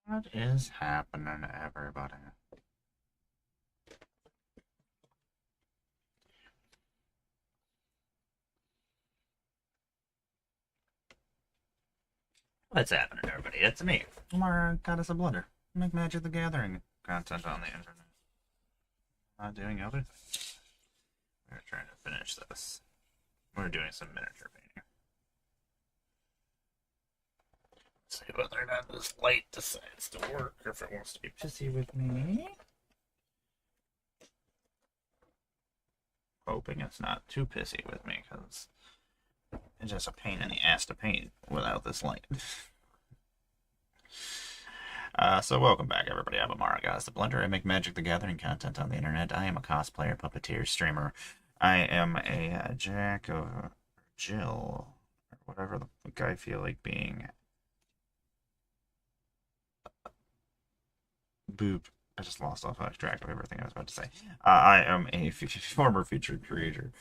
What is happening, everybody? What's happening, everybody? It's me, Emmara, Goddess of Blunder. Make Magic the Gathering content on the internet. Not doing other things. We're trying to finish this. We're doing some miniature painting. Let's see whether or not this light decides to work, or if it wants to be pissy with me. Hoping it's not too pissy with me, because it's just a pain in the ass to paint without this light. So welcome back, everybody. I'm Emmara, Goddess of Blunder. I make Magic the Gathering content on the internet. I am a cosplayer, puppeteer, streamer. I am a Jack of Jill, or whatever the fuck I feel like being. Boop. I just lost off track of everything I was about to say. I am a former featured creator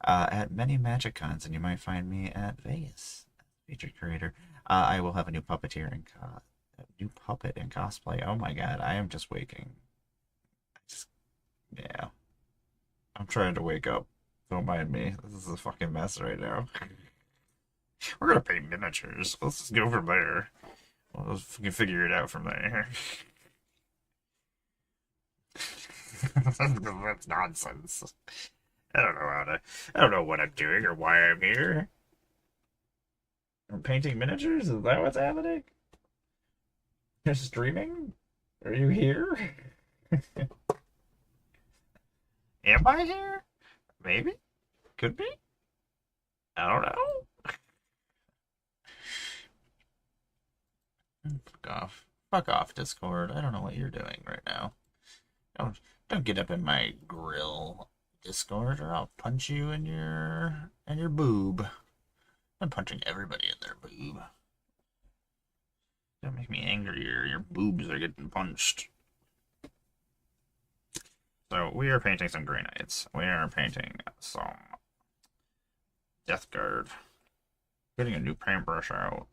at many Magic Cons, and you might find me at Vegas, featured creator. I will have a new puppeteer and new puppet in cosplay. Oh my god, I am just waking. Yeah. I'm trying to wake up. Don't mind me. This is a fucking mess right now. We're gonna paint miniatures. Let's just go from there. We can figure it out from there. That's nonsense. I don't know what I'm doing or why I'm here. I'm painting miniatures? Is that what's happening? You're streaming? Are you here? Am I here? Maybe? Could be? I don't know. Fuck off. Fuck off, Discord. I don't know what you're doing right now. Don't get up in my grill, Discord, or I'll punch you in your boob. I'm punching everybody in their boob. Don't make me angrier. Your boobs are getting punched. So we are painting some Grey Knights. We are painting some Death Guard. Getting a new paintbrush out.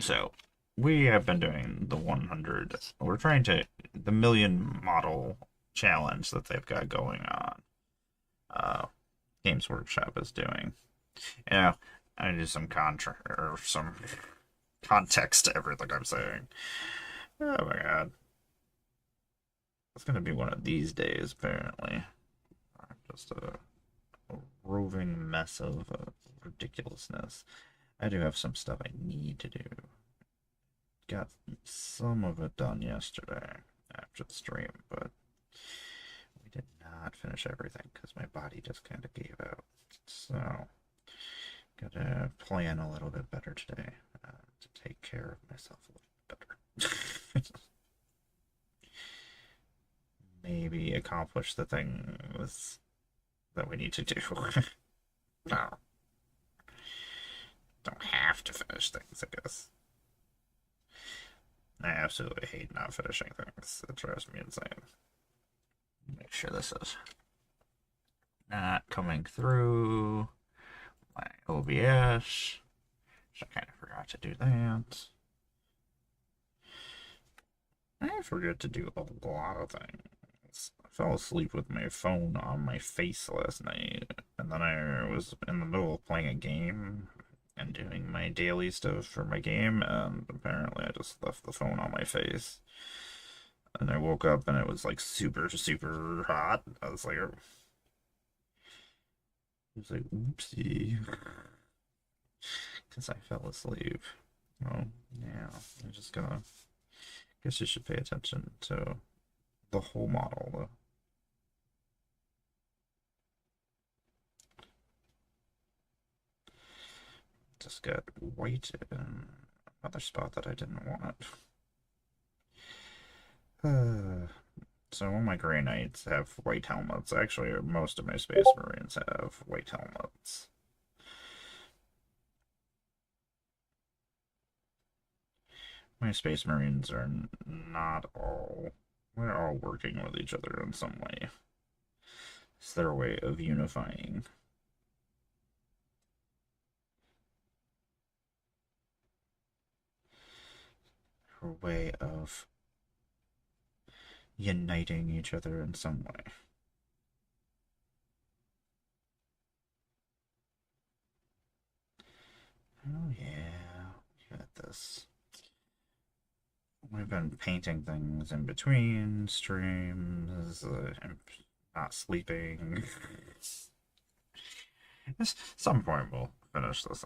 So we have been doing the 100. We're trying to the million model challenge that they've got going on. Games Workshop is doing. Yeah, I need some some context to everything I'm saying. Oh my god. It's gonna be one of these days, apparently. I'm just a roving mess of ridiculousness. I do have some stuff I need to do. Got some of it done yesterday after the stream, but we did not finish everything because my body just kind of gave out. So, gotta plan a little bit better today to take care of myself a little bit better. Maybe accomplish the things that we need to do. No. Don't have to finish things, I guess. I absolutely hate not finishing things. It drives me insane. Make sure this is not coming through my OBS. I kind of forgot to do that. I forget to do a lot of things. I fell asleep with my phone on my face last night, and then I was in the middle of playing a game and doing my daily stuff for my game, and apparently I just left the phone on my face. And I woke up and it was like super, super hot. I was like, oopsie. Because I fell asleep. Oh, yeah. I'm just gonna. Guess you should pay attention to the whole model, though. Just got white in another spot that I didn't want. So all my Grey Knights have white helmets. Actually, most of my Space Marines have white helmets. My Space Marines are not all... They're all working with each other in some way. It's their way of unifying. a way of uniting each other in some way. Oh yeah, we got this. We've been painting things in between streams, not sleeping. At some point we'll finish this.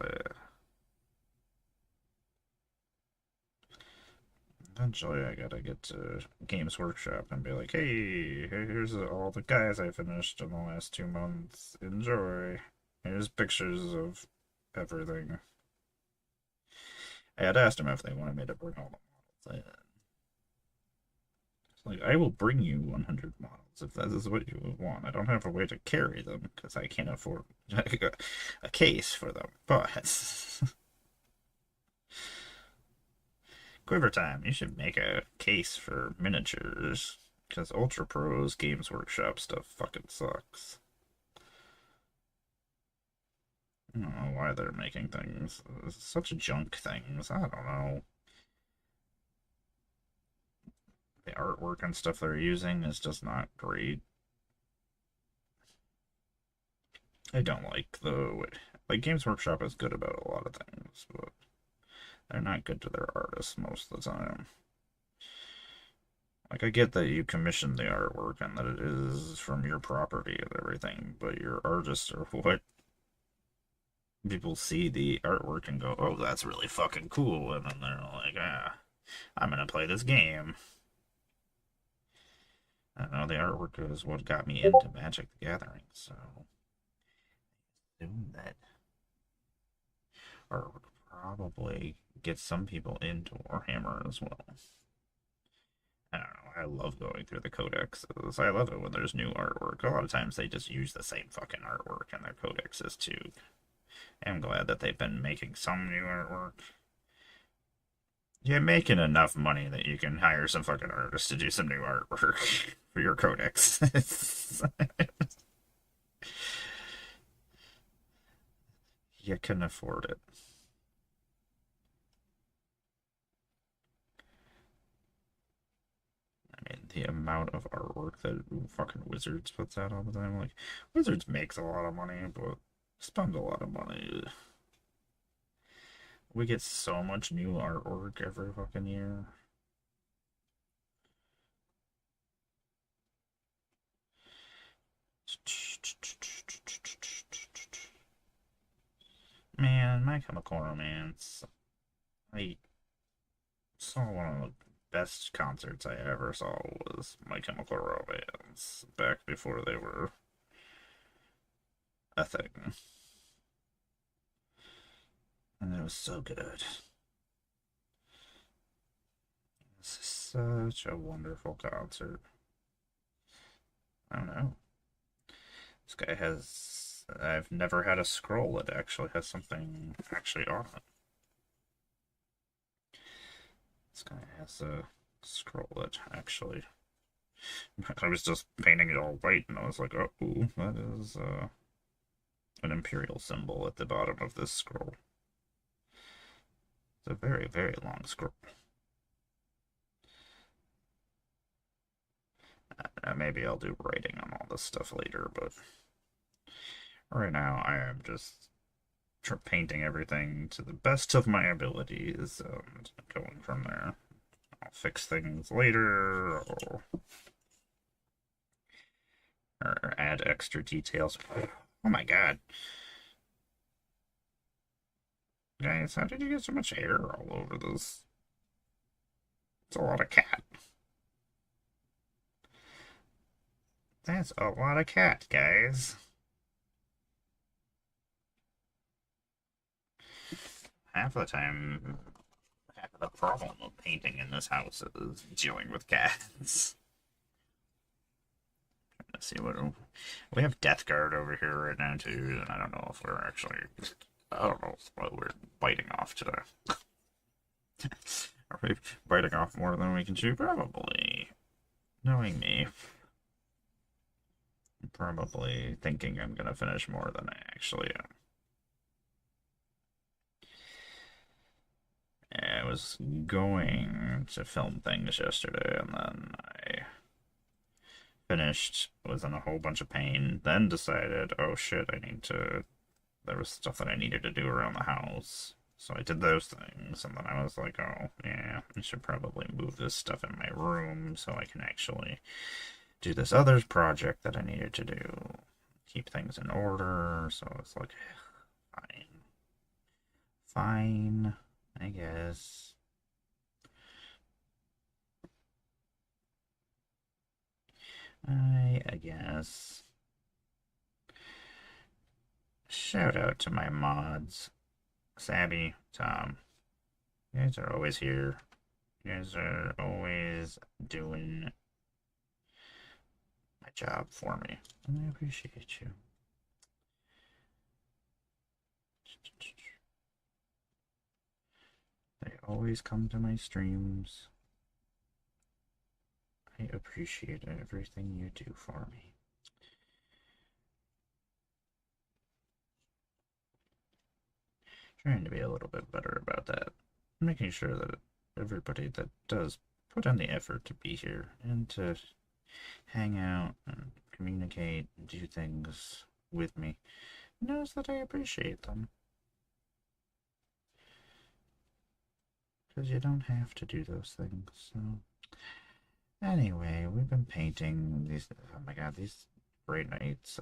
Eventually I gotta get to Games Workshop and be like, hey, here's all the guys I finished in the last 2 months. Enjoy. Here's pictures of everything. I had asked them if they wanted me to bring all the models in. It's like, I will bring you 100 models if that is what you would want. I don't have a way to carry them because I can't afford a case for them. But Quiver time, you should make a case for miniatures because Ultra Pro's Games Workshop stuff fucking sucks. I don't know why they're making things such junk things. I don't know. The artwork and stuff they're using is just not great. I don't like the like Games Workshop is good about a lot of things, but they're not good to their artists most of the time. Like I get that you commission the artwork and that it is from your property and everything, but your artists are what people see the artwork and go, "Oh, that's really fucking cool," and then they're like, "Ah, I'm gonna play this game." I don't know. The artwork is what got me into Magic the Gathering, so doing that artwork probably gets some people into Warhammer as well. I don't know. I love going through the codexes. I love it when there's new artwork. A lot of times they just use the same fucking artwork in their codexes too. I'm glad that they've been making some new artwork. You're making enough money that you can hire some fucking artists to do some new artwork for your codex. You can afford it. I mean, the amount of artwork that fucking Wizards puts out all the time. Like, Wizards makes a lot of money, but spend a lot of money. We get so much new artwork every fucking year. Man, My Chemical Romance. I saw one of the best concerts I ever saw was My Chemical Romance back before they were a thing. And it was so good. It was such a wonderful concert. I don't know. This guy has. I've never had a scroll that actually has something actually on it. This guy has a scroll that actually. I was just painting it all white and I was like, oh, that is an imperial symbol at the bottom of this scroll. It's a very, very long scroll. Maybe I'll do writing on all this stuff later, but right now I am just painting everything to the best of my abilities and going from there. I'll fix things later or add extra details. Oh my god. Guys, how did you get so much hair all over this? It's a lot of cat. That's a lot of cat, guys. Half of the time, half of the problem of painting in this house is dealing with cats. Let's see what we have. Death Guard over here right now too, and I don't know if we're actually. I don't know what we're biting off today. Are we biting off more than we can chew? Probably. Knowing me. I'm probably thinking I'm gonna finish more than I actually am. was going to film things yesterday, and then I finished, was in a whole bunch of pain, then decided, oh shit, there was stuff that I needed to do around the house. So I did those things, and then I was like, oh, yeah, I should probably move this stuff in my room so I can actually do this other project that I needed to do. Keep things in order, so it's like, fine. Fine, I guess. I guess. Shout out to my mods. Sabby, Tom. You guys are always here. You guys are always doing my job for me. And I appreciate you. They always come to my streams. I appreciate everything you do for me. Trying to be a little bit better about that. Making sure that everybody that does put in the effort to be here and to hang out and communicate and do things with me knows that I appreciate them. Because you don't have to do those things, so... Anyway, we've been painting these... Oh my god, these great nights.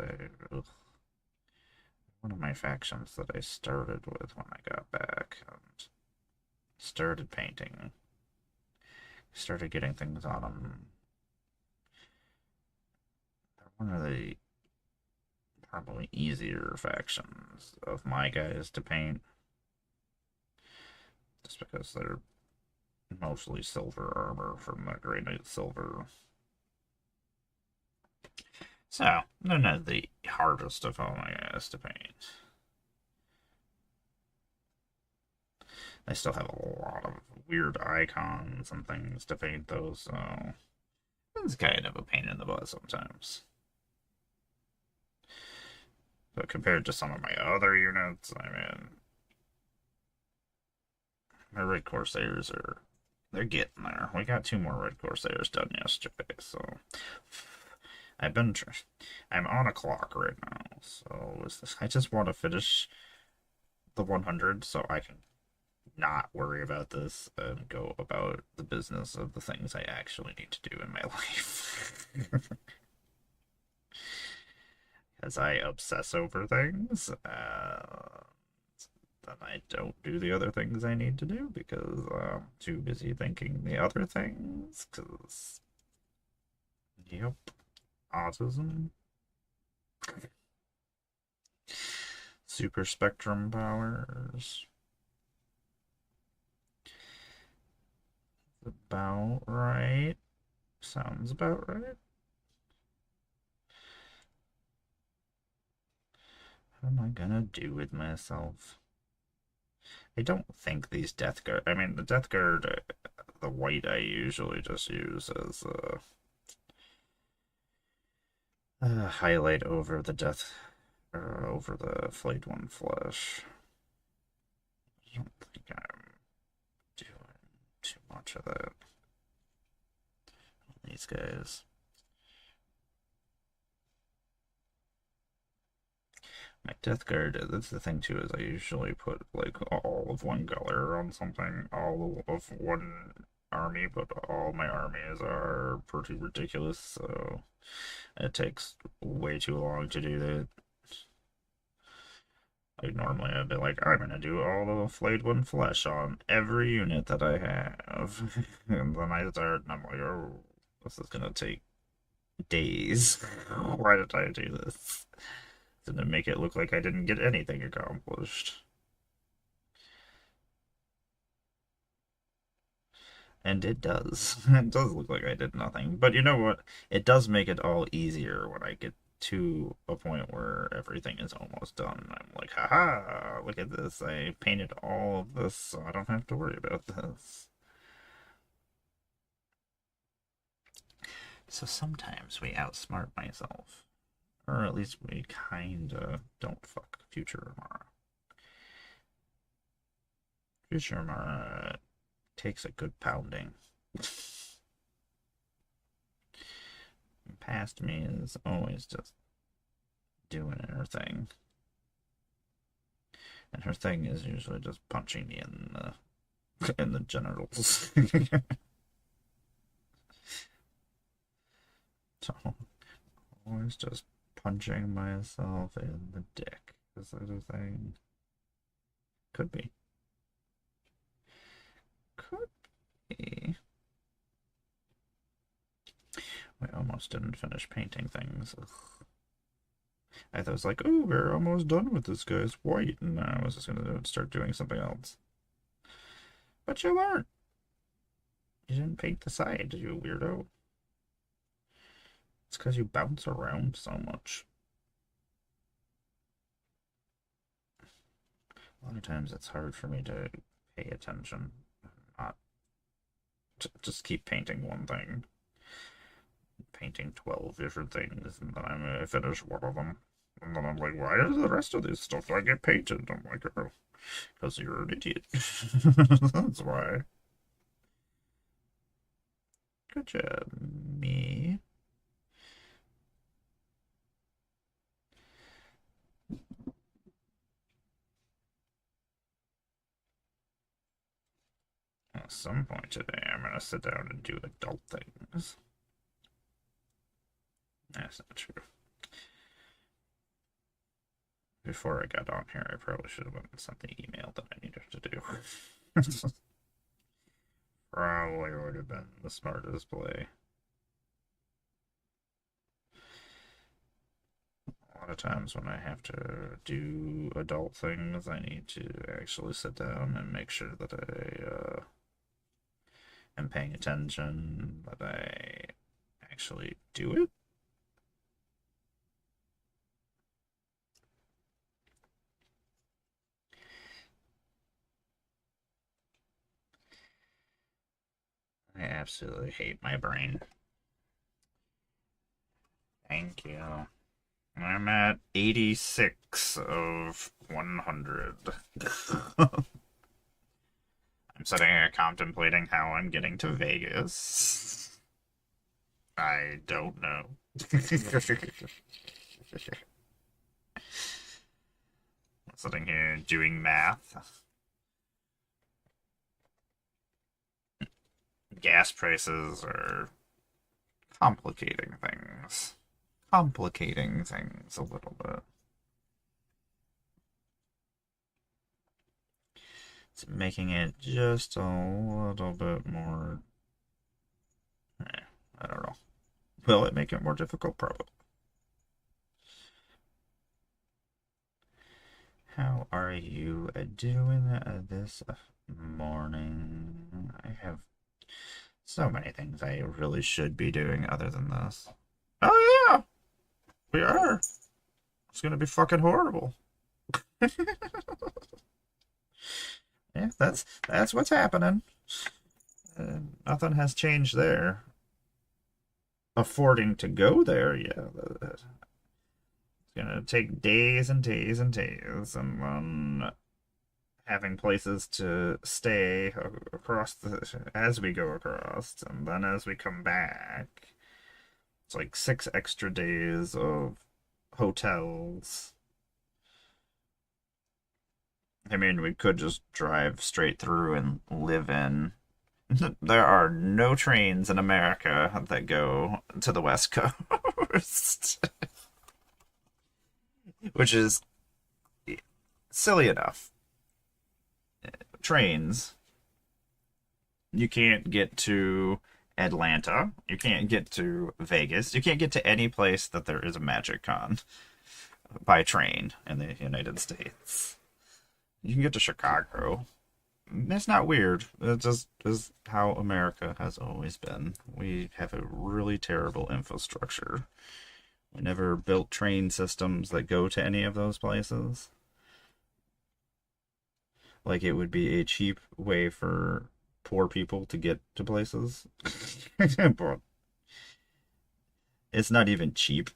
One of my factions that I started with when I got back and started painting. Started getting things on them. They're one of the probably easier factions of my guys to paint. Just because they're mostly silver armor from the Grey Knight Silver. So, they're not the hardest of all my guys to paint. They still have a lot of weird icons and things to paint, though, so it's kind of a pain in the butt sometimes. But compared to some of my other units, I mean, my Red Corsairs they're getting there. We got 2 more Red Corsairs done yesterday, so I'm on a clock right now, so I just want to finish the 100 so I can not worry about this and go about the business of the things I actually need to do in my life. As I obsess over things, then I don't do the other things I need to do because I'm too busy thinking the other things. Because, yep, autism. Super spectrum powers. About right. Sounds about right. What am I gonna do with myself? I don't think these Death Guard... I mean, the Death Guard, the white I usually just use as a highlight over the over the Flayed One Flesh. I don't think I'm doing too much of that. These guys. My Death Guard, that's the thing too, is I usually put like all of one color on something, all of one army, but all my armies are pretty ridiculous, so it takes way too long to do that. Like normally I'd be like, I'm gonna do all the Flayed One Flesh on every unit that I have. And then I start and I'm like, oh, this is gonna take days. Why did I do this? Gonna make it look like I didn't get anything accomplished. And it does. It does look like I did nothing. But you know what? It does make it all easier when I get to a point where everything is almost done. I'm like, haha, look at this. I painted all of this, so I don't have to worry about this. So sometimes we outsmart myself. Or at least we kinda don't fuck future Emmara. Future Emmara Takes a good pounding. Past me is always just doing her thing. And her thing is usually just punching me in the genitals. So always just punching myself in the dick. Is that a thing? Could be. Could be. We almost didn't finish painting things. Ugh. I was like, oh, we're almost done with this guy's white, and I was just gonna start doing something else. But you weren't. You didn't paint the side, you weirdo. It's because you bounce around so much. A lot of times it's hard for me to pay attention, not to just keep painting one thing. Painting 12 different things, and then I finish one of them. And then I'm like, why does the rest of this stuff not get painted? I'm like, oh, because you're an idiot. That's why. Good job, me. At some point today, I'm going to sit down and do adult things. That's not true. Before I got on here, I probably should have went and sent the email that I needed to do. Probably would have been the smartest play. A lot of times when I have to do adult things, I need to actually sit down and make sure that I am paying attention, that I actually do it. I absolutely hate my brain. Thank you. I'm at 86 of 100. I'm sitting here contemplating how I'm getting to Vegas. I don't know. I'm sitting here doing math. Gas prices are complicating things. Complicating things a little bit. It's making it just a little bit more. I don't know. Will it make it more difficult? Probably. How are you doing this morning? I have so many things I really should be doing other than this. Oh, yeah, we are. It's gonna be fucking horrible. Yeah, that's what's happening. Nothing has changed there. Affording to go there, yeah, it's gonna take days and days and days, and then having places to stay across as we go across, and then as we come back, it's like 6 extra days of hotels. I mean, we could just drive straight through and live in. There are no trains in America that go to the West Coast, which is silly enough. Trains, you can't get to Atlanta, you can't get to Vegas, you can't get to any place that there is a Magic Con by train in the United States. You can get to Chicago. It's not weird. It just is how America has always been. We have a really terrible infrastructure. We never built train systems that go to any of those places. Like it would be a cheap way for poor people to get to places. But it's not even cheap,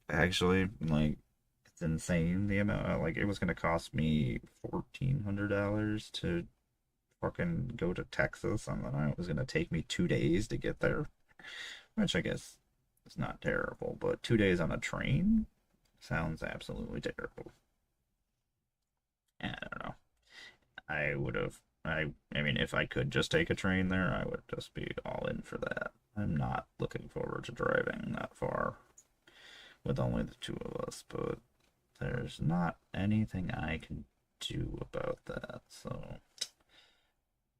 actually. Like it's insane the amount. Like it was gonna cost me $1,400 to fucking go to Texas, and then it was gonna take me 2 days to get there, which I guess is not terrible, but 2 days on a train sounds absolutely terrible. I don't know. I would have. I mean, if I could just take a train there, I would just be all in for that. I'm not looking forward to driving that far with only the two of us, but there's not anything I can do about that, so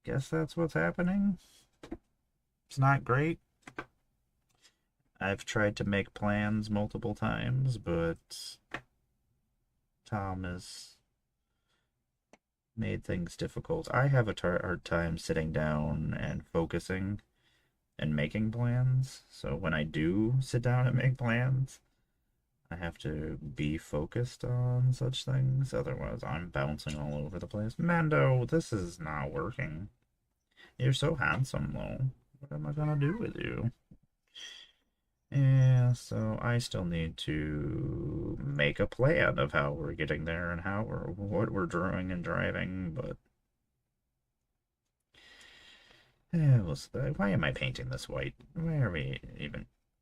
guess that's what's happening. It's not great. I've tried to make plans multiple times, but Tom has made things difficult. I have a hard time sitting down and focusing and making plans. So when I do sit down and make plans, I have to be focused on such things. Otherwise, I'm bouncing all over the place. Mando, this is not working. You're so handsome, though. What am I gonna do with you? Yeah, so I still need to make a plan of how we're getting there and what we're doing and driving, but yeah, why am I painting this white? Why are we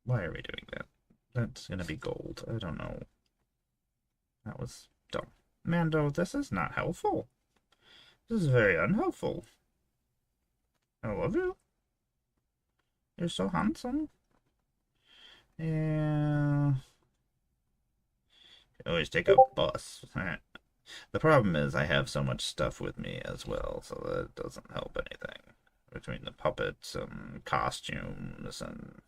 doing that? That's gonna be gold. I don't know. That was dumb. Mando, this is not helpful. This is very unhelpful. I love you. You're so handsome. Yeah. Always take a bus. The problem is I have so much stuff with me as well, so that doesn't help anything. Between the puppets and costumes and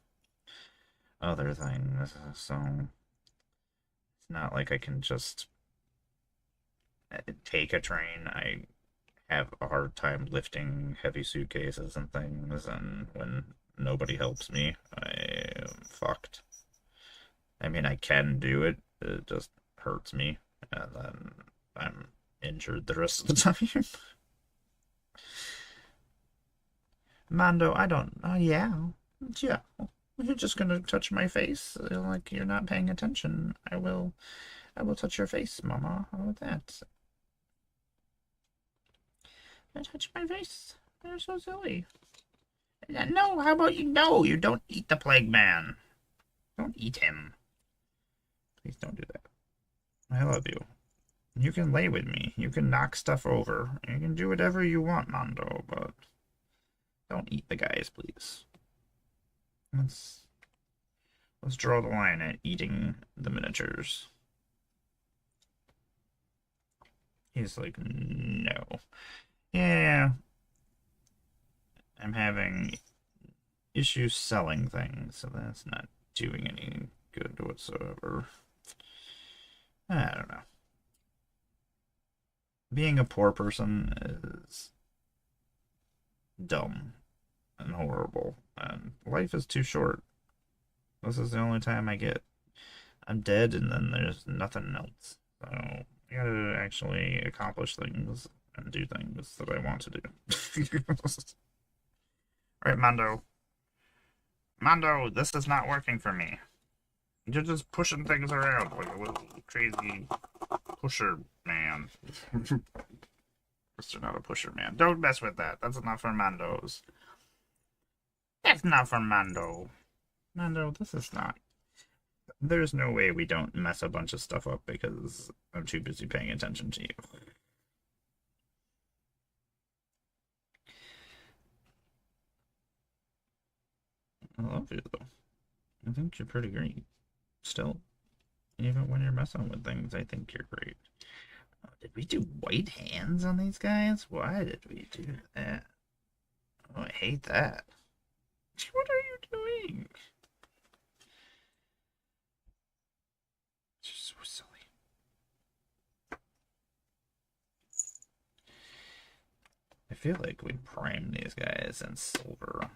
other things, so it's not like I can just take a train. I have a hard time lifting heavy suitcases and things, and when nobody helps me, I am fucked. I mean, I can do it, it just hurts me, and then I'm injured the rest of the time. Mando, I don't. Oh, yeah. Yeah. You're just gonna touch my face like you're not paying attention. I will touch your face, Mama. How about that? I touch my face. You're so silly. No, how about you? No, you don't eat the plague man. Don't eat him. Please don't do that. I love you. You can lay with me. You can knock stuff over. You can do whatever you want, Mondo, but don't eat the guys, please. Let's draw the line at eating the miniatures. He's like, no. Yeah. I'm having issues selling things, so that's not doing any good whatsoever. I don't know. Being a poor person is dumb and horrible, and life is too short. This is the only time I get. I'm dead, and then there's nothing else. So I gotta actually accomplish things and do things that I want to do. Right, Mondo. Mondo, this is not working for me. You're just pushing things around like a little crazy pusher man. You're not a pusher man. Don't mess with that. That's not for Mandos. That's not for Mando. Mando, this is not. There's no way we don't mess a bunch of stuff up because I'm too busy paying attention to you. I love you, though. I think you're pretty great. Still, even when you're messing with things, I think you're great. Oh, did we do white hands on these guys? Why did we do that? Oh, I hate that. What are you doing? It's so silly. I feel like we primed these guys in silver.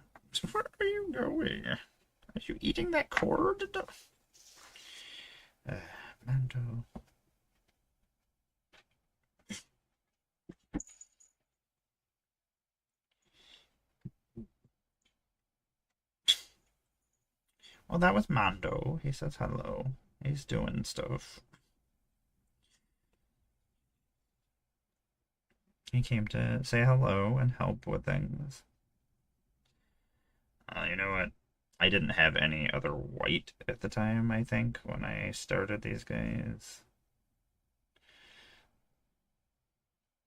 Where are you going? Are you eating that cord? Mando. Well, that was Mando. He says hello. He's doing stuff. He came to say hello and help with things. You know what? I didn't have any other white at the time, I think, when I started these guys.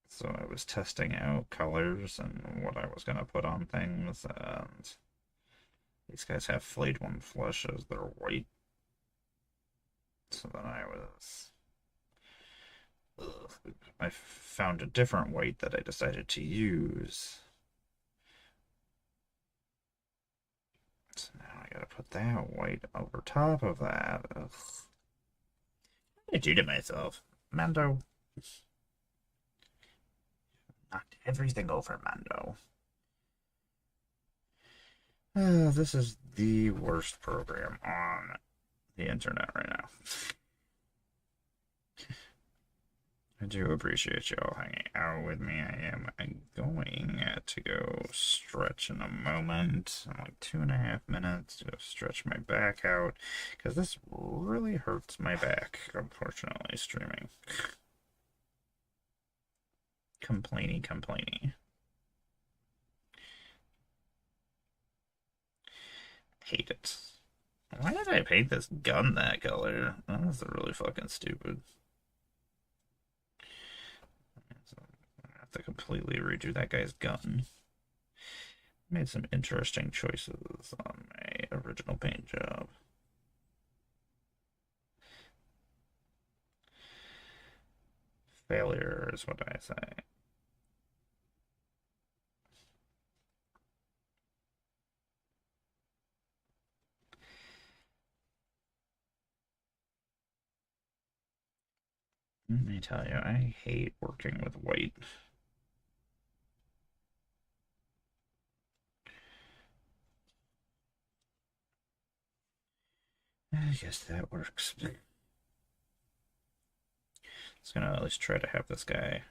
So I was testing out colors and what I was going to put on things, and these guys have flayed one flush as their white. So then I found a different white that I decided to use. So now I gotta put that white over top of that. Ugh. What did I do to myself? Mando. Knocked everything over, Mando. This is the worst program on the internet right now. I do appreciate y'all hanging out with me. I am going to go stretch in a moment. I'm like 2.5 minutes to go stretch my back out because this really hurts my back, unfortunately, streaming. Complainy, complainy. Hate it. Why did I paint this gun that color? That's really fucking stupid. So I have to completely redo that guy's gun. Made some interesting choices on my original paint job. Failure is what I say. Let me tell you, I hate working with white. I guess that works. Just gonna at least try to have this guy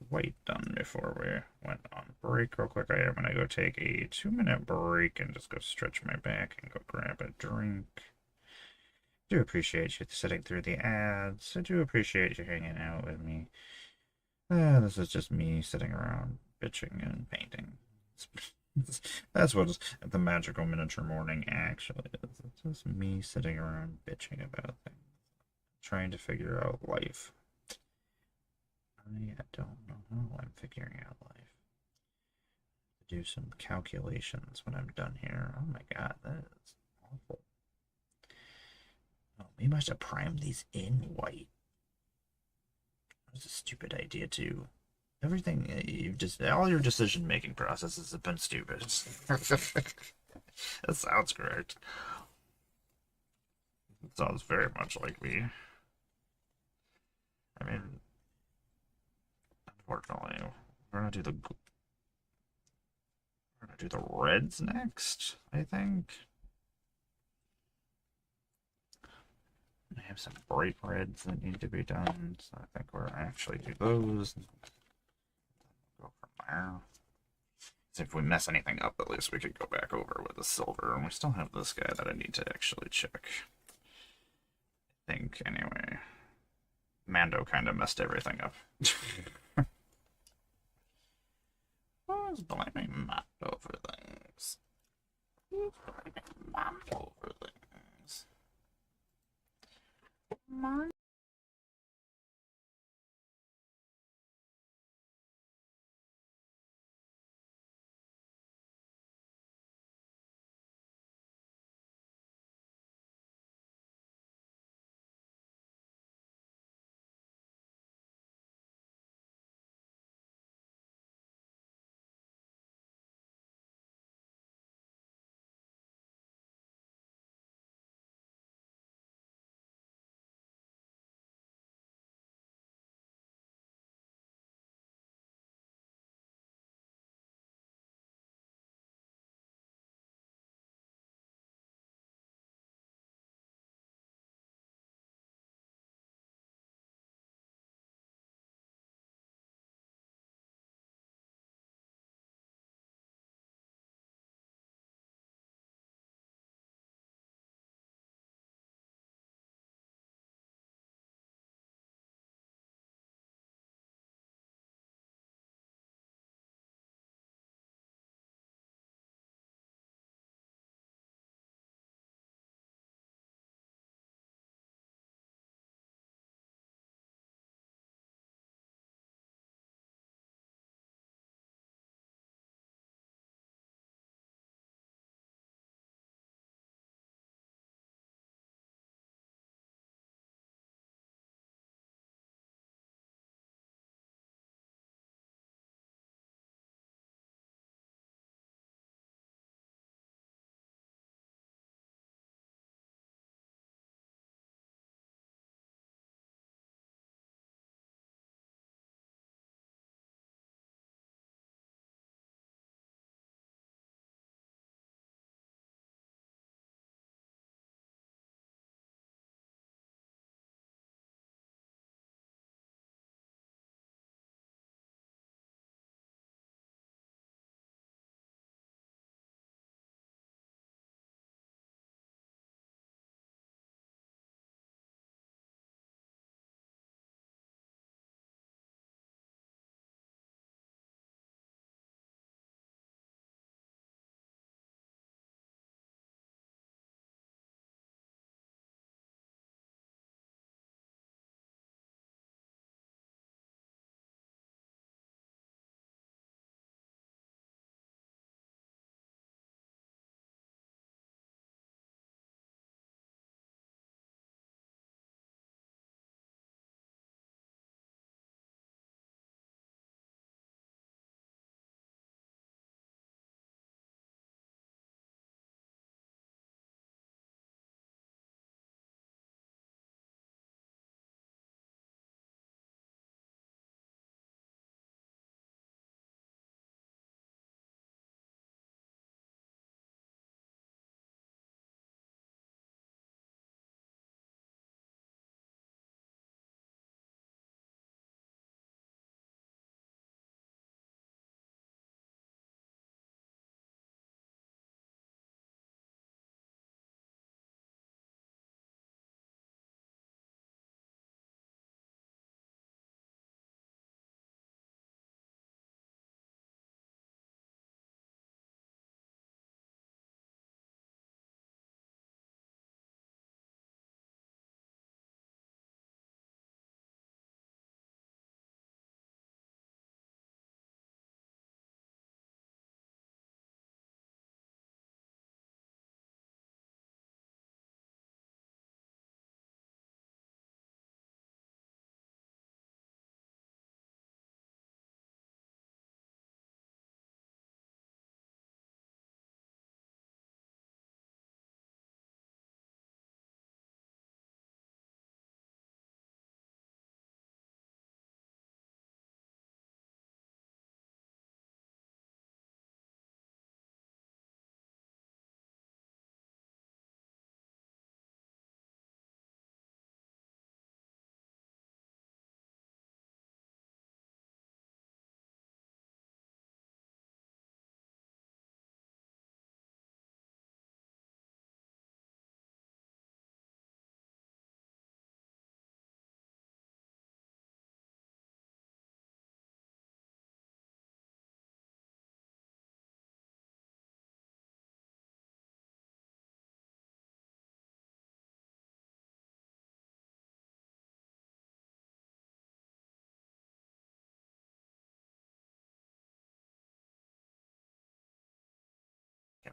white done before we went on break real quick. I am gonna go take a 2-minute break and just go stretch my back and go grab a drink. I do appreciate you sitting through the ads. I do appreciate you hanging out with me. This is just me sitting around bitching and painting. That's what the magical miniature morning actually is. It's just me sitting around bitching about things, trying to figure out life. I don't know how I'm figuring out life. Do some calculations when I'm done here. Oh my god, that is awful. Oh, maybe I should prime these in white. That's a stupid idea too. Everything you've just all your decision making processes have been stupid. That sounds correct. It sounds very much like me. I mean, unfortunately, we're gonna do the reds next, I think. I have some bright reds that need to be done, so I think we're actually do those. Go from there. So if we mess anything up, at least we could go back over with the silver. And we still have this guy that I need to actually check. I think, anyway. Mando kind of messed everything up. Who's blaming Mando for things? Who's blaming Mando for things?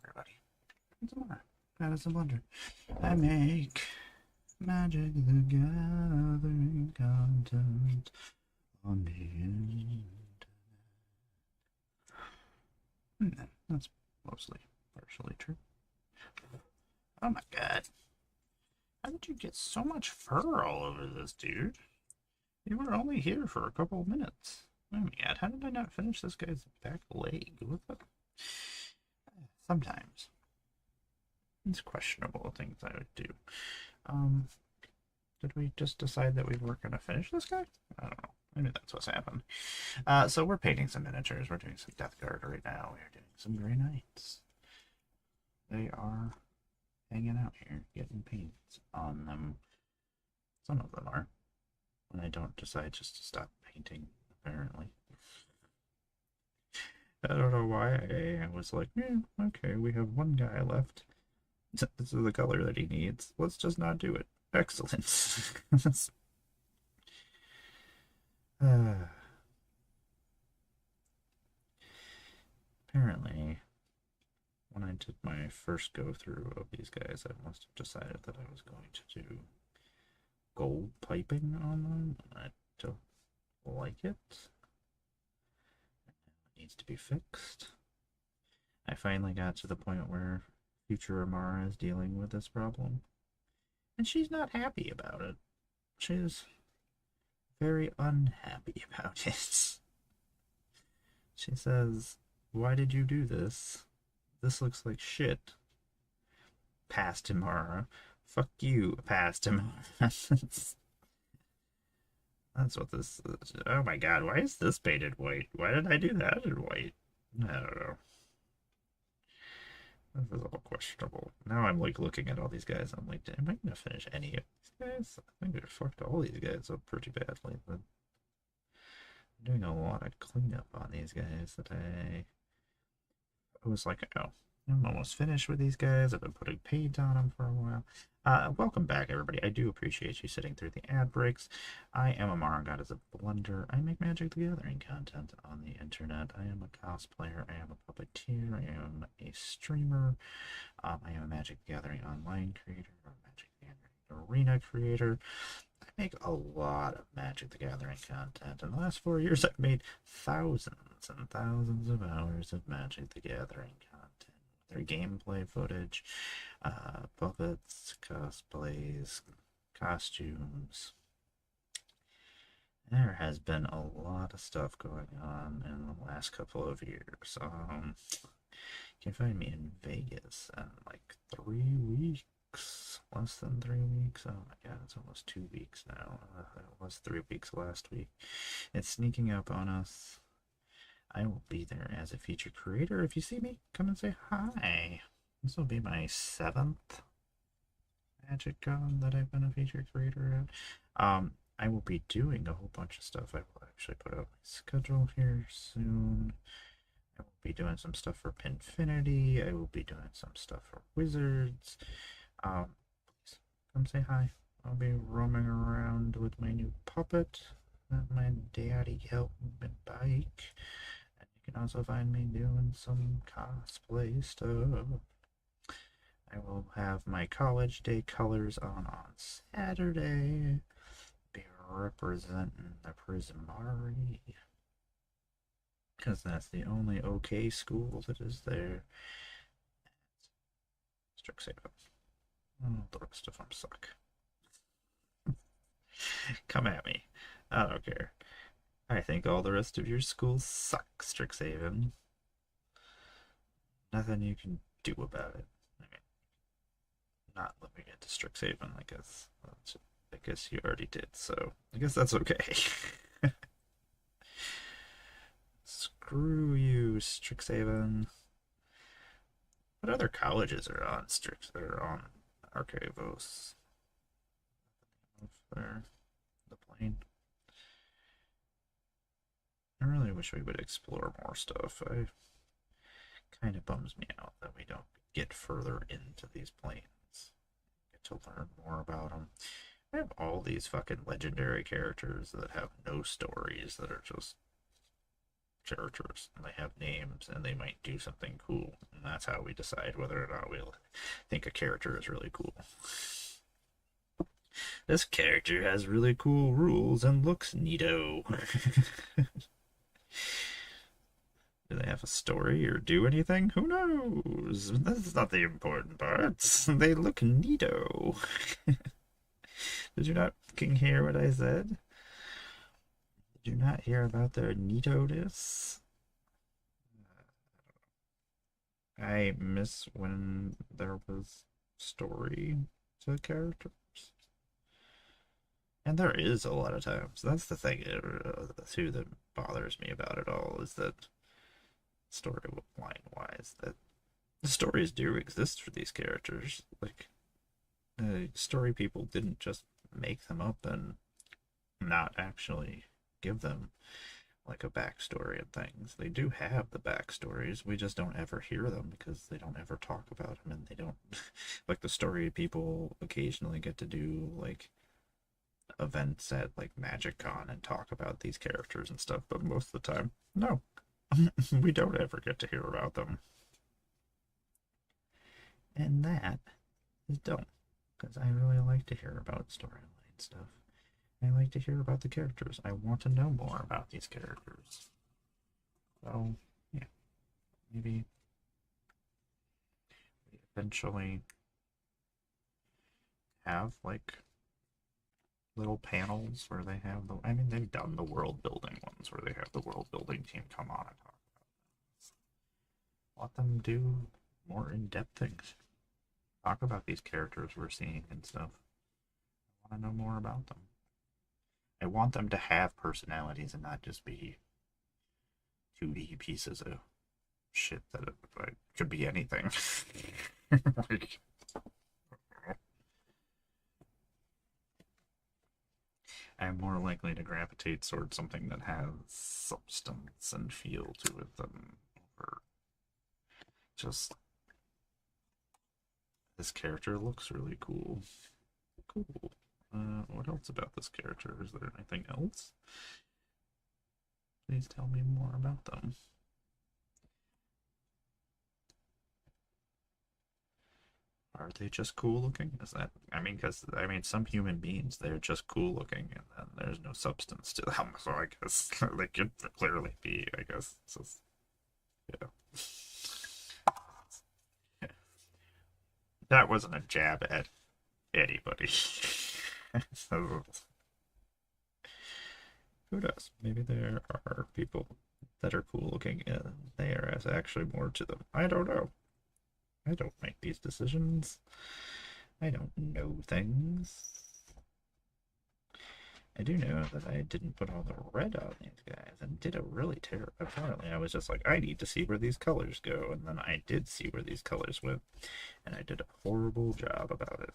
everybody. It's Emmara. That is a blunder. I make Magic the Gathering content on the internet. That's mostly partially true. Oh my god. How did you get so much fur all over this, dude? You were only here for a couple of minutes. Oh my god, how did I not finish this guy's back leg? What the? Sometimes. It's questionable things I would do. Did we just decide that we weren't going to finish this guy? I don't know. Maybe that's what's happened. So we're painting some miniatures. We're doing some Death Guard right now. We're doing some Grey Knights. They are hanging out here, getting paints on them. Some of them are. When I don't decide just to stop painting, apparently. I don't know why. I was like, okay, we have one guy left. This is the color that he needs. Let's just not do it. Excellent. Apparently, when I did my first go through of these guys, I must have decided that I was going to do gold piping on them. I don't like it. It needs to be fixed. I finally got to the point where future Emmara is dealing with this problem. And she's not happy about it. She's very unhappy about it. She says, "Why did you do this? This looks like shit." Past Emmara. Fuck you, past Emmara. That's what this is. Oh my god, why is this painted white? Why did I do that in white? I don't know. This is all questionable. Now I'm like looking at all these guys. I'm like, am I gonna finish any of these guys? I think I fucked all these guys up pretty badly. But I'm doing a lot of cleanup on these guys that I was like, oh, I'm almost finished with these guys. I've been putting paint on them for a while. Welcome back, everybody. I do appreciate you sitting through the ad breaks. I am Emmara, God is a Blunder. I make Magic the Gathering content on the internet. I am a cosplayer. I am a puppeteer. I am a streamer. I am a Magic the Gathering online creator, or Magic the Gathering arena creator. I make a lot of Magic the Gathering content. In the last 4 years, I've made thousands and thousands of hours of Magic the Gathering content. Their gameplay footage, puppets, cosplays, costumes. There has been a lot of stuff going on in the last couple of years. You can find me in Vegas in like 3 weeks, less than 3 weeks. Oh my god, it's almost 2 weeks now. It was 3 weeks last week. It's sneaking up on us. I will be there as a featured creator. If you see me, come and say hi. This will be my 7th Magic Con that I've been a featured creator at. I will be doing a whole bunch of stuff. I will actually put out my schedule here soon. I will be doing some stuff for Pinfinity. I will be doing some stuff for Wizards. Please come say hi. I'll be roaming around with my new puppet that my daddy helped me bike. You can also find me doing some cosplay stuff. I will have my college day colors on Saturday. Be representing the Prismari. Because that's the only okay school that is there. Strixhaven. Oh, the rest of them suck. Come at me. I don't care. I think all the rest of your schools suck, Strixhaven. Nothing you can do about it. I mean, not living into Strixhaven, I guess. I guess you already did, so I guess that's okay. Screw you, Strixhaven. What other colleges are on on Archivos? There, the plane. I really wish we would explore more stuff. I kind of bums me out that we don't get further into these planes. Get to learn more about them. I have all these fucking legendary characters that have no stories that are just characters, and they have names, and they might do something cool, and that's how we decide whether or not we'll think a character is really cool. This character has really cool rules and looks neato. Do they have a story or do anything? Who knows? That's not the important part. They look neato. Did you not fucking hear what I said? Did you not hear about their neato-ness? I miss when there was story to characters. And there is a lot of times. That's the thing, too, that bothers me about it all, is that storyline-wise, that the stories do exist for these characters. Like, story people didn't just make them up and not actually give them like a backstory and things. They do have the backstories. We just don't ever hear them because they don't ever talk about them, and they don't like the story people occasionally get to do like events at like Magic Con and talk about these characters and stuff, but most of the time, no. We don't ever get to hear about them. And that is dumb. Because I really like to hear about storyline stuff. I like to hear about the characters. I want to know more about these characters. So, yeah. Maybe we eventually have like little panels where they have the. I mean, they've done the world building ones where they have the world building team come on and talk about things. Let them do more in depth things. Talk about these characters we're seeing and stuff. I want to know more about them. I want them to have personalities and not just be 2D pieces of shit that like, could be anything. Like, I'm more likely to gravitate towards something that has substance and feel to it than over just this character looks really cool. Cool. What else about this character? Is there anything else? Please tell me more about them. Are they just cool looking? Is that, I mean, because, I mean, some human beings, they're just cool looking and then there's no substance to them. So I guess they could clearly be, I guess. So, yeah. That wasn't a jab at anybody. So, who knows? Maybe there are people that are cool looking and there is actually more to them. I don't know. I don't make these decisions. I don't know things. I do know that I didn't put all the red on these guys and did a really terrible. Apparently, I was just like, I need to see where these colors go, and then I did see where these colors went, and I did a horrible job about it.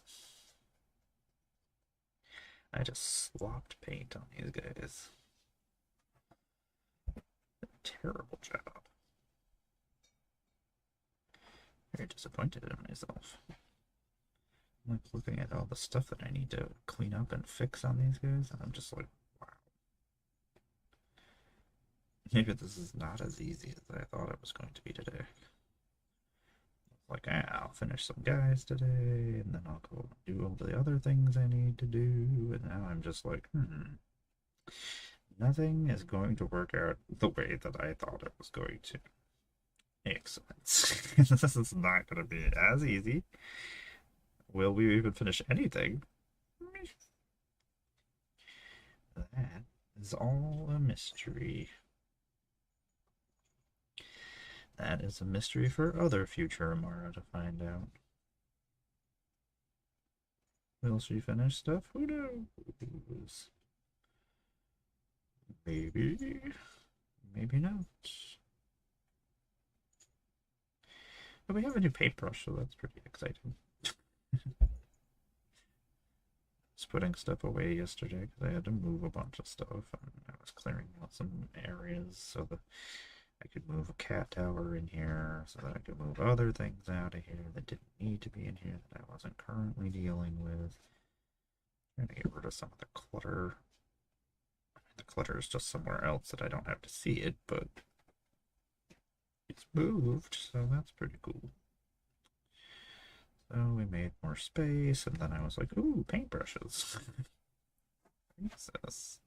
I just slopped paint on these guys. A terrible job. Very disappointed in myself. I'm like looking at all the stuff that I need to clean up and fix on these guys, and I'm just like, wow. Maybe this is not as easy as I thought it was going to be today. Like, I'll finish some guys today, and then I'll go do all the other things I need to do, and now I'm just like, nothing is going to work out the way that I thought it was going to. Excellent. This is not going to be as easy. Will we even finish anything? That is all a mystery. That is a mystery for other future Emmara to find out. Will she finish stuff? Who knows? Maybe. Maybe not. But we have a new paintbrush, so that's pretty exciting. I was putting stuff away yesterday because I had to move a bunch of stuff, and I was clearing out some areas so that I could move a cat tower in here, so that I could move other things out of here that didn't need to be in here that I wasn't currently dealing with. I'm gonna get rid of some of the clutter. The clutter is just somewhere else that I don't have to see it, but It's moved, so that's pretty cool. So we made more space, and then I was like, ooh, paintbrushes. Jesus.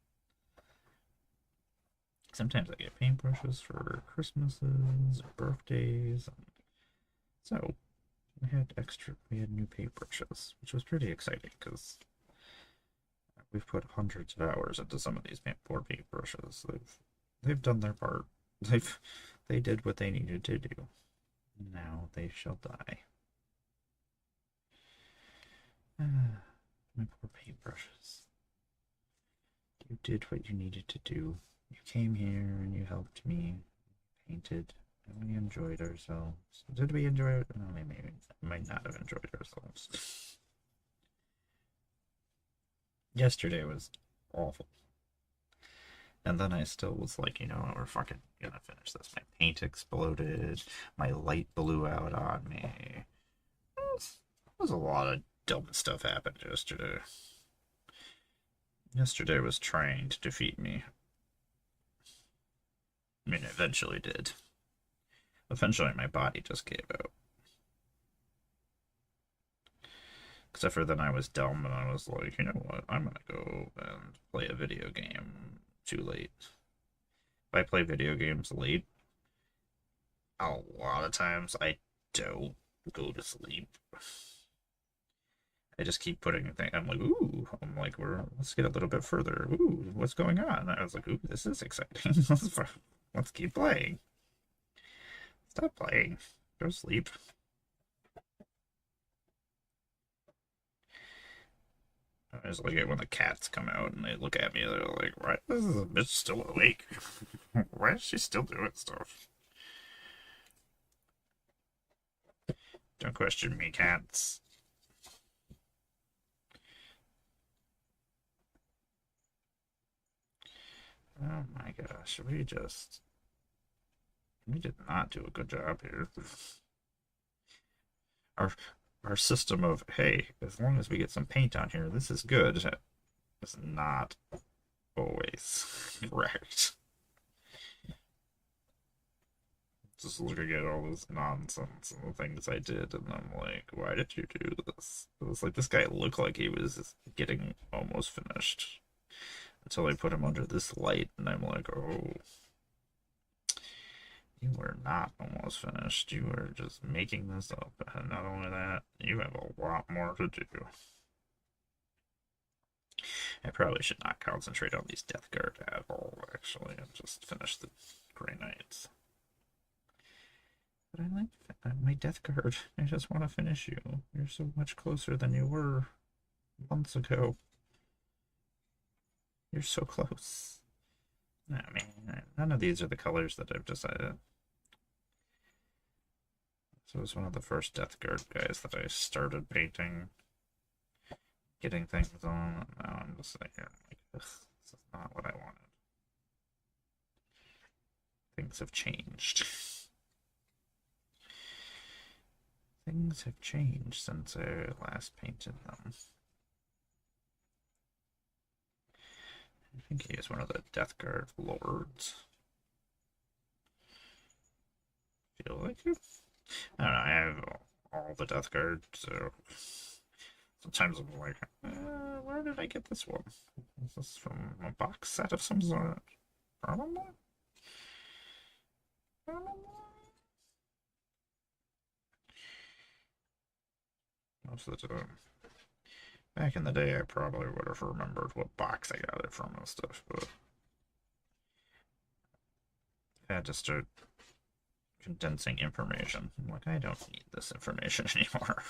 Sometimes I get paintbrushes for Christmases or birthdays. So we had new paintbrushes, which was pretty exciting because we've put hundreds of hours into some of these poor paintbrushes. They've done their part. They did what they needed to do. Now they shall die. My poor paintbrushes. You did what you needed to do. You came here and you helped me. Painted and we enjoyed ourselves. Did we enjoy it? No, we might not have enjoyed ourselves. Yesterday was awful. And then I still was like, you know, we're fucking gonna finish this. My paint exploded. My light blew out on me. There's a lot of dumb stuff happened yesterday. Yesterday was trying to defeat me. I mean, it eventually did. Eventually, my body just gave out. Except for then I was dumb and I was like, you know what? I'm gonna go and play a video game too late. If I play video games late, a lot of times I don't go to sleep. I just keep putting things. I'm like, ooh. I'm like, let's get a little bit further. Ooh, what's going on? I was like, ooh, this is exciting. Let's keep playing. Stop playing. Go to sleep. I just like it when the cats come out and they look at me. They're like, "Why is this bitch still awake? Why is she still doing stuff?" Don't question me, cats. Oh my gosh, we did not do a good job here. Our our system of, hey, as long as we get some paint on here, this is good, is not always correct. Just looking at all this nonsense and the things I did, and I'm like, why did you do this? It was like this guy looked like he was getting almost finished until I put him under this light, and I'm like, oh, you were not almost finished. You were just making this up. And not only that, you have a lot more to do. I probably should not concentrate on these Death Guard at all, actually, and just finish the Grey Knights. But I like my Death Guard. I just want to finish you. You're so much closer than you were months ago. You're so close. I mean, none of these are the colors that I've decided. This was one of the first Death Guard guys that I started painting, getting things on, and now I'm just like, this is not what I wanted. Things have changed. Things have changed since I last painted them. I think he is one of the Death Guard lords. Feel like it? I don't know, I have all the Death Guard, so sometimes I'm like, where did I get this one? Is this from a box set of some sort? Probably? Most of the time. Back in the day, I probably would have remembered what box I got it from and stuff, but I had to start condensing information. I'm like, I don't need this information anymore.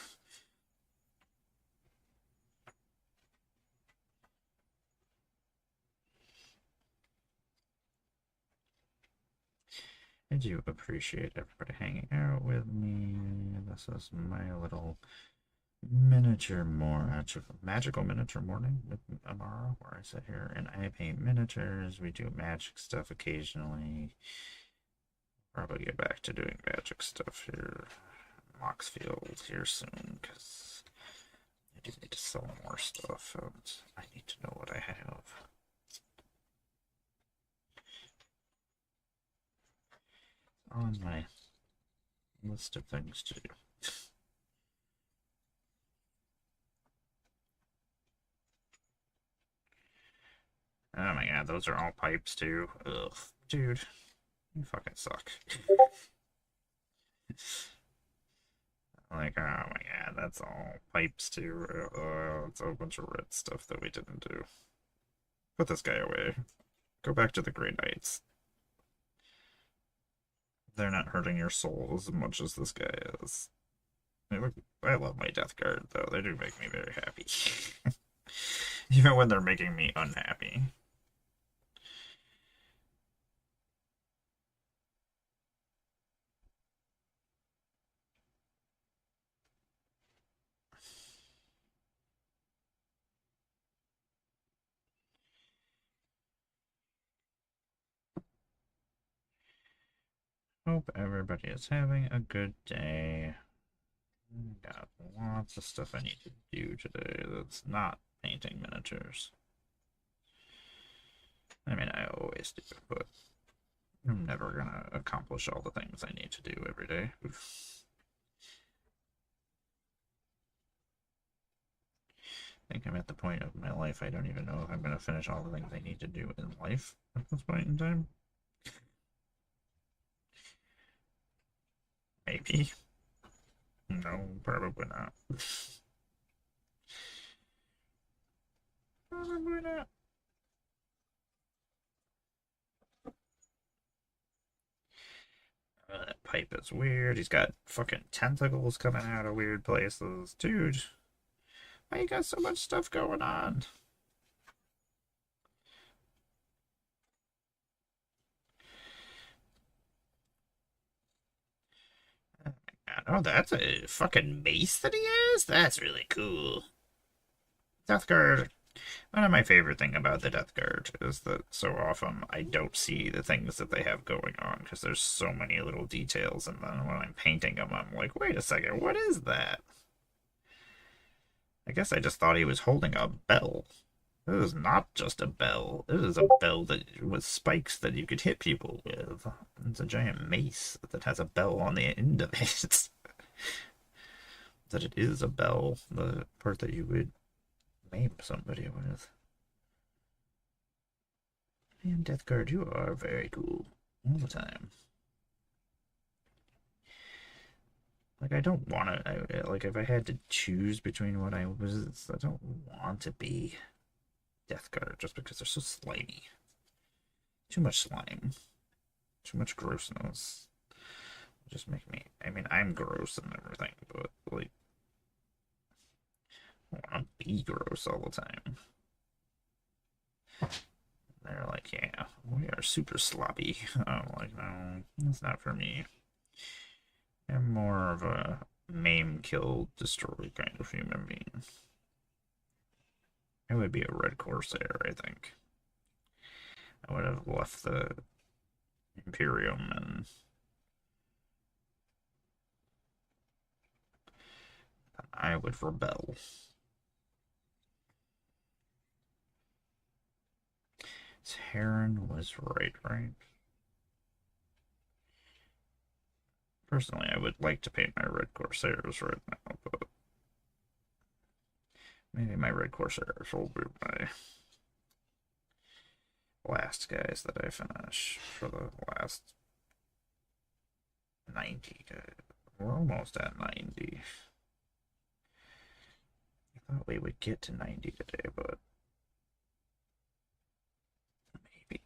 I do appreciate everybody hanging out with me. This is my little magical miniature morning with Emmara, where I sit here and I paint miniatures. We do magic stuff occasionally. Probably get back to doing magic stuff here. Moxfield here soon, because I do need to sell more stuff, and I need to know what I have. On my list of things to do. Oh my god, those are all pipes too. Ugh, dude, you fucking suck. Like, oh my god, that's all pipes too. It's a bunch of red stuff that we didn't do. Put this guy away. Go back to the Grey Knights. They're not hurting your soul as much as this guy is. I love my Death Guard, though. They do make me very happy. Even when they're making me unhappy. Hope everybody is having a good day. Got lots of stuff I need to do today that's not painting miniatures. I mean, I always do, but I'm never gonna accomplish all the things I need to do every day. I think I'm at the point of my life I don't even know if I'm gonna finish all the things I need to do in life at this point in time. Maybe. No, probably not. Probably not. That pipe is weird. He's got fucking tentacles coming out of weird places. Dude, why you got so much stuff going on? Oh, my God. Oh, that's a fucking mace that he has? That's really cool. Death Guard. One of my favorite thing about the Death Guard is that so often I don't see the things that they have going on because there's so many little details, and then when I'm painting them, I'm like, wait a second, what is that? I guess I just thought he was holding a bell. It is not just a bell. It is a bell that with spikes that you could hit people with. It's a giant mace that has a bell on the end of it. That it is a bell, the part that you would maim somebody with. Man, Death Guard, you are very cool. All the time. Like, I don't want to, like, if I had to choose between what I was, I don't want to be Death Guard just because they're so slimy. Too much slime. Too much grossness. Just make me, I mean, I'm gross and everything, but, like, I don't want to be gross all the time. They're like, yeah, we are super sloppy. I'm like, no, that's not for me. I'm more of a maim, kill, destroy kind of human being. I would be a red corsair, I think. I would have left the Imperium and I would rebel. Heron was right? Personally, I would like to paint my red corsairs right now, but maybe my red corsairs will be my last guys that I finish for the last 90 guys. We're almost at 90. I thought we would get to 90 today, but maybe.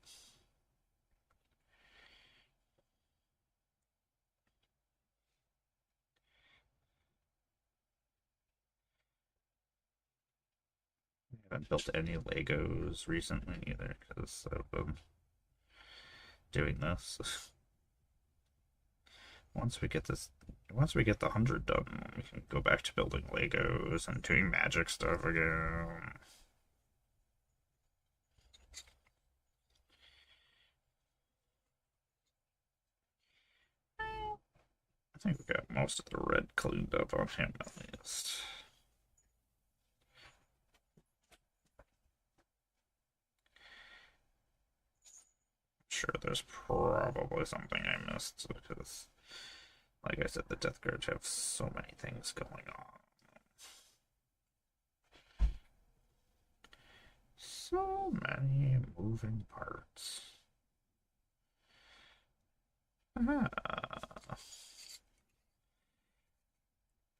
I haven't built any Legos recently either because I've been doing this. Once we get the 100 done, we can go back to building Legos and doing magic stuff again. I think we got most of the red cleaned up on him at least. Sure, there's probably something I missed because Like I said, the Death Guards have so many things going on. So many moving parts.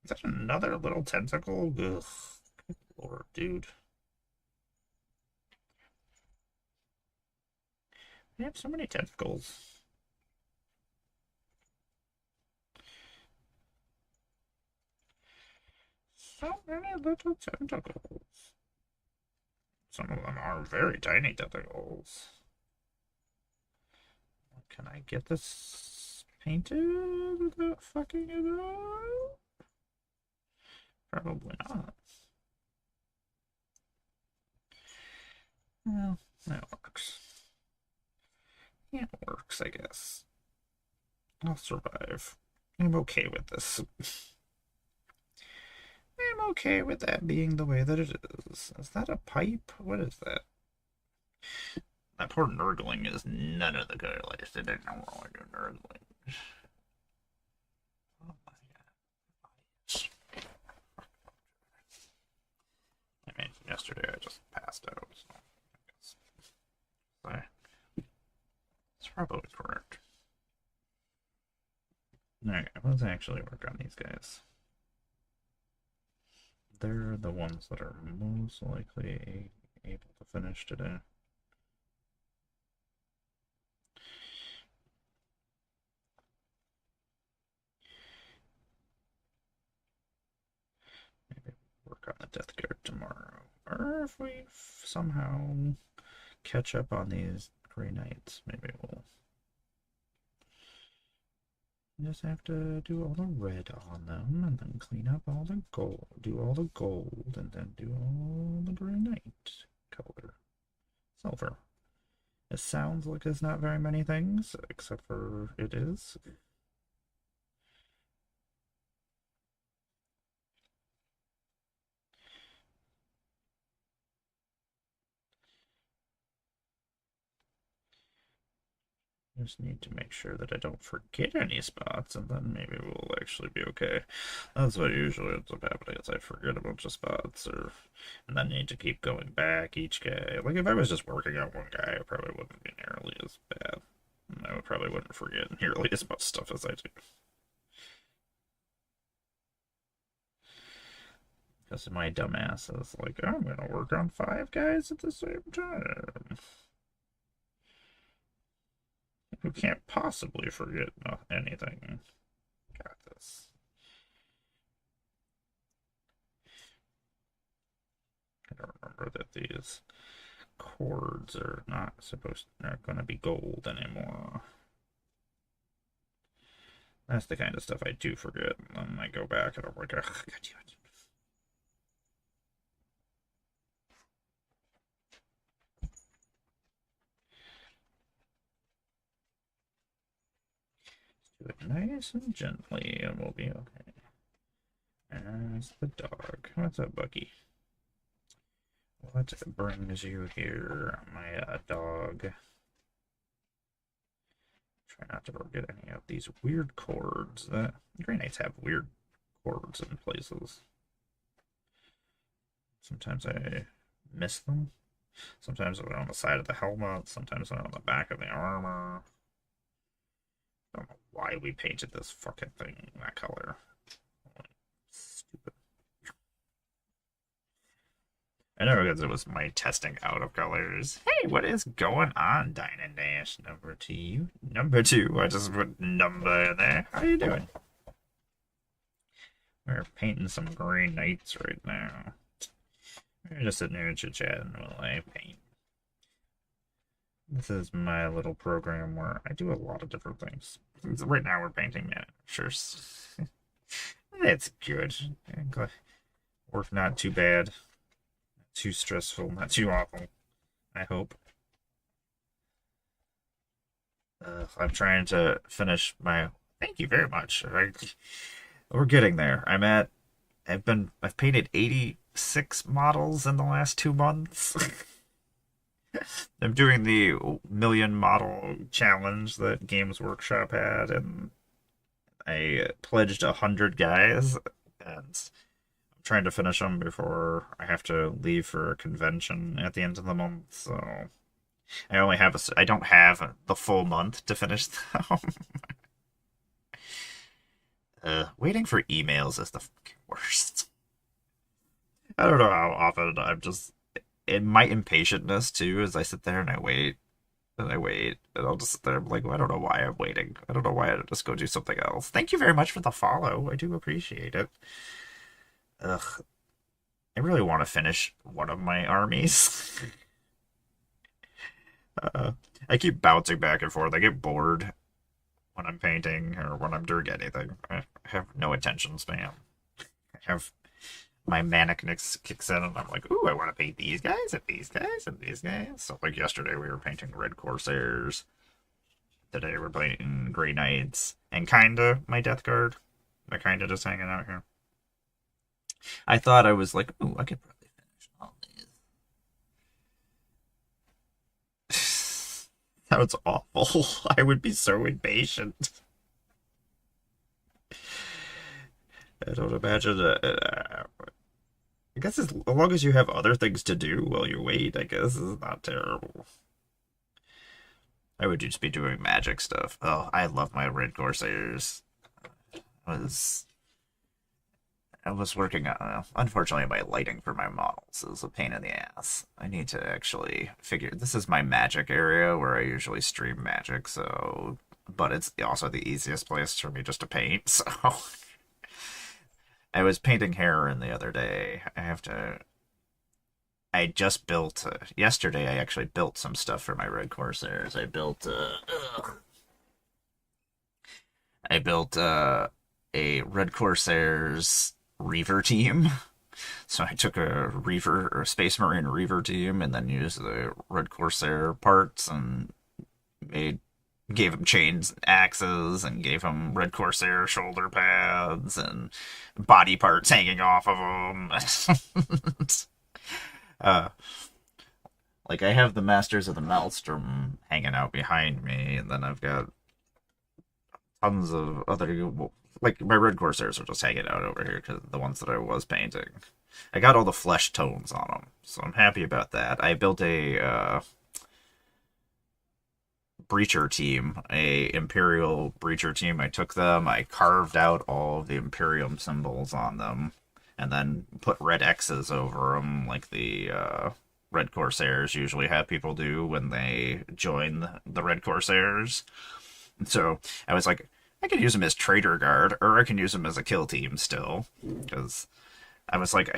Is that another little tentacle? Ugh. Good Lord, dude. They have so many tentacles. So many little tentacles. Some of them are very tiny tentacles. Can I get this painted without fucking it up? Probably not. Well, that works. Yeah, it works, I guess. I'll survive. I'm okay with this. I'm okay with that being the way that it is. Is that a pipe? What is that? That poor nurgling is none of the good. I just didn't know what I do nurgling. Oh my god. I mean, yesterday I just passed out, so I guess it's probably correct. Alright, let's actually work on these guys. They're the ones that are most likely able to finish today. Maybe work on the Death Guard tomorrow. Or if we somehow catch up on these Grey Knights, maybe we'll just have to do all the red on them and then clean up all the gold, do all the gold, and then do all the Grey Knight color. Silver. It sounds like there's not very many things, except for it is. Just need to make sure that I don't forget any spots, and then maybe we'll actually be okay. That's what usually ends up happening, is I forget a bunch of spots, and then need to keep going back each guy. Like, if I was just working on one guy, it probably wouldn't be nearly as bad. And I probably wouldn't forget nearly as much stuff as I do. Because my dumbass is like, oh, I'm gonna work on 5 guys at the same time. Who can't possibly forget anything. Got this. I don't remember that these cords are not going to be gold anymore. That's the kind of stuff I do forget. And then I go back and I'm like, ugh, God damn it. Do it nice and gently and we'll be okay. There's the dog. What's up, Bucky? What brings you here, my dog? Try not to forget any of these weird chords. Grey Knights have weird chords in places. Sometimes I miss them. Sometimes they're on the side of the helmet. Sometimes they're on the back of the armor. I don't know why we painted this fucking thing that color. Stupid. I know because it was my testing out of colors. Hey, what is going on, Dine and Dash number 2? Number 2. I just put number in there. How you doing? We're painting some Grey Knights right now. We're just sitting here and chit-chatting while I paint. This is my little program where I do a lot of different things. Right now we're painting miniatures. That's good. Work not too bad. Not too stressful. Not too awful. I hope. I'm trying to finish my... Thank you very much. We're getting there. I've painted 86 models in the last 2 months. I'm doing the million model challenge that Games Workshop had, and I pledged 100 guys, and I'm trying to finish them before I have to leave for a convention at the end of the month. So I don't have the full month to finish them. Waiting for emails is the fucking worst. I don't know how often I'm just in my impatientness too, as I sit there and I wait and I wait, and I'll just sit there. I'm like, well, I don't know why I'm waiting. I don't know why I don't just go do something else. Thank you very much for the follow. I do appreciate it. Ugh, I really want to finish one of my armies. uh, I keep bouncing back and forth. I get bored when I'm painting or when I'm doing anything. I have no attention span. I have my manicness kicks in, and I'm like, ooh, I want to paint these guys and these guys and these guys. So, like yesterday, we were painting Red Corsairs. Today, we're painting Grey Knights. And kinda my Death Guard. They're kinda just hanging out here. I thought I was like, ooh, I could probably finish all these. Sounds awful. I would be so impatient. I don't imagine. I guess as long as you have other things to do while you wait, I guess is not terrible. I would just be doing magic stuff. Oh, I love my Red Corsairs. I was I was working on, unfortunately, my lighting for my models is a pain in the ass. I need to actually figure, this is my magic area where I usually stream magic, so, but it's also the easiest place for me just to paint, so. I was painting Heron the other day. I just built, yesterday I actually built some stuff for my Red Corsairs. I built, a Red Corsairs Reaver team. So I took a Reaver or Space Marine Reaver team and then used the Red Corsair parts and made gave him chains and axes and gave him Red Corsair shoulder pads and body parts hanging off of them. uh, like I have the Masters of the Maelstrom hanging out behind me, and then I've got tons of other, like my Red Corsairs are just hanging out over here because the ones that I was painting. I got all the flesh tones on them, so I'm happy about that. I built a breacher team, a Imperial breacher team. I took them, I carved out all of the Imperium symbols on them, and then put red X's over them, like the Red Corsairs usually have people do when they join the Red Corsairs. So I was like, I could use them as traitor guard, or I can use them as a kill team still, because I was like,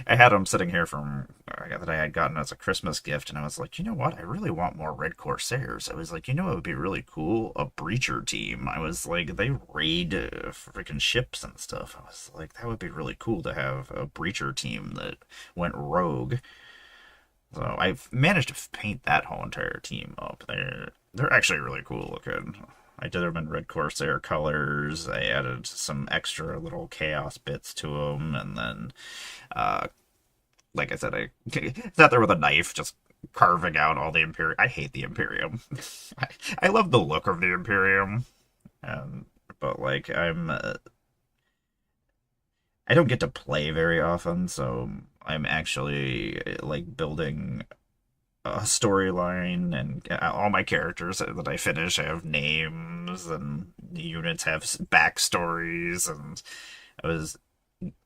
I had them sitting here from that I had gotten as a Christmas gift, and I was like, you know what? I really want more Red Corsairs. I was like, you know, it would be really cool, a breacher team. I was like, they raid freaking ships and stuff. I was like, that would be really cool to have a breacher team that went rogue. So I've managed to paint that whole entire team up. They're actually really cool looking. I did them in Red Corsair colors. I added some extra little chaos bits to them, and then, like I said, I sat there with a knife, just carving out all the Imperium. I hate the Imperium. I love the look of the Imperium, but like I don't get to play very often, so I'm actually like building a storyline, and all my characters that I finish have names, and the units have backstories, and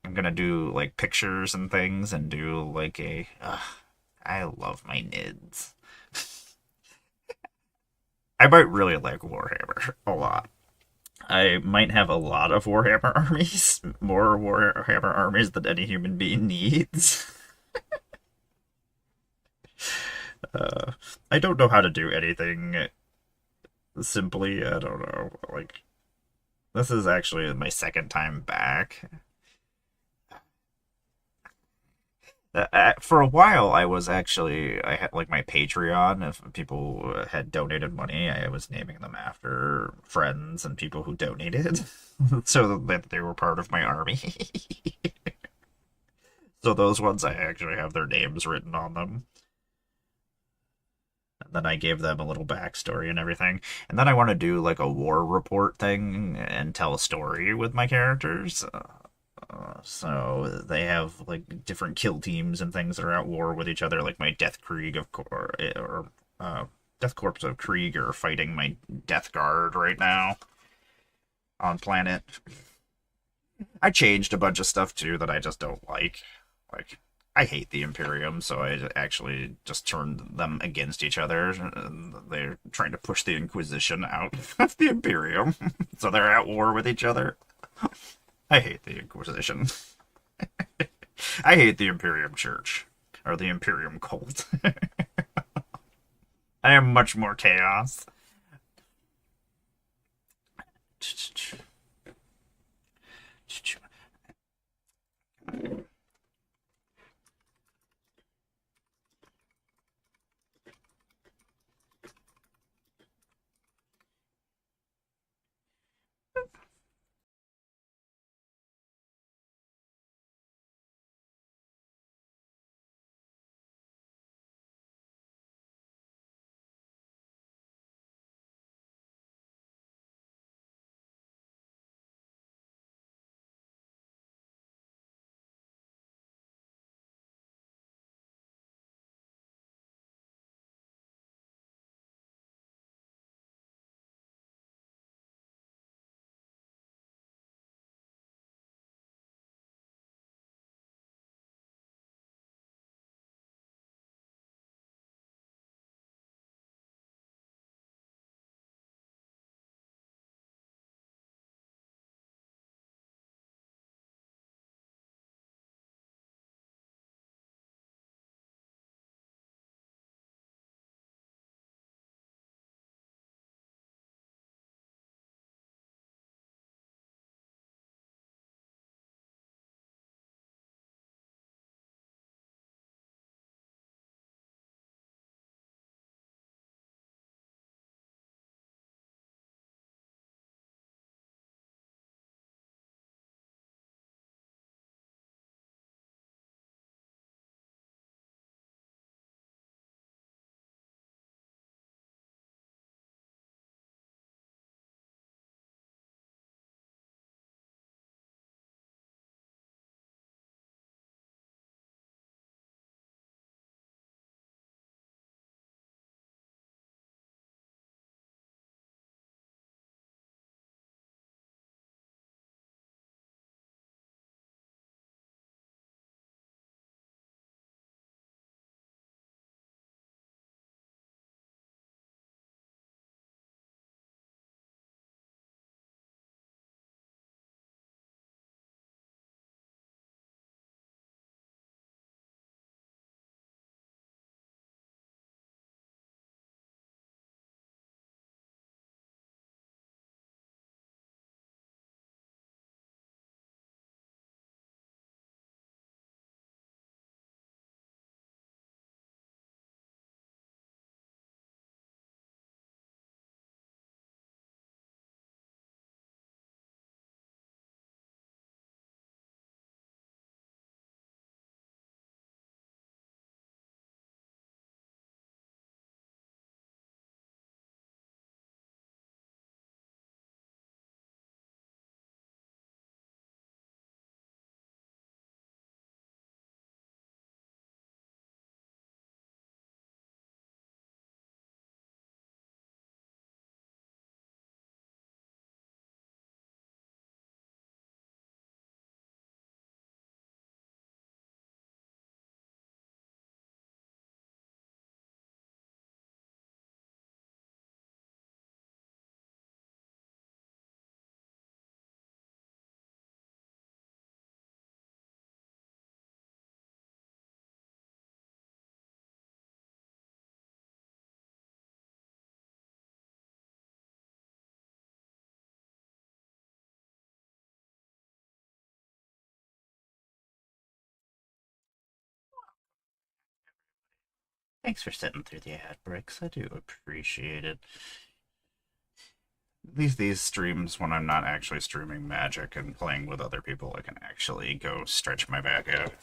I'm gonna do like pictures and things, and do like I love my NIDs. I might really like Warhammer a lot. I might have a lot of Warhammer armies, more Warhammer armies than any human being needs. I don't know how to do anything simply. I don't know. Like, this is actually my second time back. For a while, I had like my Patreon. If people had donated money, I was naming them after friends and people who donated, so that they were part of my army. So those ones, I actually have their names written on them. Then I gave them a little backstory and everything. And then I want to do like a war report thing and tell a story with my characters. So they have like different kill teams and things that are at war with each other, like my Death Krieg of or Death Corps of Krieg are fighting my Death Guard right now on planet. I changed a bunch of stuff too that I just don't like. Like I hate the Imperium, so I actually just turned them against each other. They're trying to push the Inquisition out of the Imperium, so they're at war with each other. I hate the Inquisition. I hate the Imperium Church or the Imperium cult. I am much more chaos. Thanks for sitting through the ad breaks. I do appreciate it. These streams when I'm not actually streaming Magic and playing with other people, I can actually go stretch my back out.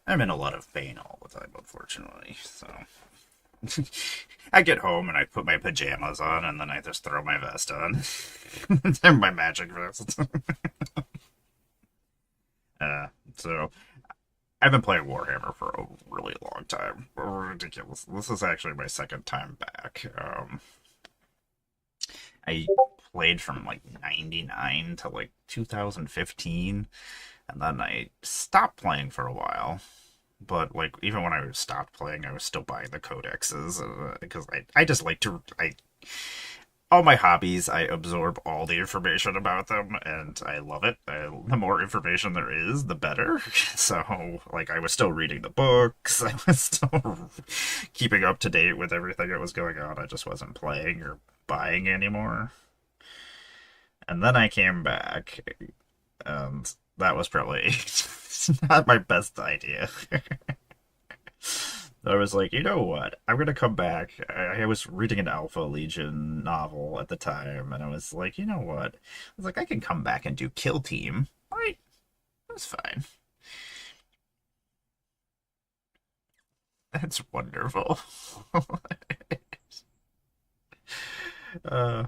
I'm in a lot of pain all the time, unfortunately. So I get home and I put my pajamas on and then I just throw my vest on. And my magic vest. uh, so I've been playing Warhammer for a really long time. Ridiculous. This is actually my second time back. I played from like 99 to like 2015, and then I stopped playing for a while. But like even when I stopped playing, I was still buying the codexes because I just like to I all my hobbies, I absorb all the information about them, and I love it. The more information there is, the better. So, like, I was still reading the books. I was still keeping up to date with everything that was going on. I just wasn't playing or buying anymore. And then I came back, and that was probably not my best idea. I was like, you know what? I'm gonna come back. I was reading an Alpha Legion novel at the time, and I was like, you know what? I was like, I can come back and do Kill Team. Right? That's fine. That's wonderful. uh,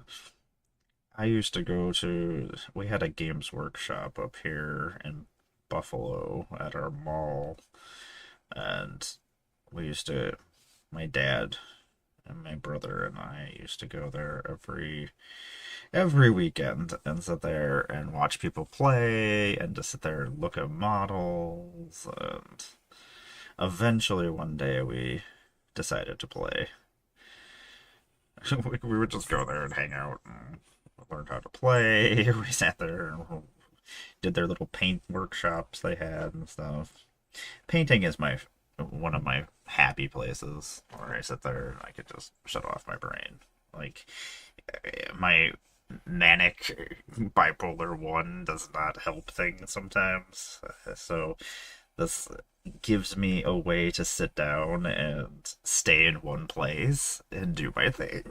I used to go to. We had a games workshop up here in Buffalo at our mall, and we used to. My dad and my brother and I used to go there every weekend and sit there and watch people play and just sit there and look at models. And eventually one day we decided to play. We would just go there and hang out and learn how to play. We sat there and did their little paint workshops they had and stuff. Painting is my one of my happy places where I sit there and I could just shut off my brain. Like my manic bipolar one does not help things sometimes. So this gives me a way to sit down and stay in one place and do my thing.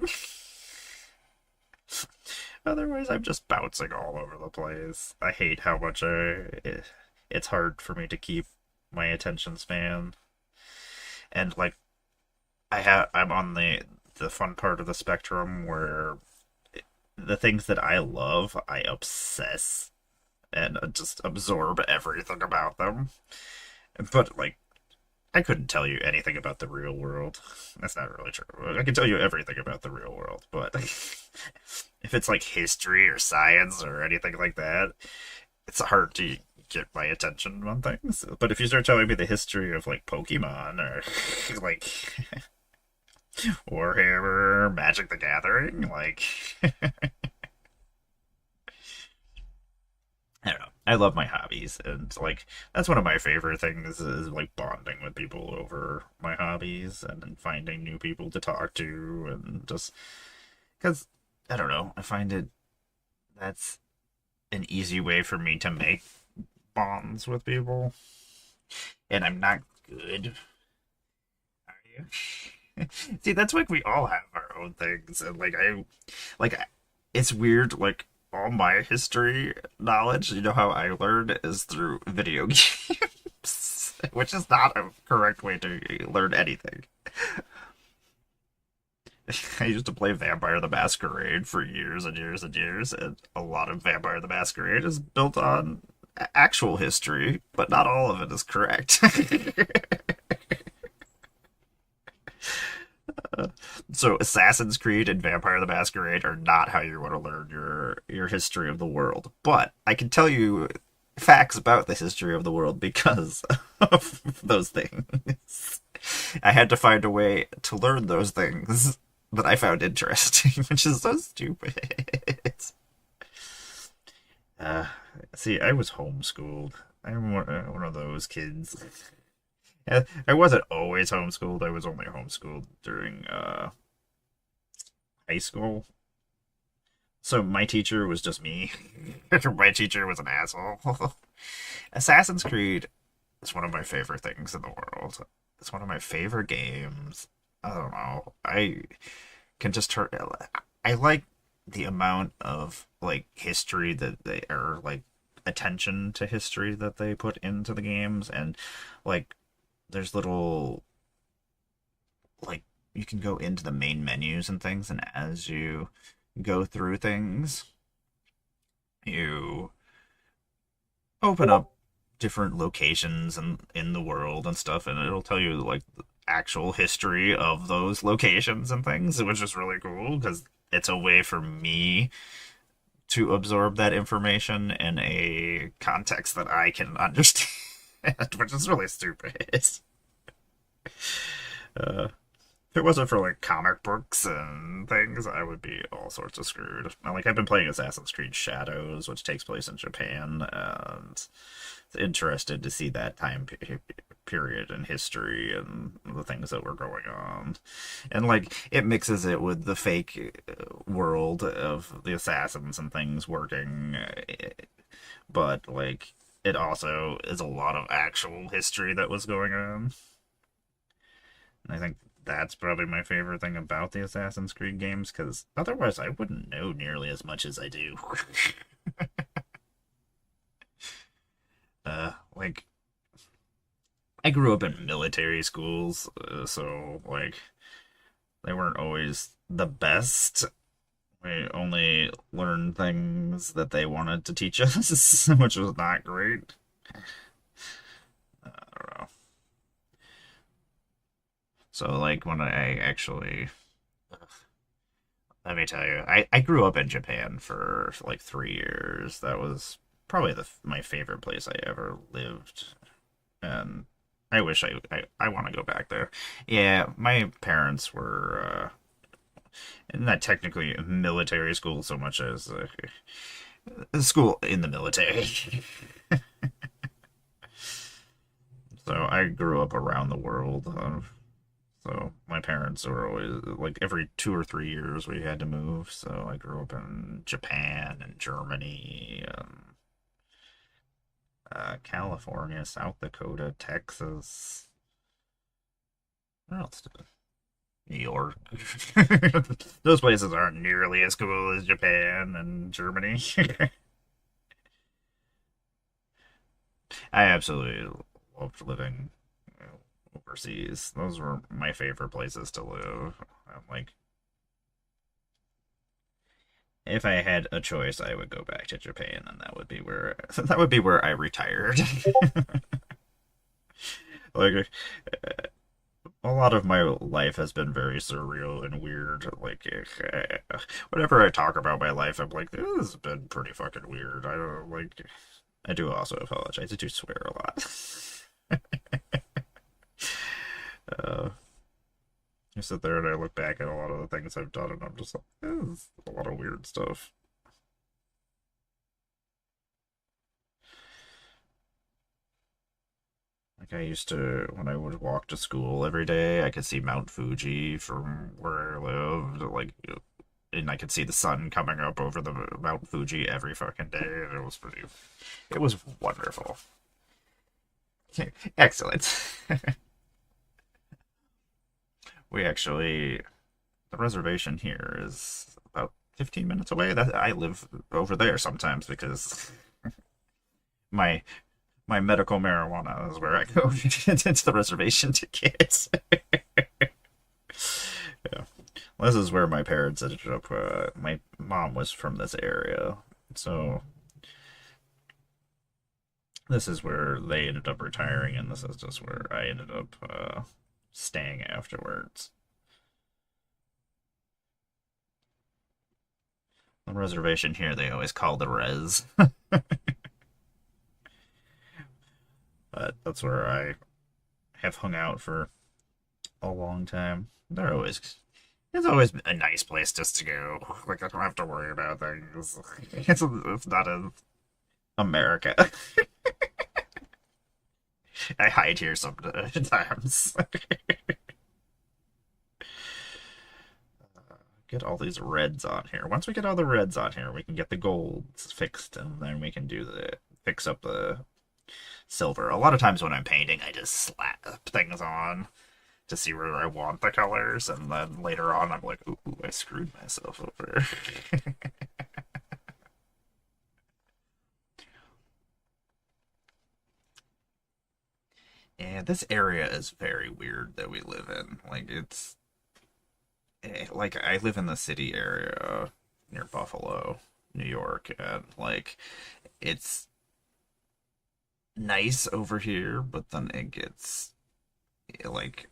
Otherwise, I'm just bouncing all over the place. I hate how much it's hard for me to keep my attention span. And like I'm on the fun part of the spectrum where the things that I love, I obsess and just absorb everything about them. But like, I couldn't tell you anything about the real world. That's not really true. I can tell you everything about the real world, but if it's like history or science or anything like that, it's hard to get my attention on things. But if you start telling me the history of like Pokemon or like Warhammer, Magic the Gathering, like I don't know. I love my hobbies, and like that's one of my favorite things is like bonding with people over my hobbies and then finding new people to talk to, and just because I don't know, I find it that's an easy way for me to make bonds with people, and I'm not good. Are you? See, that's like we all have our own things, and like it's weird. Like all my history knowledge, you know how I learned is through video games, which is not a correct way to learn anything. I used to play Vampire the Masquerade for years and years and years, and a lot of Vampire the Masquerade is built on actual history, but not all of it is correct. So Assassin's Creed and Vampire the Masquerade are not how you want to learn your history of the world. But I can tell you facts about the history of the world because of those things. I had to find a way to learn those things that I found interesting, which is so stupid. Uh, See, I was homeschooled. I'm one of those kids. Yeah, I wasn't always homeschooled. I was only homeschooled during high school. So my teacher was just me. My teacher was an asshole. Assassin's Creed is one of my favorite things in the world. It's one of my favorite games. I don't know. I can just turn. I like the amount of like history that they are like attention to history that they put into the games, and like there's little like you can go into the main menus and things, and as you go through things, you open up different locations and in the world and stuff, and it'll tell you like the actual history of those locations and things, which is really cool because it's a way for me to absorb that information in a context that I can understand, which is really stupid. Uh, if it wasn't for like comic books and things, I would be all sorts of screwed. Like I've been playing Assassin's Creed Shadows, which takes place in Japan, and interested to see that period in history and the things that were going on. And like it mixes it with the fake world of the assassins and things working, but like it also is a lot of actual history that was going on. And I think that's probably my favorite thing about the Assassin's Creed games, because otherwise I wouldn't know nearly as much as I do. Like I grew up in military schools, so like they weren't always the best. We only learned things that they wanted to teach us, which was not great. I don't know. So like when I actually, let me tell you, I grew up in Japan for like 3 years. That was probably my favorite place I ever lived, and I wish I want to go back there. Yeah, my parents were not technically military school so much as a school in the military. So I grew up around the world. So my parents were always like every 2 or 3 years we had to move. So I grew up in Japan and Germany, California, South Dakota, Texas. Where else did New York. Those places aren't nearly as cool as Japan and Germany. I absolutely loved living overseas. Those were my favorite places to live. I'm like, if I had a choice, I would go back to Japan, and that would be where I retired. Like a lot of my life has been very surreal and weird. Like, whenever I talk about my life, I'm like, this has been pretty fucking weird. I don't like. I do also apologize. I do swear a lot. uh, I sit there and I look back at a lot of the things I've done, and I'm just like, this is a lot of weird stuff. Like I used to, when I would walk to school every day, I could see Mount Fuji from where I lived. Like, and I could see the sun coming up over the Mount Fuji every fucking day, and it was wonderful. Excellent. We actually, the reservation here is about 15 minutes away. That I live over there sometimes because my my medical marijuana is where I go. It's the reservation tickets. Yeah. Well, this is where my parents ended up. My mom was from this area, so this is where they ended up retiring, and this is just where I ended up staying afterwards. The reservation here they always call the res, but that's where I have hung out for a long time. It's always a nice place just to go. Like I don't have to worry about things. It's not in America. I hide here sometimes. Get all these reds on here. Once we get all the reds on here, we can get the golds fixed, and then we can do the fix up the silver. A lot of times when I'm painting, I just slap things on to see where I want the colors, and then later on, I'm like, ooh, I screwed myself over. Yeah, this area is very weird that we live in. Like, it's like I live in the city area near Buffalo, New York, and like it's nice over here, but then it gets like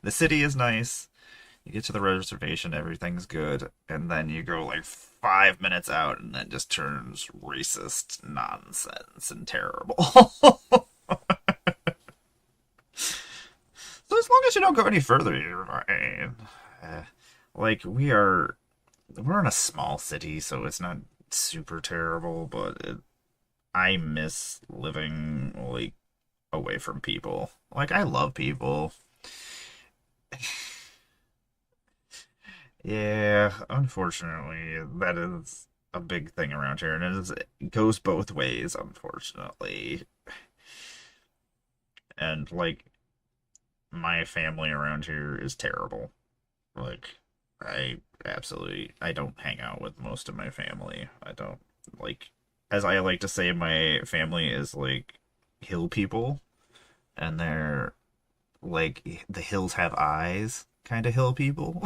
the city is nice. You get to the reservation, everything's good, and then you go like 5 minutes out, and then just turns racist nonsense and terrible. So as long as you don't go any further, you're fine. Uh, like we're in a small city, so it's not super terrible, but I miss living like away from people. Like I love people. Yeah, unfortunately, that is a big thing around here, and it goes both ways, unfortunately. And like my family around here is terrible. Like I don't hang out with most of my family. I don't like as I like to say my family is like hill people and they're like the hills have eyes kind of hill people.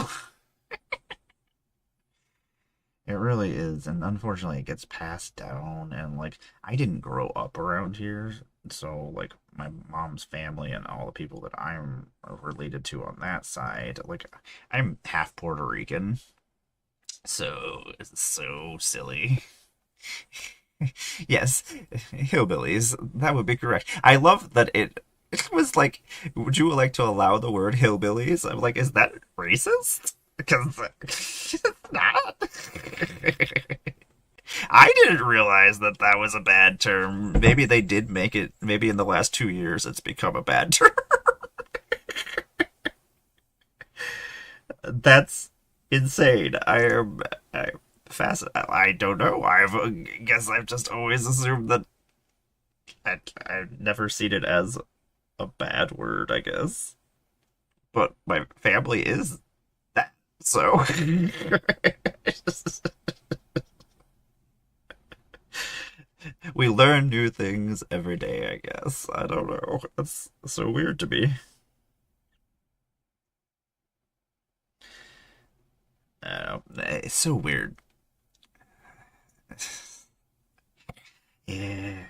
It really is, and unfortunately, it gets passed down. And like, I didn't grow up around here, so like, my mom's family and all the people that I'm related to on that side, like, I'm half Puerto Rican, so it's so silly. Yes, hillbillies. That would be correct. I love that it was like, would you like to allow the word hillbillies? I'm like, is that racist? Because it's not. I didn't realize that that was a bad term. Maybe they did make it. Maybe in the last 2 years, it's become a bad term. That's insane. I I don't know. Guess I've just always assumed that I've never seen it as a bad word. I guess, but my family is that. So we learn new things every day, I guess. I don't know. It's so weird to me. I don't know. It's so weird. Yeah,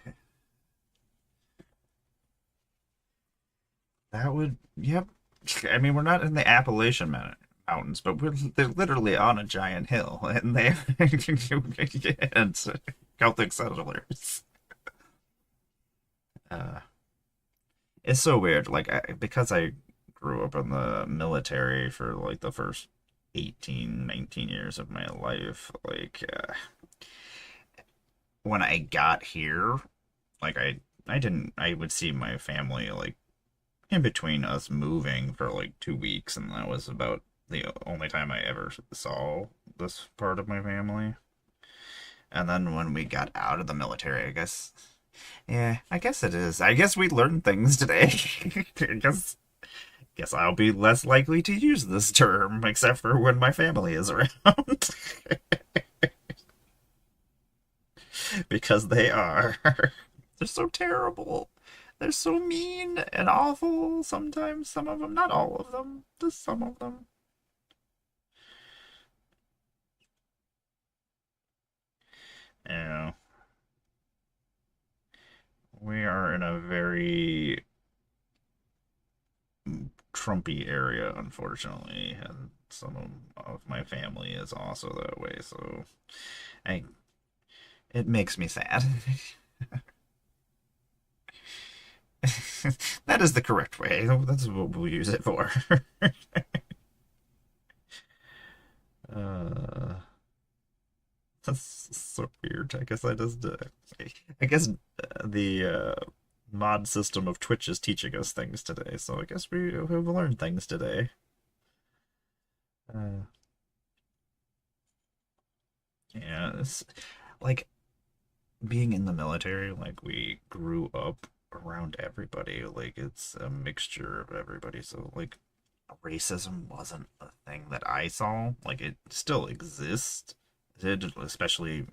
that would. Yep. I mean, we're not in the Appalachian Mountains, but they're literally on a giant hill, and they and Celtic settlers. Uh, it's so weird. Like, because I grew up in the military for like the first 18, 19 years of my life, like when I got here, like I didn't I would see my family like in between us moving for like 2 weeks, and that was about the only time I ever saw this part of my family. And then when we got out of the military, I guess, yeah, I guess it is. I guess we learned things today. I guess I'll be less likely to use this term, except for when my family is around, because they are. They're so terrible. They're so mean and awful sometimes. Some of them, not all of them, just some of them. Yeah, we are in a very Trumpy area, unfortunately, and some of my family is also that way. So, I it makes me sad. That is the correct way. That's what we'll use it for. uh, that's so weird. I guess the mod system of Twitch is teaching us things today. So I guess we've learned things today. Uh, yeah, it's like being in the military. Like we grew up around everybody. Like it's a mixture of everybody. So like racism wasn't a thing that I saw. Like it still exists. It did, especially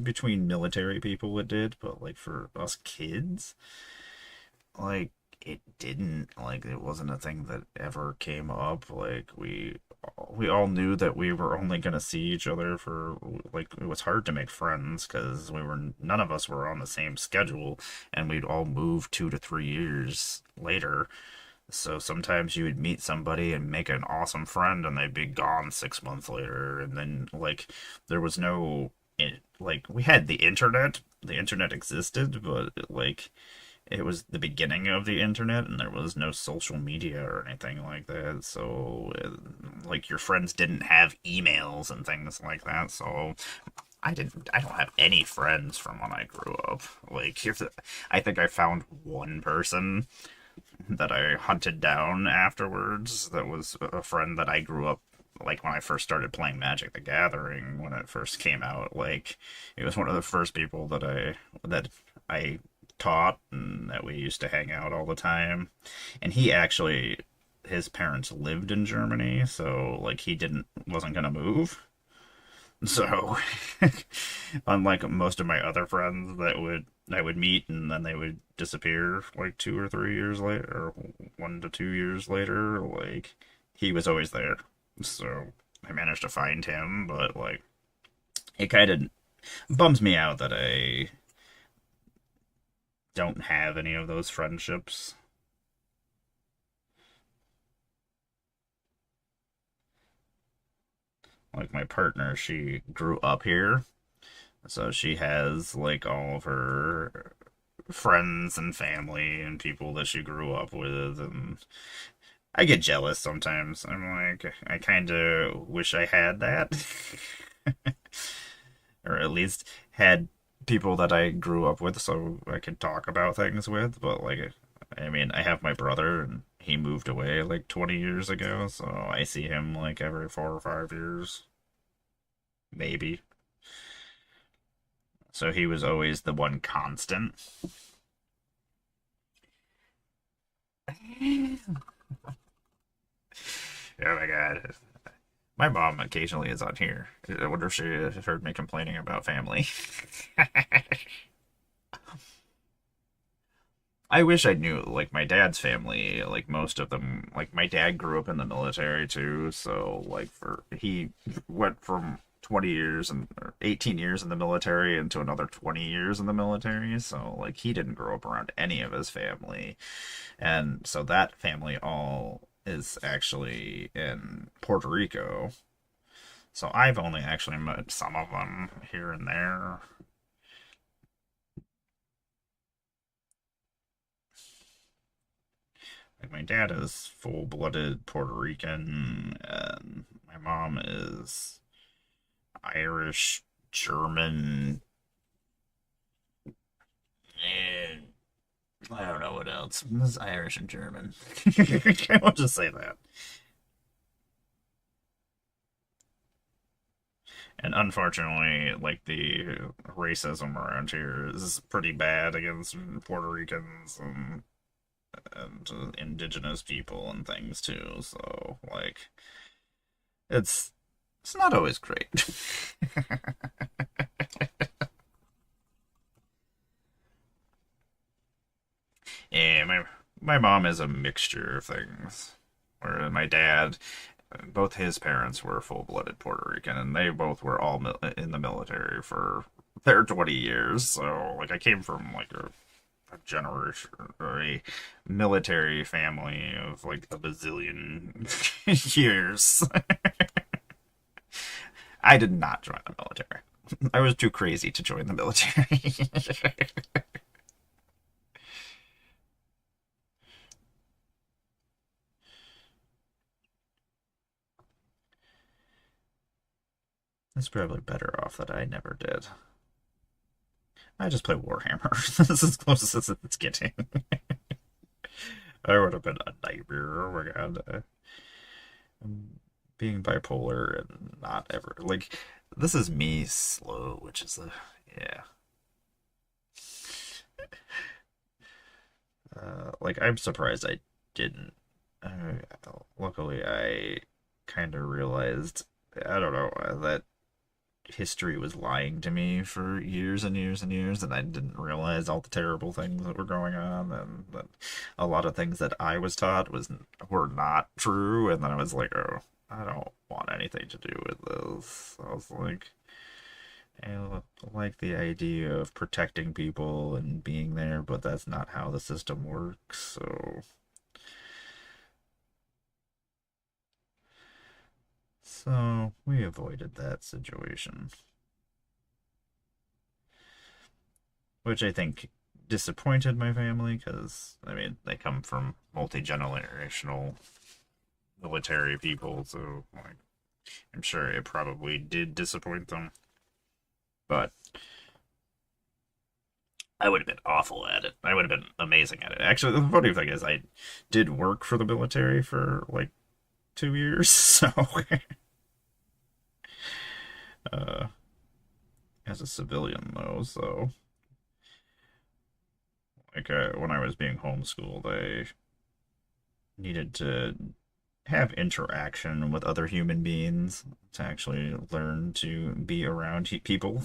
between military people it did, but like for us kids, like it didn't, like, it wasn't a thing that ever came up. Like, we all knew that we were only gonna see each other for, like, it was hard to make friends because we were none of us were on the same schedule, and we'd all moved 2 to 3 years later. So sometimes you would meet somebody and make an awesome friend, and they'd be gone 6 months later. And then, like, there was no, like, we had the internet. The internet existed, but, like, it was the beginning of the internet, and there was no social media or anything like that. So, like, your friends didn't have emails and things like that. So, I don't have any friends from when I grew up. Like, I think I found one person that I hunted down afterwards that was a friend that I grew up, like, when I first started playing Magic the Gathering when it first came out. Like, it was one of the first people that I taught and that we used to hang out all the time. And he actually, his parents lived in Germany, so, like, he didn't wasn't gonna move. So, unlike most of my other friends that would I would meet and then they would disappear like 2 or 3 years later, or 1 to 2 years later, like, he was always there. So I managed to find him, but, like, it kind of bums me out that I don't have any of those friendships. Like, my partner, she grew up here, so she has, like, all of her friends and family and people that she grew up with, and I get jealous sometimes. I'm like, I kind of wish I had that, or at least had people that I grew up with so I could talk about things with. But, like, I mean, I have my brother, and he moved away like 20 years ago, so I see him like every 4 or 5 years, maybe. So he was always the one constant. Oh my god. My mom occasionally is on here. I wonder if she heard me complaining about family. I wish I knew, like, my dad's family, like, most of them, like, my dad grew up in the military too, so, like, he went from 20 years and or 18 years in the military into another 20 years in the military, so, like, he didn't grow up around any of his family. And so that family all is actually in Puerto Rico. So I've only actually met some of them here and there. Like, my dad is full-blooded Puerto Rican, and my mom is Irish, German, and I don't know what else. It's Irish and German. I'll just say that. And unfortunately, like, the racism around here is pretty bad against Puerto Ricans and indigenous people and things too. So, like, it's it's not always great. Yeah, my mom is a mixture of things. Where my dad, both his parents were full-blooded Puerto Rican, and they both were all in the military for their 20 years. So, like, I came from, like, a generation or a military family of, like, a bazillion years. I did not join the military. I was too crazy to join the military. It's probably better off that I never did. I just play Warhammer. This is as close as it's getting. I would have been a nightmare. Oh my god. Being bipolar and not ever. Like, this is me slow, which is a. Yeah. Like, I'm surprised I didn't. Uh, Luckily, I kind of realized, I don't know, that history was lying to me for years and years and years, and I didn't realize all the terrible things that were going on, and that a lot of things that I was taught were not true. And then I was like, oh, I don't want anything to do with this. I was like, I like the idea of protecting people and being there, but that's not how the system works. So we avoided that situation, which I think disappointed my family because I mean they come from multi-generational military people, so like I'm sure it probably did disappoint them. But I would have been awful at it. I would have been amazing at it. Actually, the funny thing is, I did work for the military for like 2 years, so uh, as a civilian though. So like when I was being homeschooled, I needed to have interaction with other human beings to actually learn to be around people.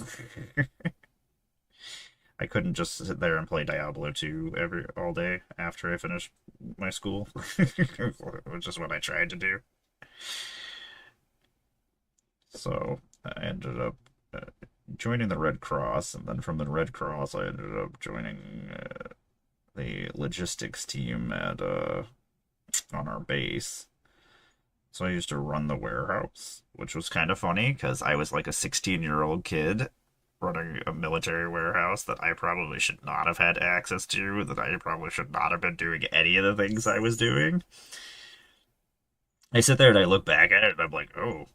I couldn't just sit there and play Diablo 2 every all day after I finished my school, which is what I tried to do. So I ended up joining the Red Cross, and then from the Red Cross, I ended up joining the logistics team at on our base. So I used to run the warehouse, which was kind of funny because I was like a 16-year-old kid running a military warehouse that I probably should not have had access to, that I probably should not have been doing any of the things I was doing. I sit there and I look back at it and I'm like, oh,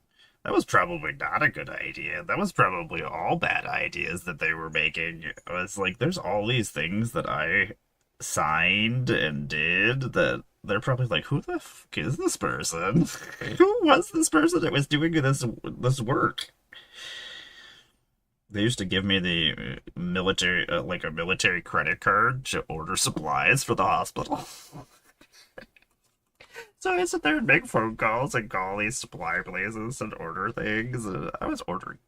that was probably not a good idea. That was probably all bad ideas that they were making. It's like there's all these things that I signed and did that they're probably like, who the fuck is this person? Who was this person that was doing this work? They used to give me the military, like a military credit card to order supplies for the hospital. So I sit there and make phone calls and call these supply places and order things. And I was ordering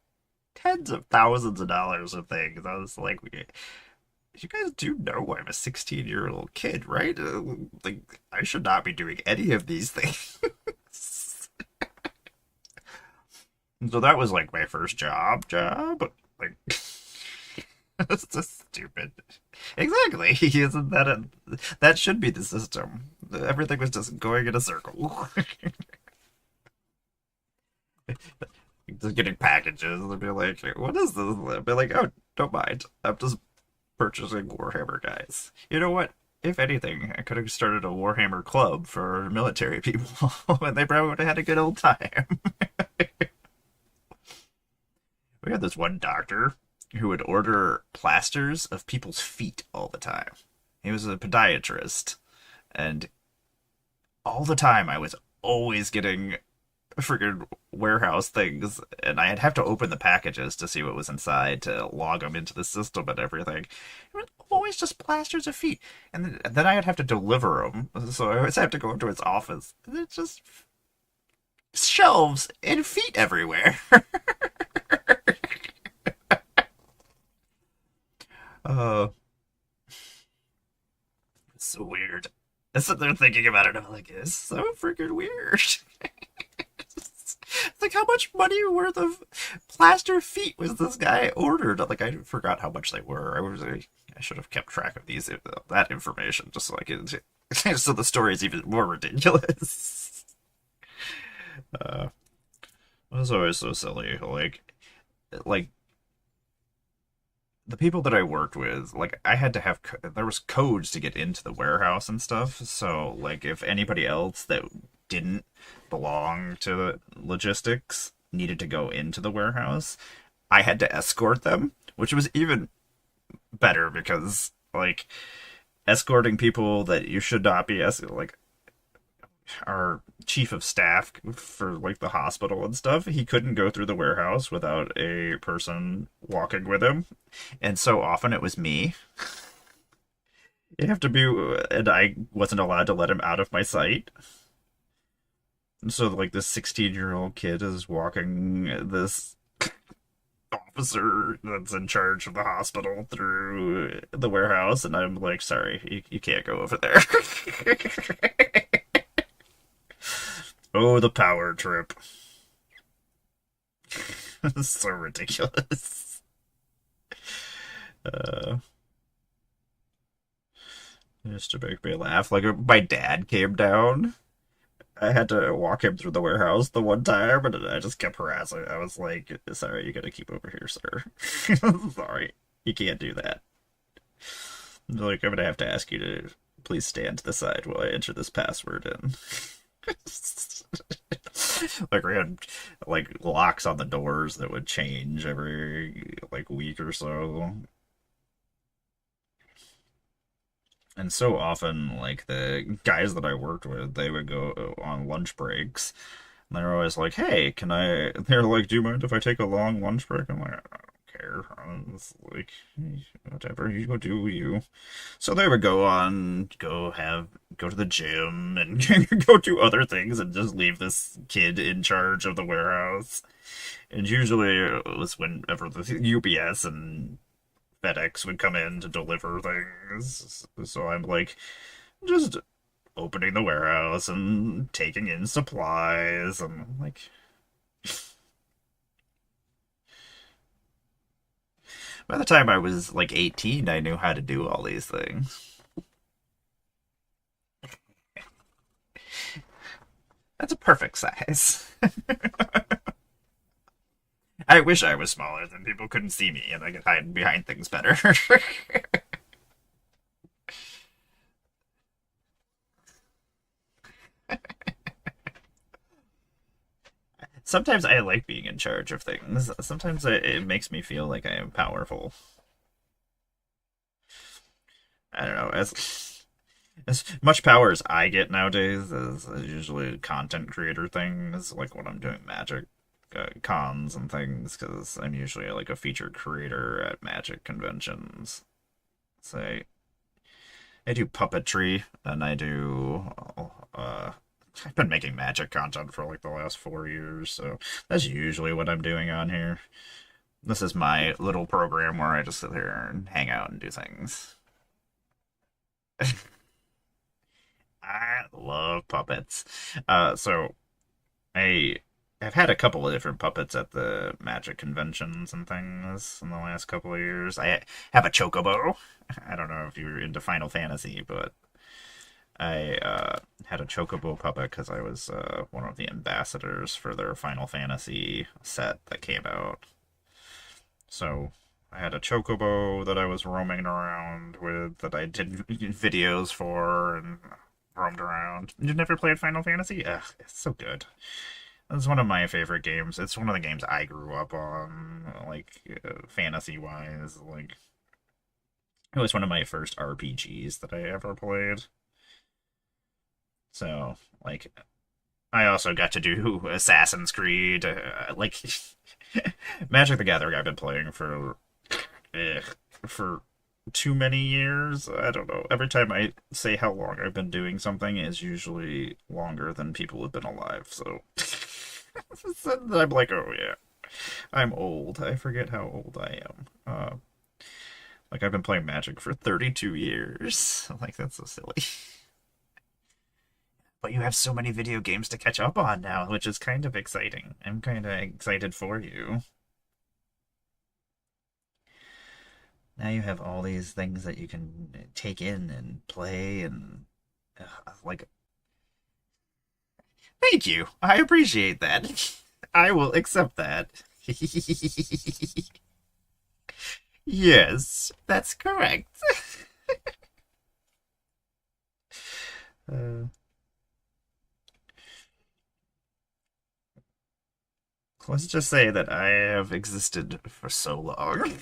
tens of thousands of dollars of things. I was like, you guys do know I'm a 16-year-old kid, right? Like, I should not be doing any of these things. So that was like my first job. Like, that's just stupid. Exactly. Isn't that should be the system? Everything was just going in a circle. Just getting packages and be like, what is this? I'd be like, oh, don't mind. I'm just purchasing Warhammer guys. You know what? If anything, I could have started a Warhammer club for military people, and they probably would have had a good old time. We had this one doctor who would order plasters of people's feet all the time. He was a podiatrist, and all the time I was always getting freaking warehouse things, and I'd have to open the packages to see what was inside to log them into the system and everything. It was always just plasters of feet, and then I'd have to deliver them, so I always have to go into his office, and it's just shelves and feet everywhere. uh, it's so weird. I sit there thinking about it, and I'm like, it's so freaking weird. It's like, how much money worth of plaster feet was this guy ordered? Like, I forgot how much they were. I should have kept track of that information just so I could, so the story is even more ridiculous. Uh, it was always so silly. Like the people that I worked with, like I had to have there was codes to get into the warehouse and stuff. So like if anybody else that didn't belong to the logistics needed to go into the warehouse, I had to escort them, which was even better because like escorting people that you should not be like our chief of staff for like the hospital and stuff, he couldn't go through the warehouse without a person walking with him, and so often it was me. You have to be, and I wasn't allowed to let him out of my sight. And so like this 16-year-old kid is walking this officer that's in charge of the hospital through the warehouse, and I'm like, sorry, you can't go over there. Oh, the power trip. It's so ridiculous. Uh, just to make me laugh. Like, my dad came down. I had to walk him through the warehouse the one time, and I just kept harassing. I was like, sorry, you gotta keep over here, sir. Sorry, you can't do that. Like, I'm gonna have to ask you to please stand to the side while I enter this password in. Like, we had like locks on the doors that would change every like week or so. And so often, like the guys that I worked with, they would go on lunch breaks. And they're always like, "Hey, can I?" They're like, "Do you mind if I take a long lunch break?" I'm like, "I don't care." It's like, "Hey, whatever, you go do you." So they would go on, go to the gym and go do other things, and just leave this kid in charge of the warehouse. And usually it was whenever the UPS and FedEx would come in to deliver things. So I'm like, just opening the warehouse and taking in supplies. And I'm like, by the time I was like 18, I knew how to do all these things. That's a perfect size. I wish I was smaller, then people couldn't see me and I could hide behind things better. Sometimes I like being in charge of things. Sometimes it makes me feel like I am powerful. I don't know. As much power as I get nowadays is usually content creator things, like when I'm doing Magic cons and things, because I'm usually like a featured creator at Magic conventions. So I do puppetry and I do. I've been making Magic content for like the last 4 years, so that's usually what I'm doing on here. This is my little program where I just sit here and hang out and do things. I love puppets. So I have had a couple of different puppets at the Magic conventions and things in the last couple of years. I have a chocobo. I don't know if you're into Final Fantasy, but I had a chocobo puppet because I was one of the ambassadors for their Final Fantasy set that came out. So I had a chocobo that I was roaming around with that I did videos for and roamed around. You never played Final Fantasy? Ugh, it's so good. It's one of my favorite games. It's one of the games I grew up on, like fantasy wise. Like it was one of my first RPGs that I ever played. So like I also got to do Assassin's Creed, like Magic the Gathering. I've been playing eh, for too many years. I don't know. Every time I say how long I've been doing something, it's usually longer than people have been alive. So, so I'm like, oh yeah, I'm old. I forget how old I am. Like I've been playing Magic for 32 years. Like that's so silly. But you have so many video games to catch up on now, which is kind of exciting. I'm kind of excited for you. Now you have all these things that you can take in and play and like thank you. I appreciate that. I will accept that. Yes, that's correct. Uh, let's just say that I have existed for so long.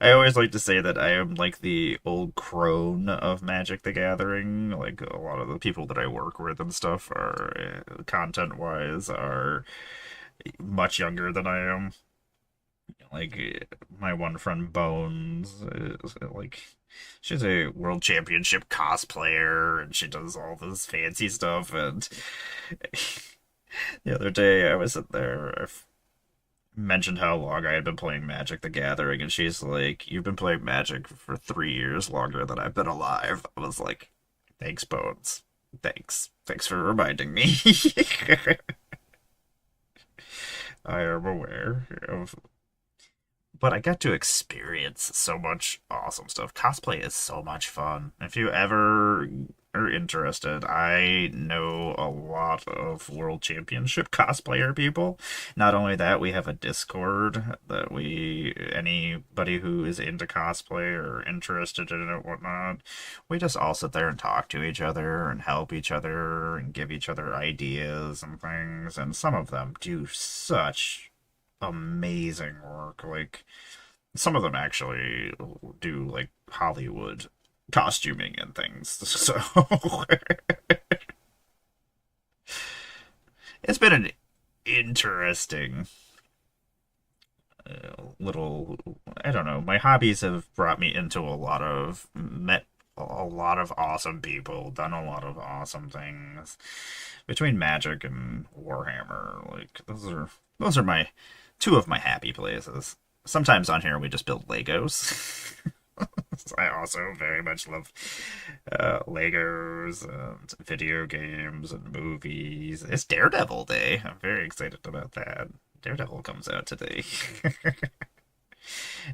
I always like to say that I am like the old crone of Magic the Gathering. Like a lot of the people that I work with and stuff are content wise are much younger than I am. Like my one friend Bones is like she's a world championship cosplayer and she does all this fancy stuff and the other day I was sitting there mentioned how long I had been playing Magic the Gathering, and she's like, "You've been playing Magic for 3 years longer than I've been alive." I was like, "Thanks, Bones. Thanks. Thanks for reminding me." I am aware of, but I got to experience so much awesome stuff. Cosplay is so much fun. If you ever are interested, I know a lot of World Championship cosplayer people. Not only that, we have a Discord that anybody who is into cosplay or interested in it, whatnot, we just all sit there and talk to each other and help each other and give each other ideas and things. And some of them do such amazing work. Like, some of them actually do like Hollywood costuming and things. So it's been an interesting little, I don't know. My hobbies have brought me into met a lot of awesome people, done a lot of awesome things. Between Magic and Warhammer, like those are my two of my happy places. Sometimes on here we just build Legos. I also very much love Legos and video games and movies. It's Daredevil Day. I'm very excited about that. Daredevil comes out today.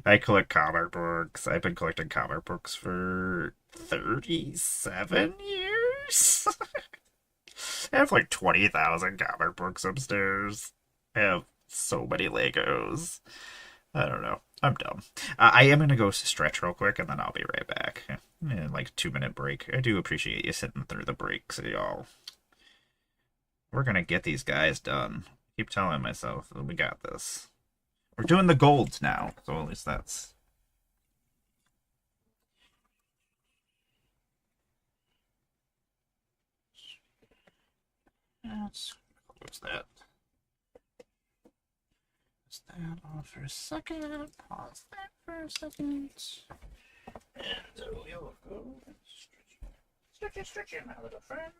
I collect comic books. I've been collecting comic books for 37 years. I have like 20,000 comic books upstairs. I have so many Legos. I don't know. I'm dumb. I am gonna go stretch real quick and then I'll be right back. Like a 2 minute break. I do appreciate you sitting through the breaks, y'all. We're gonna get these guys done. Keep telling myself that we got this. We're doing the golds now, so at least that's. Let's close that. Pause that off for a second. Pause that for a second. And we'll go stretch it, my little friend.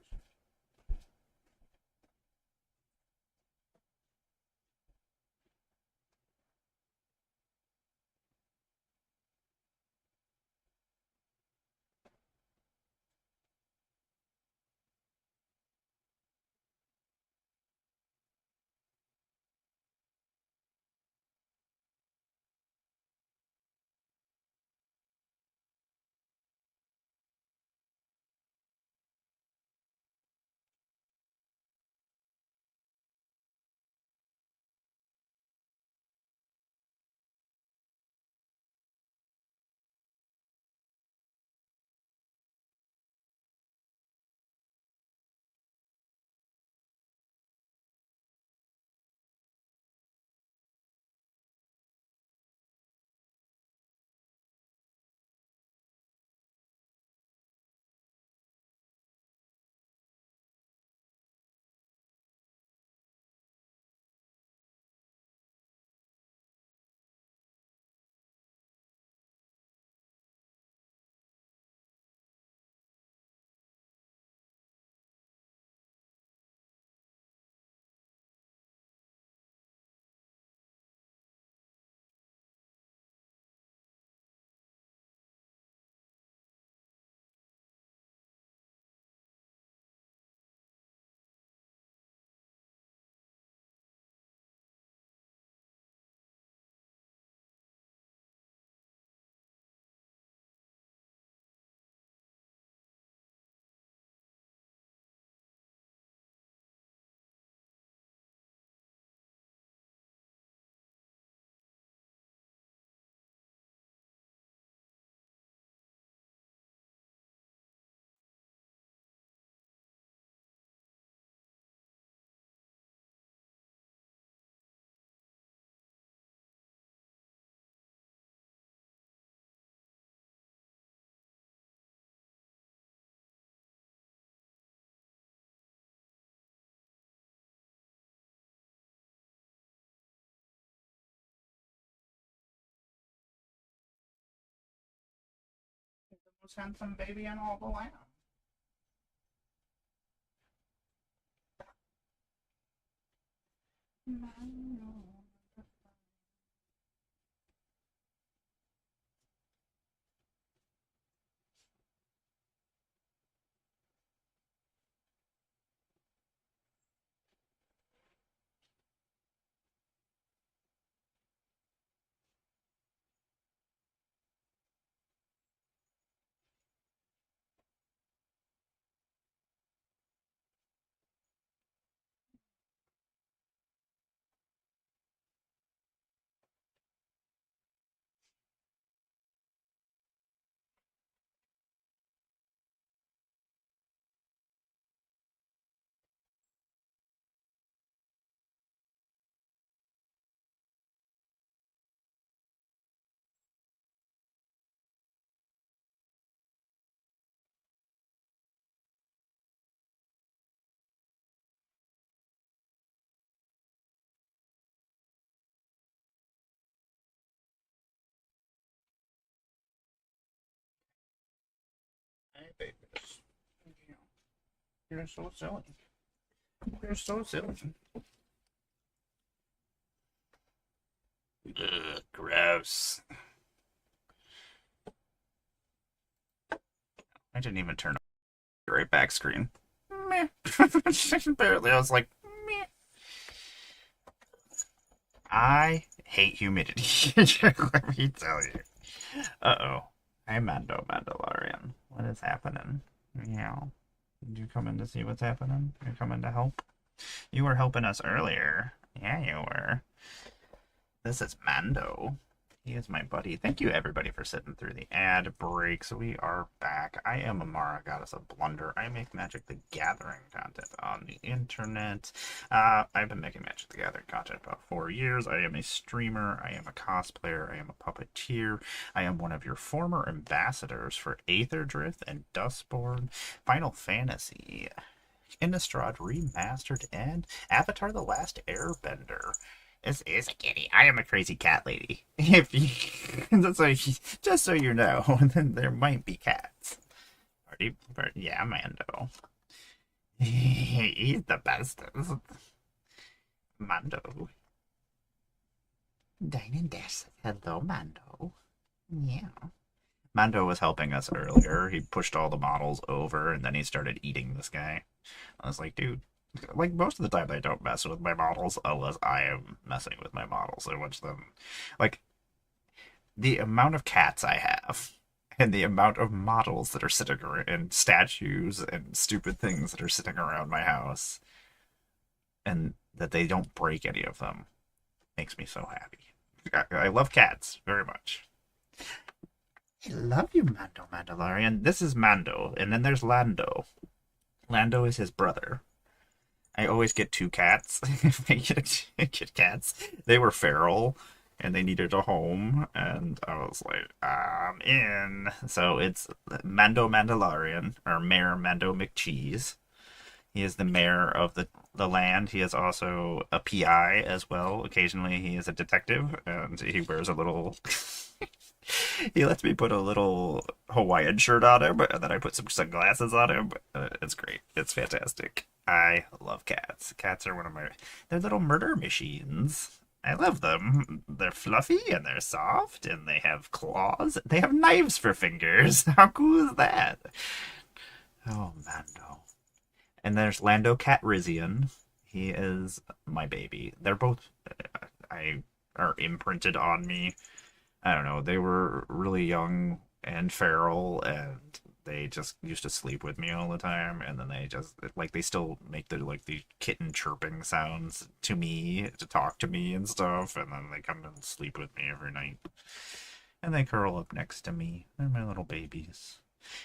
Most handsome baby in all the land. You're so silly. You're so silly. Ugh, gross. I didn't even turn on the right back screen. Meh. Barely. I was like, meh. I hate humidity. Let me tell you. Uh-oh. Hey, Mandalorian. What is happening? Meow. Did you come in to see what's happening? You're coming to help? You were helping us earlier. Yeah, you were. This is Mando. He is my buddy. Thank you, everybody, for sitting through the ad breaks. We are back. I am Emmara, goddess of Blunder. I make Magic the Gathering content on the internet. I've been making Magic the Gathering content about 4 years. I am a streamer. I am a cosplayer. I am a puppeteer. I am one of your former ambassadors for Aetherdrift and Dustborn, Final Fantasy, Innistrad Remastered, and Avatar: The Last Airbender. This is a kitty. I am a crazy cat lady. If you, just so you know, then there might be cats. Yeah, Mando. He's the best. Mando. Dine and Dash. Hello, Mando. Yeah. Mando was helping us earlier. He pushed all the models over, and then he started eating this guy. I was like, dude, like most of the time I don't mess with my models unless I am messing with my models. I watch them, like, the amount of cats I have and the amount of models that are sitting around and statues and stupid things that are sitting around my house and that they don't break any of them makes me so happy. I love cats very much. I love you, Mando Mandalorian. This is Mando, and then there's Lando. Lando is his brother. I always get two cats. I get cats. They were feral, and they needed a home, and I was like, I'm in. So it's Mando Mandalorian, or Mayor Mando McCheese. He is the mayor of the land. He is also a PI as well. Occasionally, he is a detective, and he wears a little. He lets me put a little Hawaiian shirt on him, and then I put some sunglasses on him. It's great. It's fantastic. I love cats. Cats are one of my. They're little murder machines. I love them. They're fluffy and they're soft and they have claws. They have knives for fingers. How cool is that? Oh, Mando. And there's Lando Calrissian. He is my baby. They're both I are imprinted on me. I don't know. They were really young and feral, and they just used to sleep with me all the time. And then they just like they still make the kitten chirping sounds to me to talk to me and stuff. And then they come and sleep with me every night, and they curl up next to me. They're my little babies.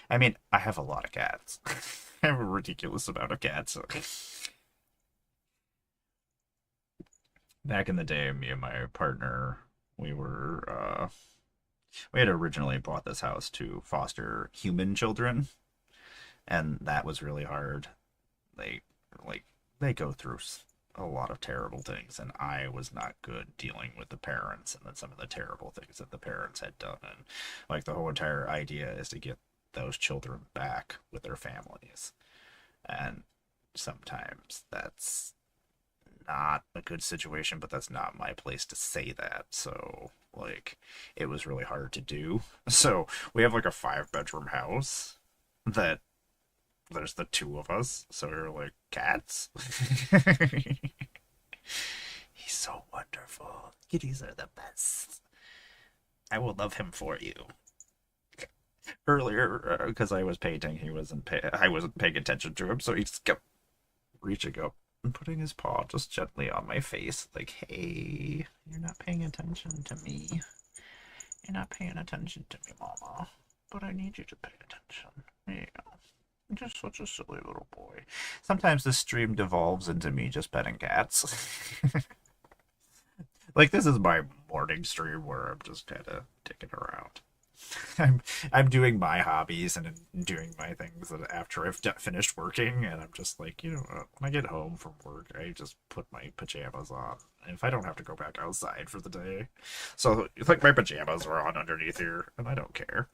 I mean, I have a lot of cats. I have a ridiculous amount of cats. Back in the day, me and my partner, we were we had originally bought this house to foster human children, and that was really hard. They they go through a lot of terrible things, and I was not good dealing with the parents and then some of the terrible things that the parents had done. And like the whole entire idea is to get those children back with their families, and sometimes that's not a good situation, but that's not my place to say that. So, like, it was really hard to do. So, we have like a 5-bedroom house that there's the two of us. So, we're like, cats? He's so wonderful. Kitties are the best. I will love him for you. Earlier, because I was painting, I wasn't paying attention to him, so he just kept reaching up and putting his paw just gently on my face, like, hey, you're not paying attention to me. You're not paying attention to me, Mama. But I need you to pay attention. Yeah. I'm just such a silly little boy. Sometimes this stream devolves into me just petting cats. Like, this is my morning stream where I'm just kind of dicking around. I'm doing my hobbies and doing my things after I've finished working, and I'm just like, when I get home from work, I just put my pajamas on. And if I don't have to go back outside for the day, so like my pajamas are on underneath here, and I don't care.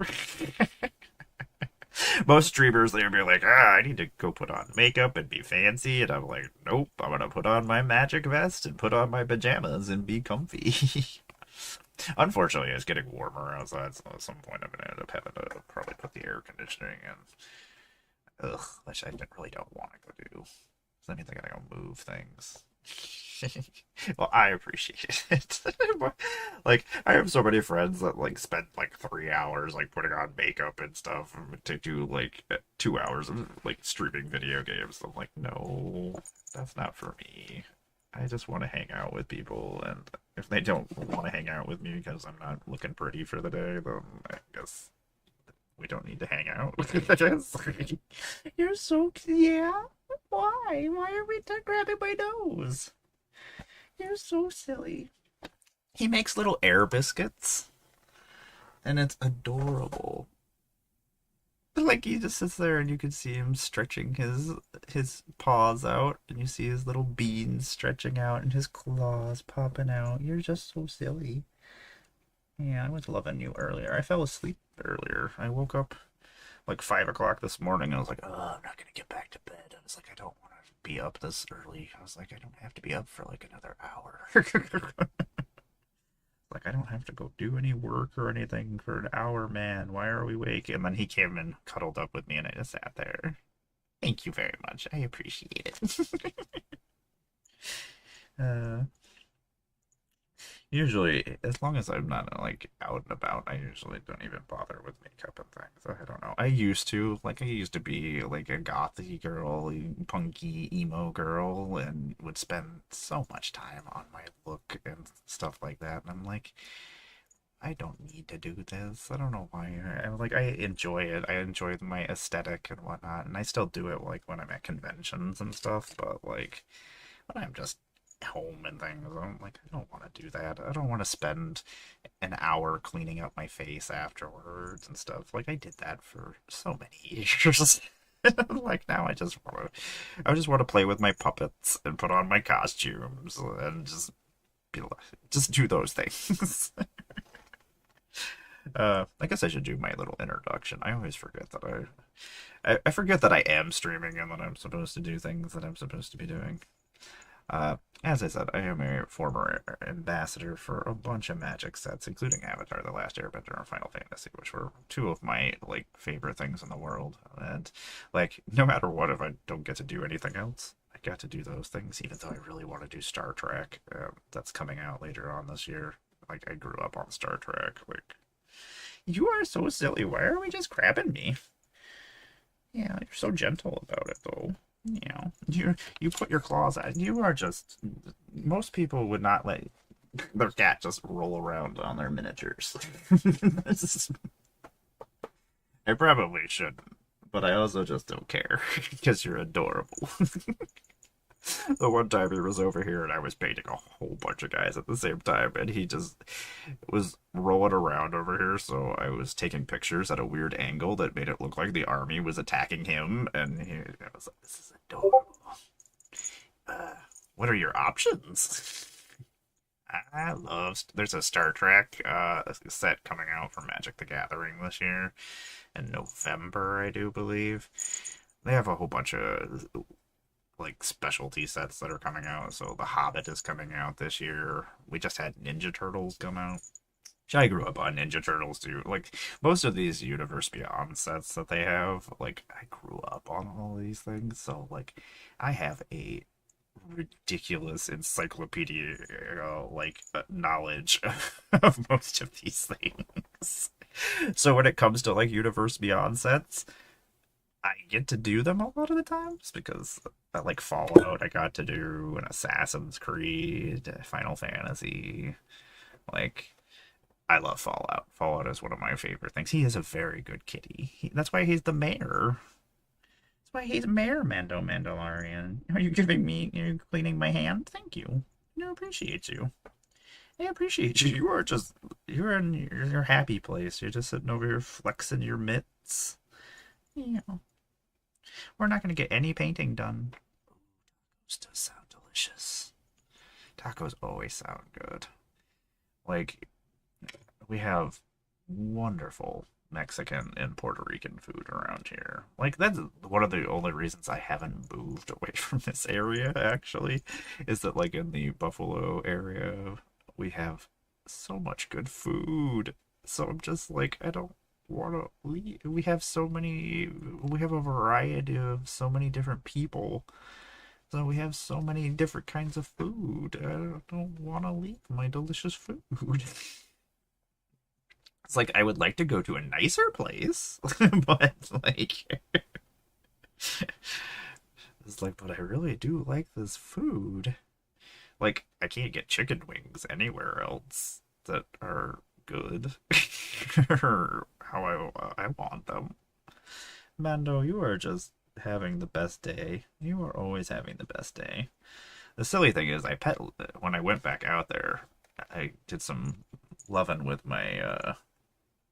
Most streamers, they'll be like, ah, I need to go put on makeup and be fancy. And I'm like, nope, I'm going to put on my magic vest and put on my pajamas and be comfy. Unfortunately, it's getting warmer outside, so at some point I'm going to end up having to probably put the air conditioning in. Ugh, which I really don't want to go do. Does that mean I gotta go move things? Well, I appreciate it. Like, I have so many friends that like spend like 3 hours like putting on makeup and stuff to do like 2 hours of like streaming video games. I'm like, no, that's not for me. I just want to hang out with people, and if they don't want to hang out with me because I'm not looking pretty for the day, then I guess we don't need to hang out. I guess. You're so yeah. Why? Why are we grabbing my nose? You're so silly. He makes little air biscuits, and it's adorable. Like he just sits there, and you can see him stretching his paws out, and you see his little beans stretching out, and his claws popping out. You're just so silly. Yeah, I was loving you earlier. I fell asleep earlier. I woke up like 5 o'clock this morning. And I was like, oh, I'm not gonna get back to bed. I was like, I don't want to be up this early. I was like, I don't have to be up for like another hour. Like, I don't have to go do any work or anything for an hour, man. Why are we awake? And then he came and cuddled up with me, and I just sat there. Thank you very much. I appreciate it. uh, Usually, as long as I'm not like out and about, I usually don't even bother with makeup and things. I don't know. I used to like I used to be like a gothy girl, punky emo girl, and would spend so much time on my look and stuff like that. And I'm like, I don't need to do this. I don't know why. I'm like, I enjoy it. I enjoy my aesthetic and whatnot, and I still do it like when I'm at conventions and stuff. But like when I'm just home and things. I'm like, I don't want to do that. I don't want to spend an hour cleaning up my face afterwards and stuff. Like I did that for so many years. Like now I just want to play with my puppets and put on my costumes and just do those things. I guess I should do my little introduction. I always forget that I forget that I am streaming and that I'm supposed to do things that I'm supposed to be doing. As I said, I am a former ambassador for a bunch of Magic sets, including Avatar: The Last Airbender and Final Fantasy, which were two of my like favorite things in the world. And like, no matter what, if I don't get to do anything else, I got to do those things. Even though I really want to do Star Trek, that's coming out later on this year. Like, I grew up on Star Trek. Like, you are so silly. Why are we just grabbing me? Yeah, you're so gentle about it, though. You put your claws out. You are just. Most people would not let their cat just roll around on their miniatures. I probably shouldn't, but I also just don't care because you're adorable. The one time he was over here and I was painting a whole bunch of guys at the same time, and he just was rolling around over here, so I was taking pictures at a weird angle that made it look like the army was attacking him, and I was like, this is adorable. Uh, what are your options? I love. There's a Star Trek set coming out for Magic the Gathering this year in November, I do believe. They have a whole bunch of like specialty sets that are coming out. So The Hobbit is coming out this year. We just had Ninja Turtles come out. I grew up on Ninja Turtles too. Like most of these Universe Beyond sets that they have, like I grew up on all these things. So like I have a ridiculous encyclopedia knowledge of most of these things. So when it comes to like Universe Beyond sets, I get to do them a lot of the times because like Fallout I got to do, an Assassin's Creed, Final Fantasy. Like I love Fallout. Fallout is one of my favorite things. He is a very good kitty. That's why he's the mayor. That's why he's Mayor Mandalorian. Are you giving me? You're cleaning my hand? Thank you. I appreciate you. I appreciate you. You're in your happy place. You're just sitting over here flexing your mitts. Yeah. We're not gonna get any painting done. Tacos does sound delicious. Tacos always sound good. Like we have wonderful Mexican and Puerto Rican food around here. Like that's one of the only reasons I haven't moved away from this area actually, is that like in the Buffalo area we have so much good food. So I'm just like I don't want to leave. We have a variety of so many different people. So we have so many different kinds of food. I don't want to leave my delicious food. It's like I would like to go to a nicer place, but like it's like, but I really do like this food. Like I can't get chicken wings anywhere else that are good or how I want them. Mando, you are just having the best day. You are always having the best day. The silly thing is, I pet when I went back out there. I did some loving with my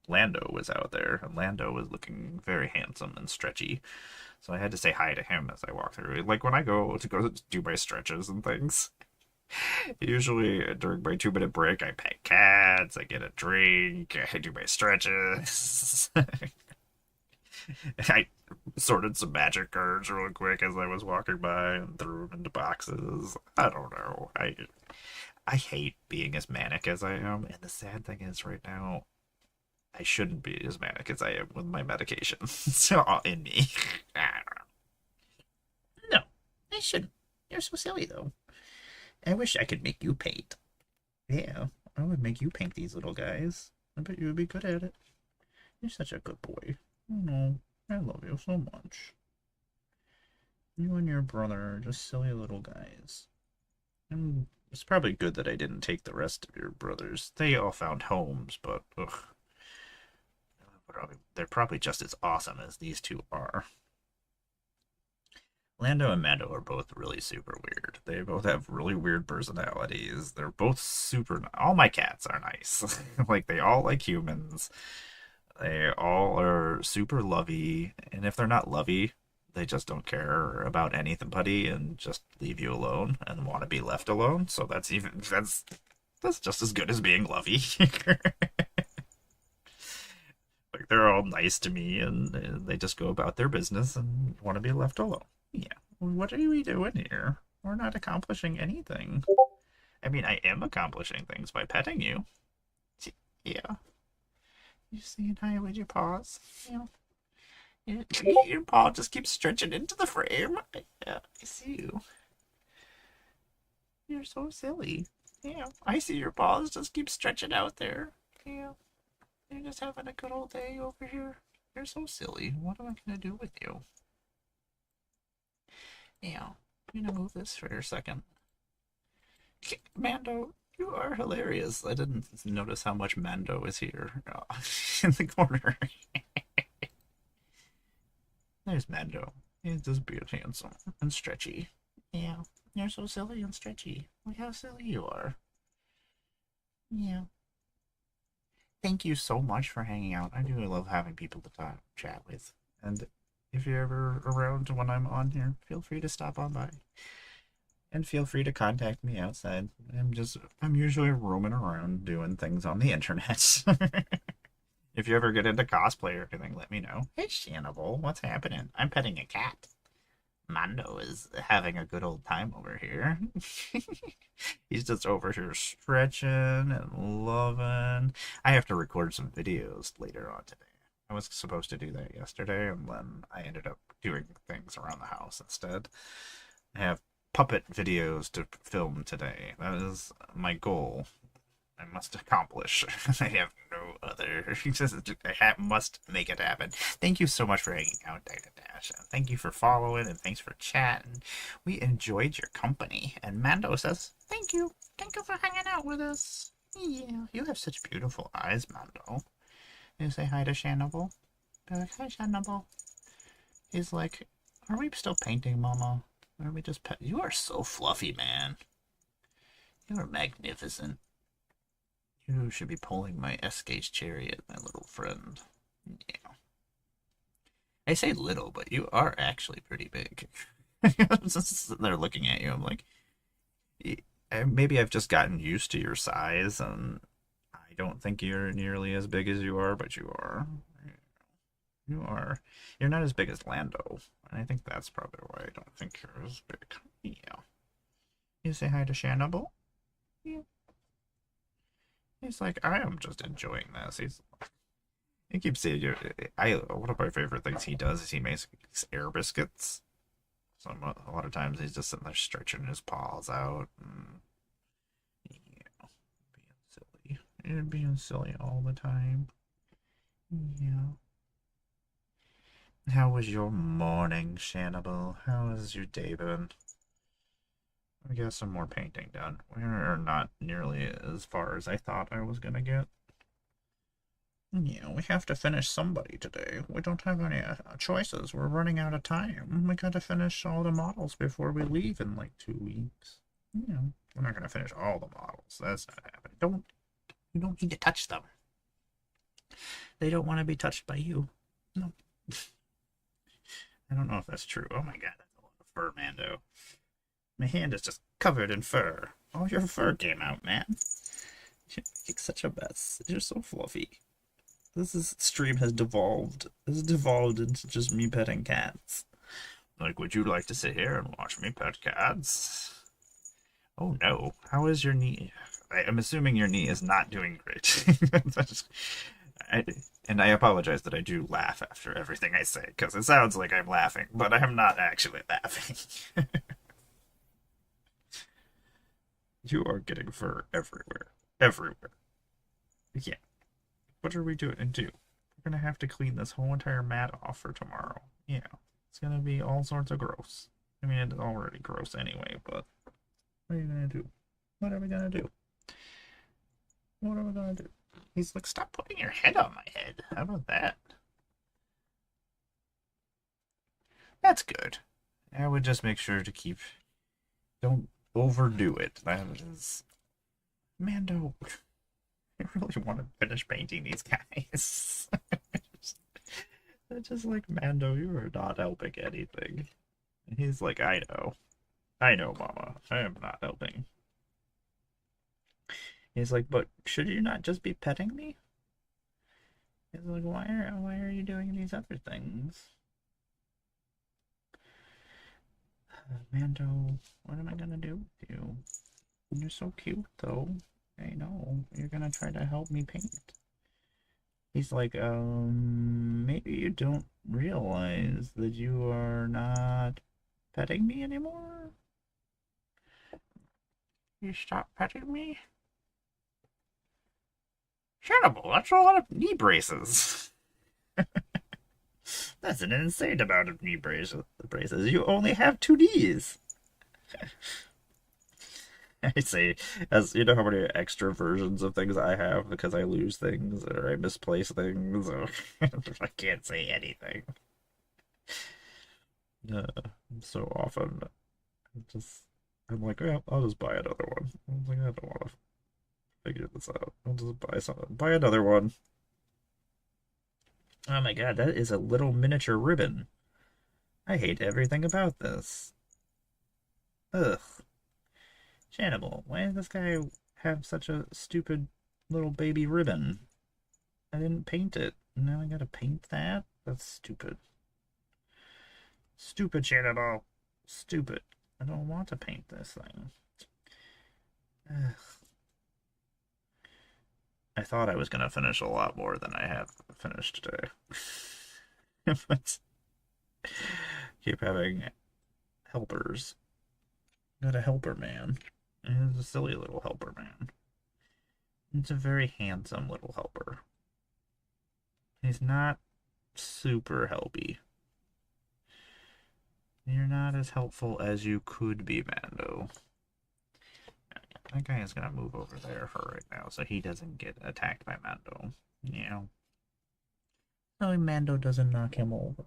Lando was out there, and Lando was looking very handsome and stretchy. So I had to say hi to him as I walked through. Like when I go to do my stretches and things, usually during my 2 minute break, I pet cats, I get a drink, I do my stretches. I sorted some magic cards real quick as I was walking by and threw them into boxes. I don't know. I hate being as manic as I am, and the sad thing is right now I shouldn't be as manic as I am with my medication. So in me. I don't know. No, I shouldn't. You're so silly though. I wish I could make you paint. Yeah, I would make you paint these little guys. I bet you would be good at it. You're such a good boy. Oh no, I love you so much. You and your brother are just silly little guys. And it's probably good that I didn't take the rest of your brothers. They all found homes, but ugh. They're probably just as awesome as these two are. Lando and Mando are both really super weird. They both have really weird personalities. They're both super. All my cats are nice. Like, they all like humans. They all are super lovey. And if they're not lovey, they just don't care about anybody and just leave you alone and want to be left alone. So that's just as good as being lovey. Like they're all nice to me and they just go about their business and want to be left alone. Yeah. What are we doing here? We're not accomplishing anything. I mean, I am accomplishing things by petting you. Yeah. You seeing how with your paws? Yeah. Your paw just keeps stretching into the frame. Yeah, I see you. You're so silly. Yeah, I see your paws just keep stretching out there. Yeah. You're just having a good old day over here. You're so silly. What am I gonna do with you? Yeah, I'm gonna move this for a second. Mando, you are hilarious. I didn't notice how much Mando is here in the corner. There's Mando. He's just beautiful, handsome, and stretchy. Yeah, you're so silly and stretchy. Look how silly you are. Yeah. Thank you so much for hanging out. I do love having people to talk, chat with. And if you're ever around when I'm on here, feel free to stop on by. And feel free to contact me outside. I'm usually roaming around doing things on the internet. If you ever get into cosplay or anything, let me know. Hey, Shannibal, what's happening? I'm petting a cat. Mando is having a good old time over here. He's just over here stretching and loving. I have to record some videos later on today. I was supposed to do that yesterday, and then I ended up doing things around the house instead. I have puppet videos to film today. That is my goal. I must accomplish. I have no other. I must make it happen. Thank you so much for hanging out, Data Dash. And thank you for following, and thanks for chatting. We enjoyed your company. And Mando says, thank you. Thank you for hanging out with us. Yeah, you have such beautiful eyes, Mando. You say hi to Shannibal? Be like, hi, Shannibal. He's like, are we still painting, Mama? Or are we just pet? You are so fluffy, man. You are magnificent. You should be pulling my S-Gauge chariot, my little friend. Yeah. I say little, but you are actually pretty big. I'm just sitting there looking at you. I'm like, maybe I've just gotten used to your size, and I don't think you're nearly as big as you are, but you are. You're not as big as Lando. And I think that's probably why I don't think you're as big. Yeah. You say hi to Shannibal? Yeah. He's like, I am just enjoying this. He keeps saying, one of my favorite things he does is he makes these air biscuits. So a lot of times he's just sitting there stretching his paws out. And, yeah, being silly. You're being silly all the time. Yeah. How was your morning, Shannibal? How has your day been? We got some more painting done. We're not nearly as far as I thought I was gonna get. Yeah, we have to finish somebody today. We don't have any choices. We're running out of time. We gotta finish all the models before we leave in like 2 weeks. We're not gonna finish all the models. That's not happening. You don't need to touch them. They don't want to be touched by you. No. I don't know if that's true. Oh my god, that's a lot of fur, Mando. My hand is just covered in fur. All your fur came out, man. You're making such a mess. You're so fluffy. Stream has devolved. This has devolved into just me petting cats. Like, would you like to sit here and watch me pet cats? Oh no. How is your knee? I'm assuming your knee is not doing great. And I apologize that I do laugh after everything I say, because it sounds like I'm laughing, but I'm not actually laughing. You are getting fur everywhere. Everywhere. Yeah. What are we doing? We're gonna have to clean this whole entire mat off for tomorrow. Yeah. It's gonna be all sorts of gross. I mean, it's already gross anyway, but what are you gonna do? What are we gonna do? What are we gonna do? He's like, stop putting your head on my head. How about that? That's good. I would just make sure to don't overdo it. That is... Mando, I really want to finish painting these guys. Just like, Mando, you are not helping anything. And he's like, I know. I know, Mama. I am not helping. He's like, but should you not just be petting me? He's like, why are you doing these other things? Mando, what am I gonna do with you? You're so cute, though. I know. You're gonna try to help me paint. He's like, maybe you don't realize that you are not petting me anymore? You stop petting me? Shannibal, that's a lot of knee braces. That's an insane amount of knee braces. You only have 2 knees. I say, as you know how many extra versions of things I have because I lose things or I misplace things or I can't say anything. So often, I'm like, well, I'll just buy another one. I'm like, I don't want to figure this out. I'll just buy another one. Oh my god, that is a little miniature ribbon. I hate everything about this. Ugh. Shannibal, why does this guy have such a stupid little baby ribbon? I didn't paint it. Now I gotta paint that? That's stupid. Stupid, Shannibal. Stupid. I don't want to paint this thing. Ugh. I thought I was gonna finish a lot more than I have finished today. But keep having helpers. Got a helper man. He's a silly little helper man. It's a very handsome little helper. He's not super helpy. You're not as helpful as you could be, Mando. That guy is gonna move over there for right now, so he doesn't get attacked by Mando. Yeah. No, Mando doesn't knock him over.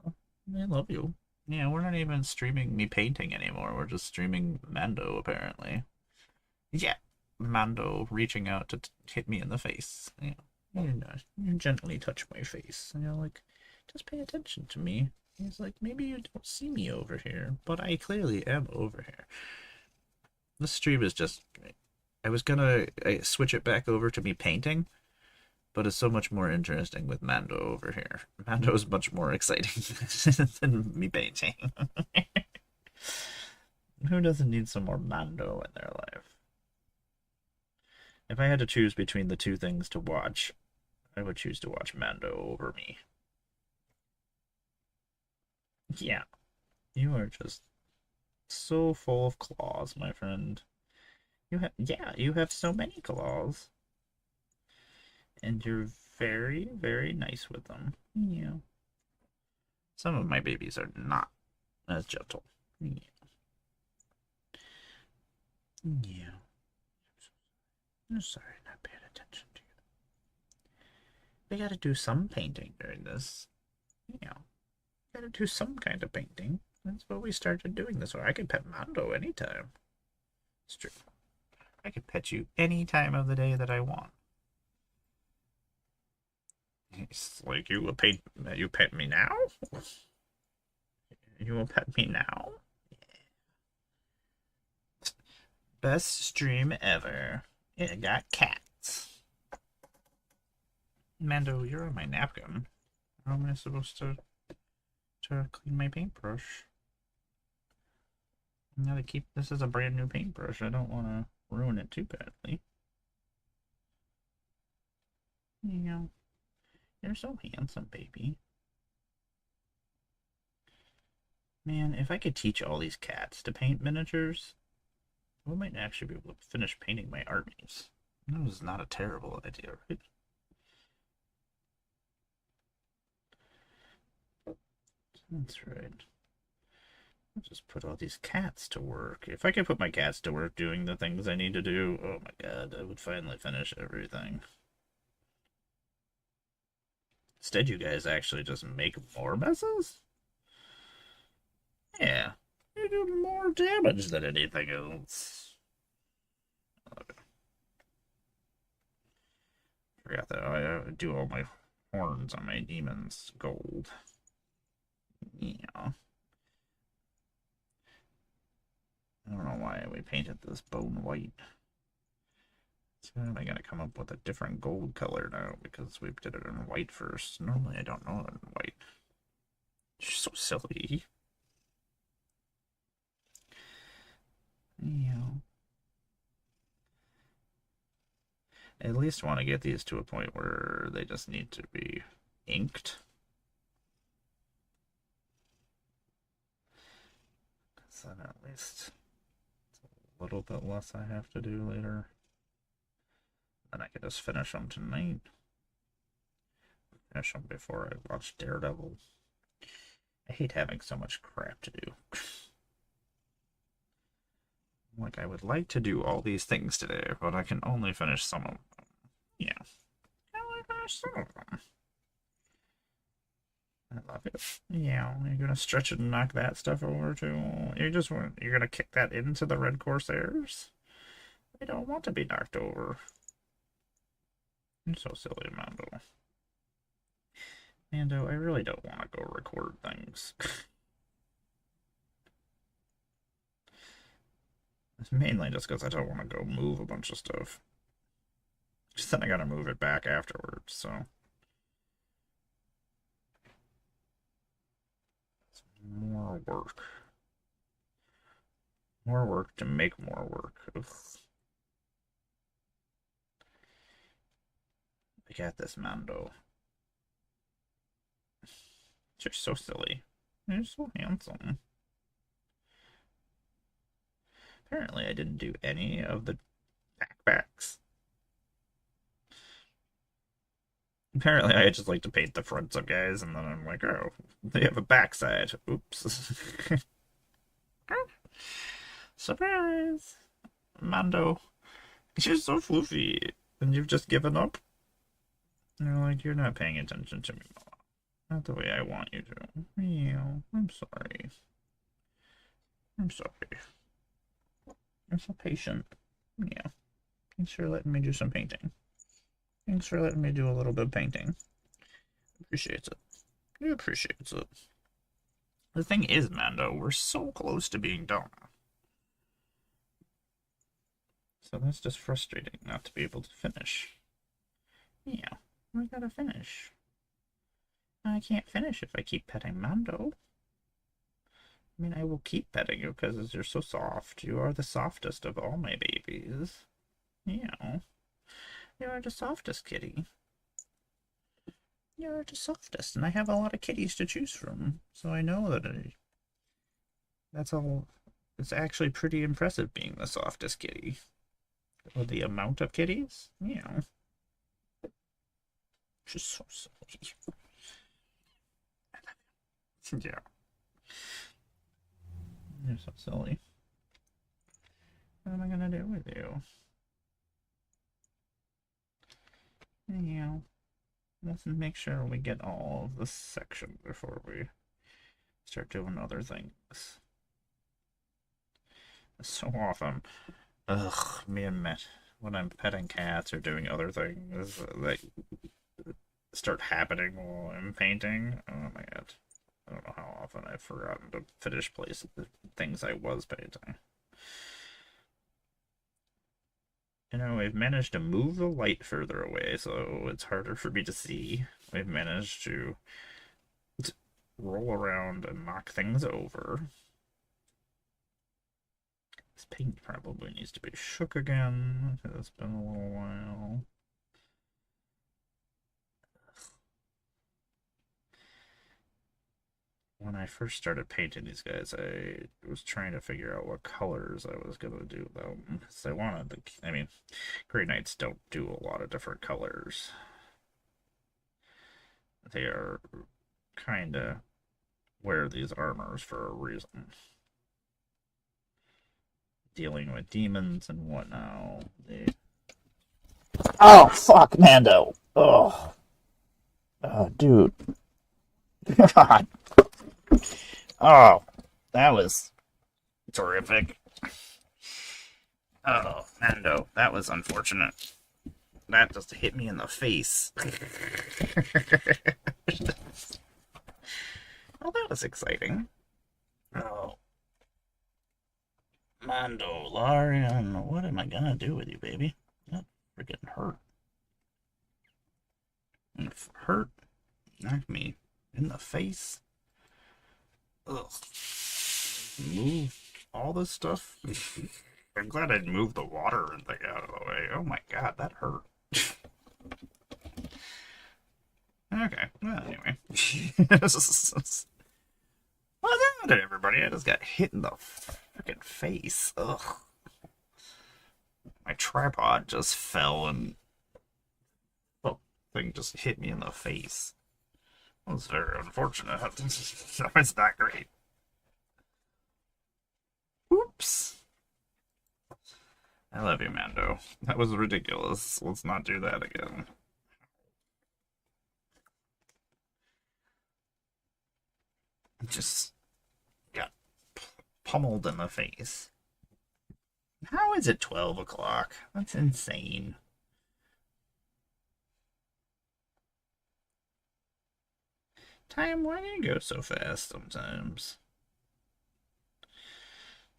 I love you. Yeah, we're not even streaming me painting anymore. We're just streaming Mando, apparently. Yeah, Mando reaching out to hit me in the face. Yeah, you gently touch my face. And you're like, just pay attention to me. He's like, maybe you don't see me over here, but I clearly am over here. This stream is just... I was gonna switch it back over to me painting, but it's so much more interesting with Mando over here. Mando is much more exciting than me painting. Who doesn't need some more Mando in their life? If I had to choose between the two things to watch, I would choose to watch Mando over me. Yeah, you are just so full of claws, my friend. You have so many claws. And you're very, very nice with them. Yeah. Some of my babies are not as gentle. Yeah. Yeah. I'm sorry, not paying attention to you. We gotta do some painting during this. Yeah. Gotta do some kind of painting. That's what we started doing this for. I could pet Mando anytime. It's true. I could pet you any time of the day that I want. It's like you pet me now? You will pet me now? Best stream ever. It got cats. Mando, you're on my napkin. How am I supposed to clean my paintbrush? I gotta keep this as a brand new paintbrush. I don't want to ruin it too badly. You know, you're so handsome, baby. Man, if I could teach all these cats to paint miniatures, we might actually be able to finish painting my armies. That was not a terrible idea, right? That's right. I'll just put all these cats to work. If I could put my cats to work doing the things I need to do, oh my god, I would finally finish everything. Instead, you guys actually just make more messes? Yeah, you do more damage than anything else. Okay. Forgot that I do all my horns on my demons gold. Yeah. I don't know why we painted this bone white. So am I gonna come up with a different gold color now because we did it in white first? Normally I don't know it in white. You're so silly. Yeah. I at least want to get these to a point where they just need to be inked. So then at least it's a little bit less I have to do later. Then I can just finish them tonight. Finish them before I watch Daredevil. I hate having so much crap to do. Like, I would like to do all these things today, but I can only finish some of them. Yeah. I only finish some of them. I love it. Yeah, you're gonna stretch it and knock that stuff over too. You're gonna kick that into the Red Corsairs? They don't want to be knocked over. You're so silly, Mando. Mando, I really don't want to go record things. It's mainly just because I don't want to go move a bunch of stuff. Just then I gotta move it back afterwards, so. It's more work. More work to make more work. Ugh. I got this, Mando. You're so silly. You're so handsome. Apparently, I didn't do any of the backpacks. Apparently, I just like to paint the fronts of guys, and then I'm like, oh, they have a backside. Oops. Surprise! Mando, you're so floofy, and you've just given up? You're like, you're not paying attention to me, Mama. Not the way I want you to. Yeah, I'm sorry. I'm sorry. You're so patient. Yeah. Thanks for letting me do some painting. Thanks for letting me do a little bit of painting. Appreciates it. He appreciates it. The thing is, Mando, we're so close to being done. So that's just frustrating not to be able to finish. Yeah. I gotta finish. I can't finish if I keep petting Mando. I mean, I will keep petting you because you're so soft. You are the softest of all my babies. Yeah. You are the softest kitty. You're the softest, and I have a lot of kitties to choose from, so I know that that's all. It's actually pretty impressive being the softest kitty. Or the amount of kitties? Yeah. She's so silly. Yeah. You're so silly. What am I gonna do with you? Yeah. Let's make sure we get all of this section before we start doing other things. So often, ugh, me and Matt, when I'm petting cats or doing other things, they start happening while I'm painting. Oh my god. I don't know how often I've forgotten to finish place the things I was painting. You know, we've managed to move the light further away, so it's harder for me to see. We've managed to roll around and knock things over. This paint probably needs to be shook again. It's been a little while. When I first started painting these guys, I was trying to figure out what colors I was going to do them. Because I wanted to, I mean, Grey Knights don't do a lot of different colors. They are kind of wear these armors for a reason. Dealing with demons and whatnot. Oh, fuck, Mando. Oh. Oh, dude. God. Oh, that was terrific. Oh, Mando, that was unfortunate. That just hit me in the face. Oh, that was exciting. Oh, Mando, Larian, what am I gonna do with you, baby? That freaking hurt. Hurt? Knocked me in the face. Ugh. Move all this stuff. I'm glad I moved the water and thing out of the way. Oh my god, that hurt. Okay, well, anyway. What's happening, everybody? I just got hit in the freaking face. Ugh. My tripod just fell and the thing just hit me in the face. That was very unfortunate. That was not great. Oops. I love you, Mando. That was ridiculous. Let's not do that again. Just got pummeled in the face. How is it 12 o'clock? That's insane. Time, why do you go so fast sometimes?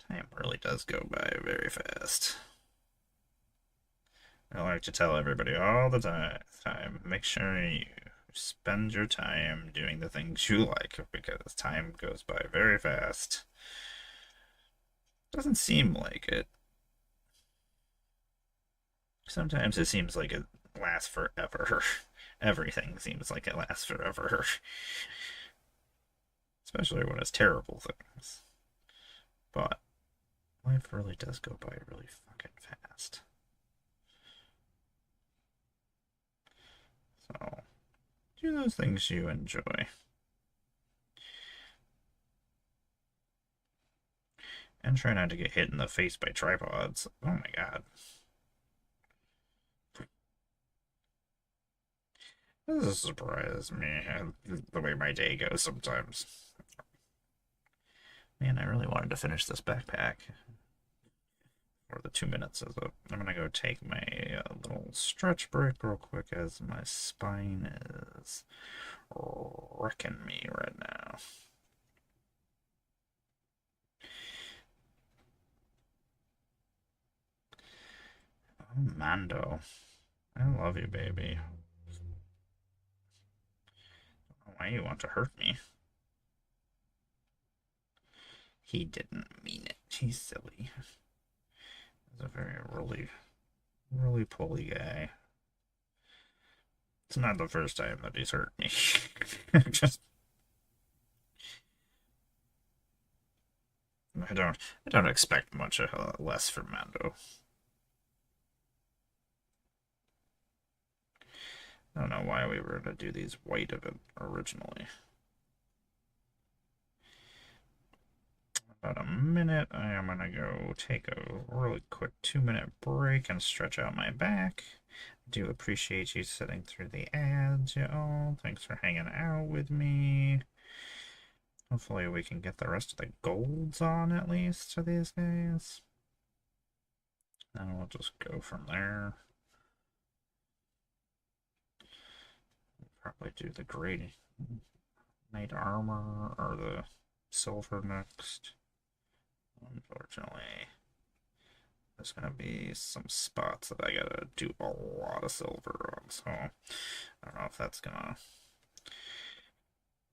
Time really does go by very fast. I like to tell everybody all the time, make sure you spend your time doing the things you like because time goes by very fast. Doesn't seem like it. Sometimes it seems like it lasts forever. Everything seems like it lasts forever. Especially when it's terrible things. But life really does go by really fucking fast. So, do those things you enjoy. And try not to get hit in the face by tripods. Oh my god. This surprises me, the way my day goes sometimes. Man, I really wanted to finish this backpack. For the 2 minutes is up. I'm gonna go take my little stretch break real quick as my spine is wrecking me right now. Oh, Mando. I love you, baby. Why you want to hurt me? He didn't mean it. He's silly. He's a very really pulley guy. It's not the first time that he's hurt me. Just I don't expect much less from Mando. I don't know why we were gonna do these white event originally. About a minute, I am gonna go take a really quick 2-minute break and stretch out my back. I do appreciate you sitting through the ads, y'all. Thanks for hanging out with me. Hopefully we can get the rest of the golds on at least to these guys. And we'll just go from there. Probably do the gray knight armor or the silver next. Unfortunately, there's gonna be some spots that I gotta do a lot of silver on, so I don't know if that's gonna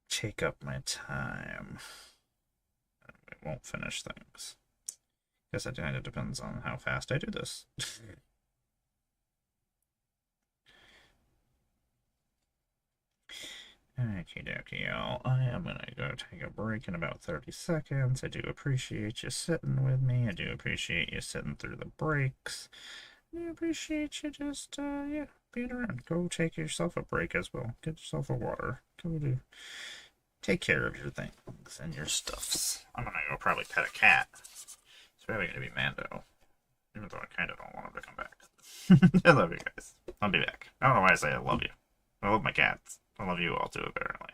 take up my time. It won't finish things. Guess it kind of depends on how fast I do this. Okie dokie, y'all. I am gonna go take a break in about 30 seconds. I do appreciate you sitting with me. I do appreciate you sitting through the breaks. I appreciate you just, yeah, being around. Go take yourself a break as well. Get yourself a water. Go do. Take care of your things and your stuffs. I'm gonna go probably pet a cat. It's probably gonna be Mando. Even though I kind of don't want him to come back. I love you guys. I'll be back. I don't know why I say I love you. I love my cats. I love you all too, apparently.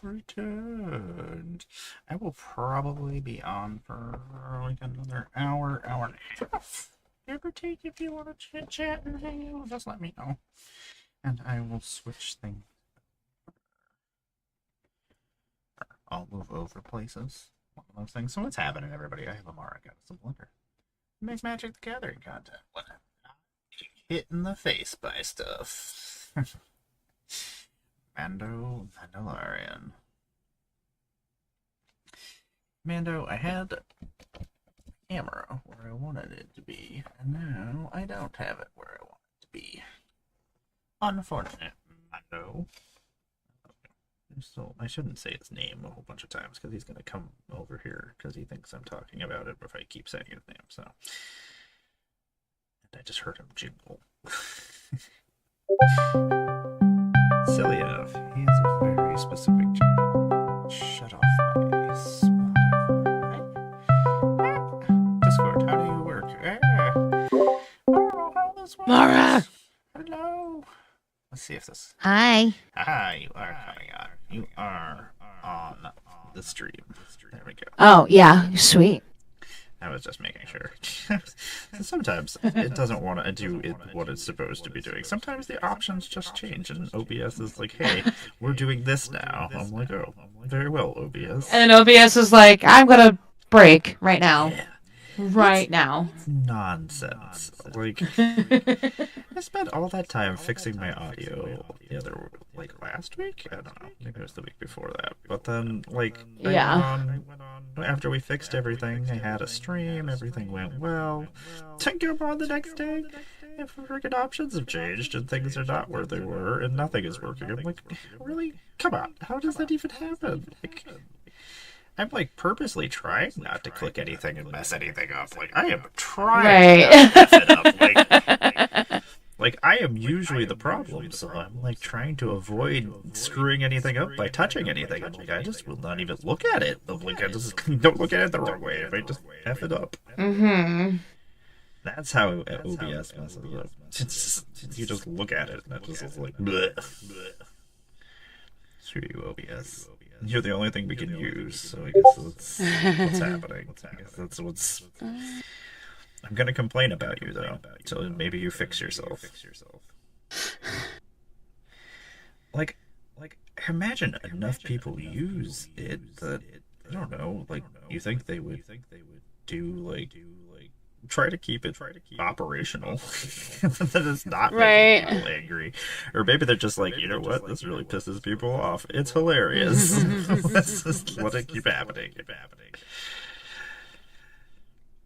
returned. I will probably be on for like another hour, hour and a half. Give or take, if you want to chit chat and hang out, just let me know. And I will switch things. I'll move over places. One of those things. So what's happening, everybody? I have Emmara got some Blender. Make Magic the Gathering content when I'm not hit in the face by stuff. Mandalorian. Mando, I had Emmara where I wanted it to be, and now I don't have it where I want it to be. Unfortunate, Mando. So I shouldn't say his name a whole bunch of times because he's going to come over here because he thinks I'm talking about it if I keep saying his name. So, and I just heard him jingle. Silly enough, he has a very specific jingle. Shut off my Spotify. Discord, how do you work? I don't know how this works. Mara! Hello. Let's see if this. Hi. Hi, you are coming on. You are on the stream. There we go. Oh, yeah. Sweet. I was just making sure. Sometimes it doesn't want to do what it's supposed to be doing. Sometimes the options just change, and OBS is like, hey, we're doing this now. I'm like, oh, very well, OBS. And OBS is like, I'm going to break right now. Yeah. Right now. It's nonsense. Like, I spent all that time fixing my audio last week? I don't know. Maybe it was the week before that. But then, yeah. After we fixed everything, I had a stream, everything went well. Then go on the next day, and freaking options have changed, and things are not where they were, and nothing is working. I'm like, really? Come on. How does that even happen? I'm purposely trying not to click anything and mess anything up. I am trying not to mess it up. I am usually the problem, so I'm trying to avoid screwing anything up by touching anything. I'm I just will not even look at it. I just don't look at it the wrong way. If I just F it up. Mm-hmm. That's how OBS messes up. You just look at it, and that just is bleh. Screw you, OBS. You're the only thing we can use, so I guess that's what's happening. I guess that's what's. I'm gonna complain about you though, so maybe you fix yourself. Imagine enough people use it that I don't know. You think they would do try to keep it operational. That is not making people angry. Or maybe they're just you know what, this really pisses people off. It's hilarious. Let's just let it keep happening.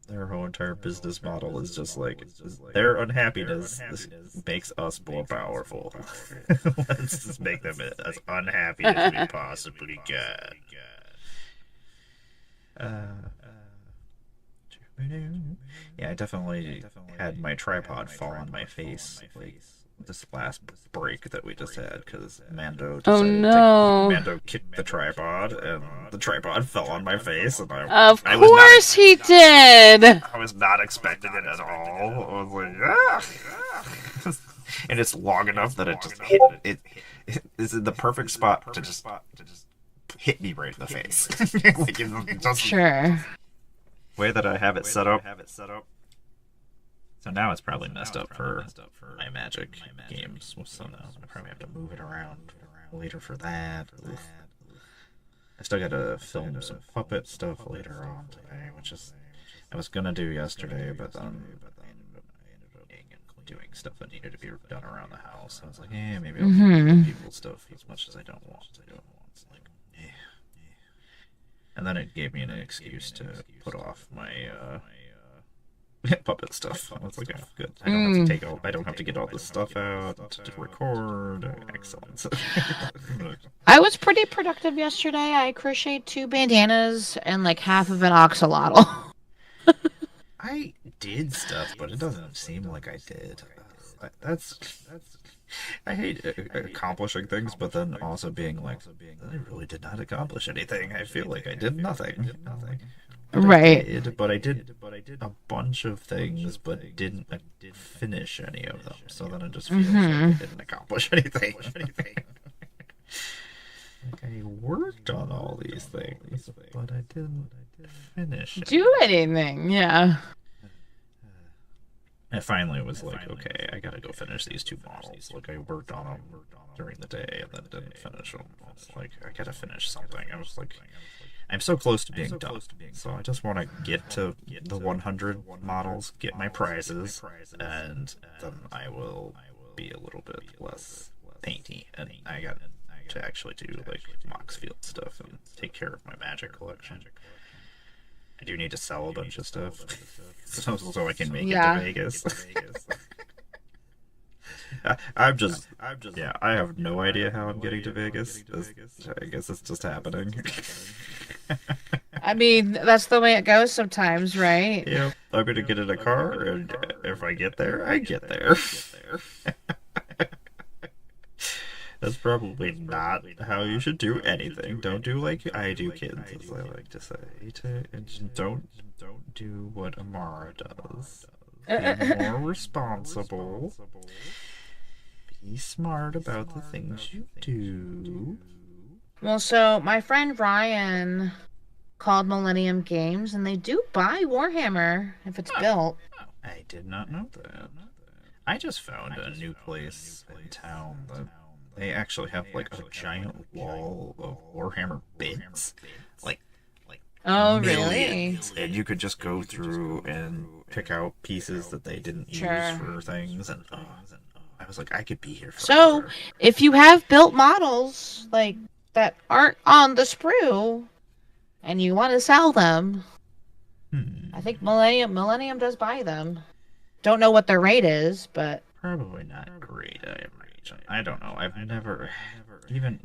Their whole entire business model is just their unhappiness makes us more powerful. Let's just make them as unhappy as we possibly can. Yeah, I definitely had my tripod fall on my face this last break that we just had because Mando decided Mando kicked the tripod and the tripod fell on my face and Of course he did! I was not expecting it at all. I was and it's long enough that it just hit it is in the perfect spot to just hit me right in the face. Sure. Way that I have it set up. So now it's probably messed up for my Magic games. So now I probably have to move it around later for that. I still got to film some puppet stuff later on today, which is I was gonna do yesterday, but then I ended up doing stuff that needed to be done around the house. I was like, maybe I'll do people stuff as much as I don't want. And then it gave me an excuse to put off my puppet stuff. I was like, oh, good. I don't have to get all this stuff out to record. Excellent. I was pretty productive yesterday. I crocheted 2 bandanas and half of an axolotl. I did stuff, but it doesn't seem like I did. I hate accomplishing things, but then also being I really did not accomplish anything. I feel like I did nothing. Right. I did a bunch of things, but didn't finish any of them. So then it just feels like I didn't accomplish anything. Like I worked on all these things, but I didn't finish Do anything, yeah. And finally, it was like, okay, I gotta go finish these two models. Like, I worked on them during the day and then didn't finish them. It's like, I gotta finish something. I was like, I'm so close to being done. So I just want to get to the 100 models, get my prizes, and then I will be a little bit less painty. And I got to actually do, like, Mox Field stuff and take care of my magic collection. I do need to sell a bunch of stuff so I can make it to Vegas. Yeah, I have no idea how I'm getting to Vegas. I guess it's just happening. I mean, that's the way it goes sometimes, right? Yep, I'm gonna get in a car, and if I get there, I get there. That's probably not how you should do anything. Don't do like I do, kids, as I like to say. And don't do what Emmara does. Be more responsible. Be smart about the things you do. Well, so my friend Ryan called Millennium Games, and they do buy Warhammer if it's built. I did not know that. I just found a new place in town that they actually have like a giant wall of Warhammer bits. Like Oh, millions. really? And you could just go through and pick out pieces that they didn't use for things. And I was like, I could be here forever. So, if you have built models like that aren't on the sprue, and you want to sell them, I think Millennium does buy them. Don't know what their rate is, but probably not great, I imagine. I don't know. I've never even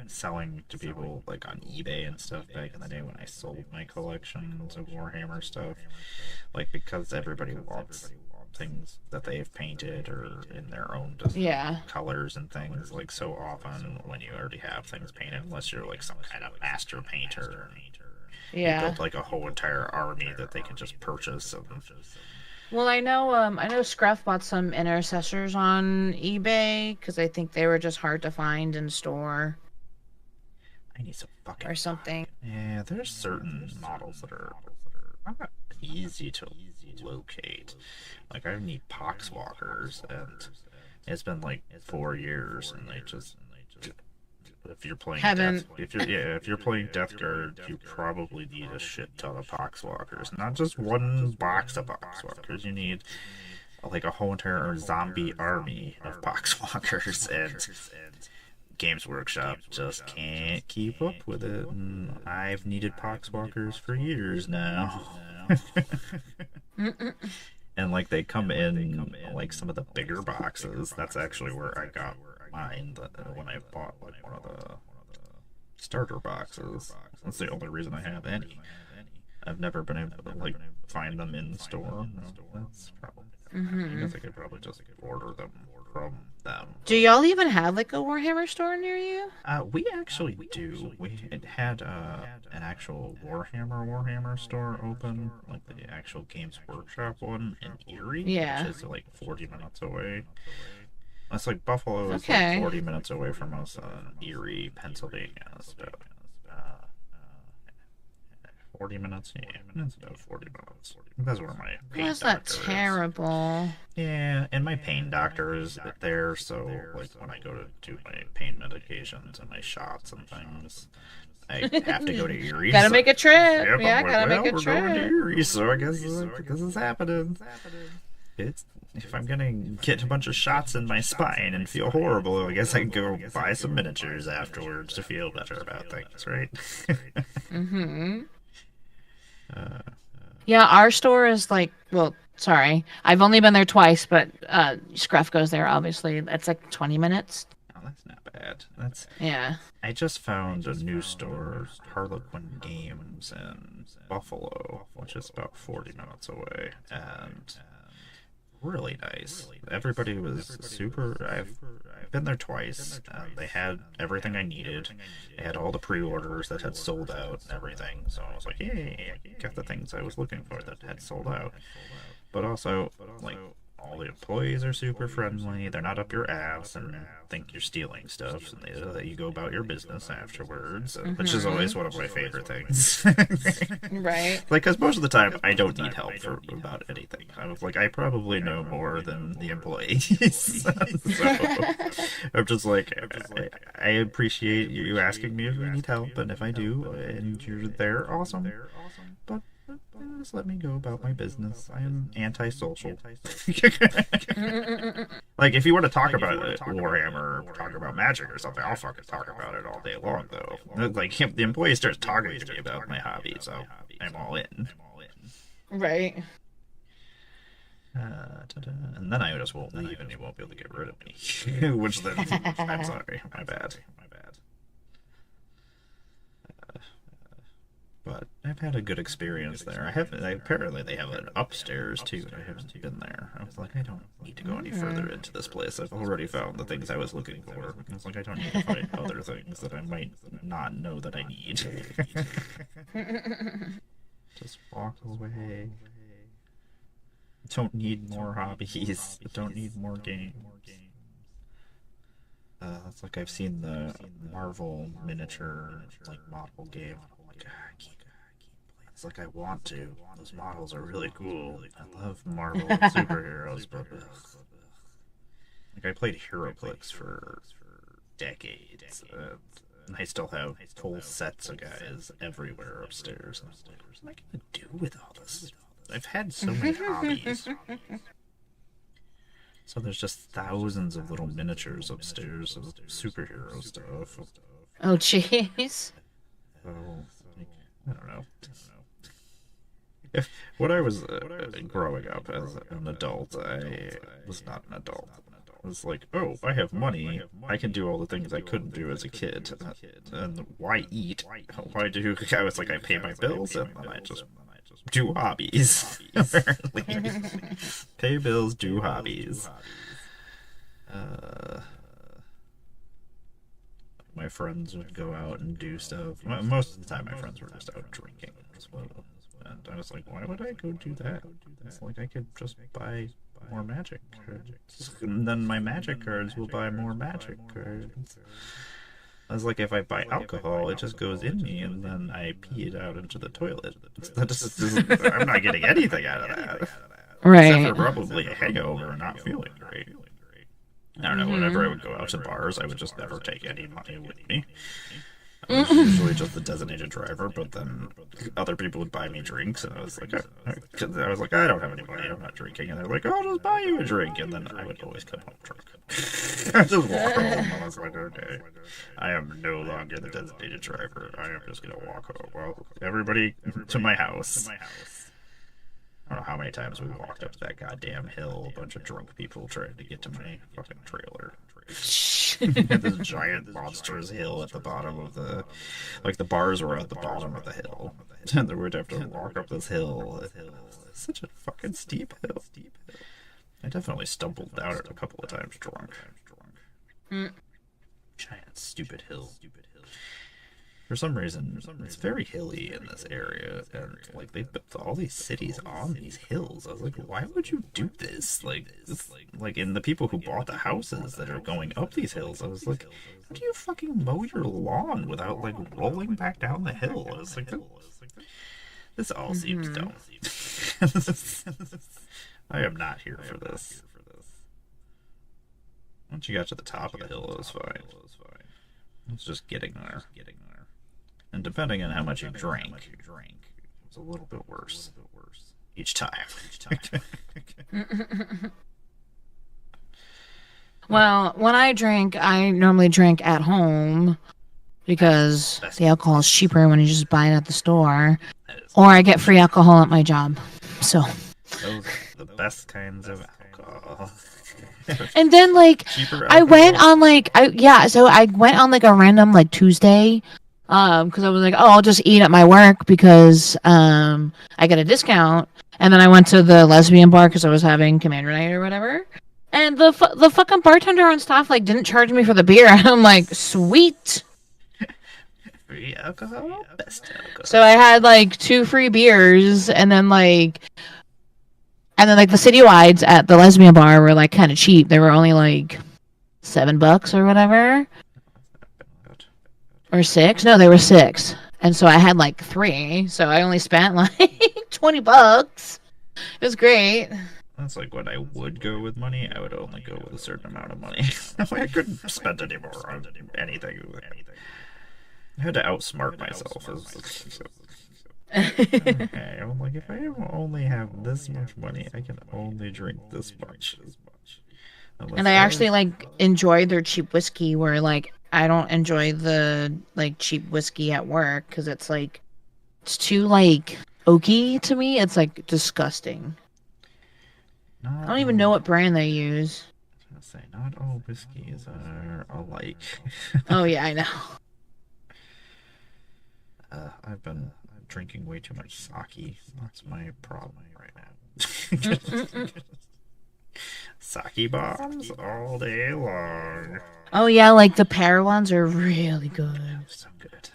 selling to people like on eBay and stuff back in the day when I sold my collections of Warhammer stuff, like because everybody wants things that they've painted or in their own colors and things, like so often when you already have things painted, unless you're like some kind of master painter, you build like a whole entire army that they can just purchase. Well, I know Scruff bought some intercessors on eBay because I think they were just hard to find in store. I need some fucking or something. Yeah, there's certain models that are not easy to locate. Like I need poxwalkers, and it's been like 4 years, and they just if you're playing if you're playing Death Guard, you probably need a shit ton of poxwalkers. Not just one box of poxwalkers. You need like a whole entire zombie army of poxwalkers, and Games Workshop just can't keep up with it. And I've needed poxwalkers for years now. And like they come in like some of the bigger boxes. That's actually where I got mine when I bought like one of the starter boxes. That's the only reason I have any. I've never been able to like find them in the store. No, that's probably. I guess I could probably just order them from them. Do y'all even have like a Warhammer store near you? We actually do. It had an actual Warhammer store open, like the actual Games Workshop one in Erie, which is like 40 minutes away. That's like Buffalo is like 40 minutes away from us in Erie, Pennsylvania. So, 40 minutes? Yeah, it's about 40 minutes. That's where my pain That's doctor not terrible. Yeah, and my pain doctor is there, so like when I go to do my pain medications and my shots and things, I have to go to Erie. Gotta make a trip. Yep, Yeah, gotta make a we're trip. going to Erie, so I guess this is happening. If I'm gonna get a bunch of shots in my spine and feel horrible, I guess I can go buy some miniatures afterwards to feel better about things, right? Yeah, our store is like, well, sorry, I've only been there twice, but Scruff goes there. Obviously, it's like 20 minutes. Oh, that's not bad. I just found a new store, Harlequin Games in Buffalo, which is about 40 minutes away, and really nice. Everybody was super. I've been there twice. They had everything I needed. They had all the pre-orders that had sold out and everything. So I was like, yay, I got the things I was looking for that had sold out. But also, like, all the employees are super friendly. They're not up your ass and think you're stealing stuff, and they let you go about your business afterwards, which is always one of my favorite things. Right. Like, because most of the time I don't need help about anything. I probably know more than the employees. So I'm just like, I appreciate you asking me if you need help, and if I do, and you're there, awesome. But just let me go about my business. I am antisocial. Like, if you want to talk about Warhammer or talk about magic or something, I'll fucking talk about it all day long, though. Like, if the employee starts talking to me about my hobby, so I'm all in. Right. And then I just won't leave, and you won't be able to get rid of me. Which then, I'm sorry, my bad. But I've had a good experience there. Apparently they have an upstairs too. I haven't been there. I was like, I don't need to go any further into this place. I've already found the things I was looking for. I was like, I don't need to find other things that I might not know that I need. Just walk away. Don't need more hobbies. Don't need more games. It's like I've seen the Marvel miniature model game. I'm like, I keep it's like I want to. Those models are really cool. I love Marvel and superheroes, but like I played HeroClix for decades, and I still have full sets of guys everywhere upstairs. What am I gonna do with all this? I've had so many hobbies. So there's just thousands of little miniatures upstairs of superhero stuff. Oh, jeez. Oh, I don't know. When I was growing up as an adult, I was not an adult. I was like, oh, I have money. I can do all the things I couldn't do as a kid. And why eat? Why do? I was like, I pay my bills and then I just do hobbies. Pay bills, do hobbies. My friends would go out and do stuff. Most of the time, my friends were just out drinking as well. And I was like, why would I go do that? It's like I could just buy more magic cards. And then my magic cards will buy more magic cards. I was like, if I buy alcohol, it just goes in me, and then I pee it out into the toilet. That just isn't, I'm not getting anything out of that. Right. Except for probably a hangover and not feeling great. I don't know, whenever I would go out to bars, I would just never take any money with me. I was usually just the designated driver, but then other people would buy me drinks, and I was like, I don't have any money, I'm not drinking. And they're like, oh, I'll just buy you a drink. And then I would always come home drunk. I just walk home, and I was like, okay, I am no longer the designated driver. I am just going to walk home. Well, everybody to my house. I don't know how many times we walked up that goddamn hill, a bunch of drunk people trying to get to my fucking trailer. This giant monstrous hill at the bottom of the bars were at the bottom of the hill, and then we'd have to walk up this hill. It's such a fucking steep hill. I definitely stumbled down it a couple of times drunk. Giant stupid hill. For some reason, it's very hilly in this area, and like they built all these cities on these hills. I was like, why would you do this? Like, in the people who bought the houses that are going up these hills, I was like, how do you fucking mow your lawn without like rolling back down the hill? I was like, this all seems dumb. I am not here for this. Once you got to the top of the hill, it was fine. It's just getting there. And depending on how much you drank, it was a little bit worse each time. Well, when I drink, I normally drink at home because the alcohol is cheaper when you just buy it at the store, or I get free alcohol at my job. So those are the best kinds of alcohol. And then I went on I went on a random Tuesday. Because I was like, oh, I'll just eat at my work because I get a discount. And then I went to the lesbian bar because I was having Commander Night or whatever. And the fucking bartender on staff didn't charge me for the beer. And I'm like, sweet. Free alcohol, best alcohol. So I had 2 free beers, and then And then like the citywides at the lesbian bar were like kind of cheap. They were only like $7 or whatever, or six. No, they were six. And so I had like three. So I only spent like $20. It was great. That's like when I would go with money. I would only go with a certain amount of money. I couldn't spend any more on anything. I had to outsmart myself. Okay, I'm like, if I only have this much money, I can only drink this much. And I actually like enjoyed their cheap whiskey, where like I don't enjoy the like cheap whiskey at work because it's like it's too like oaky to me. It's like disgusting. I don't even know what brand they use. I was gonna say, not all whiskeys are alike. Oh yeah, I know. I've been drinking way too much sake. That's my problem right now. Sake bombs all day long. Oh yeah, like the pear ones are really good. So good.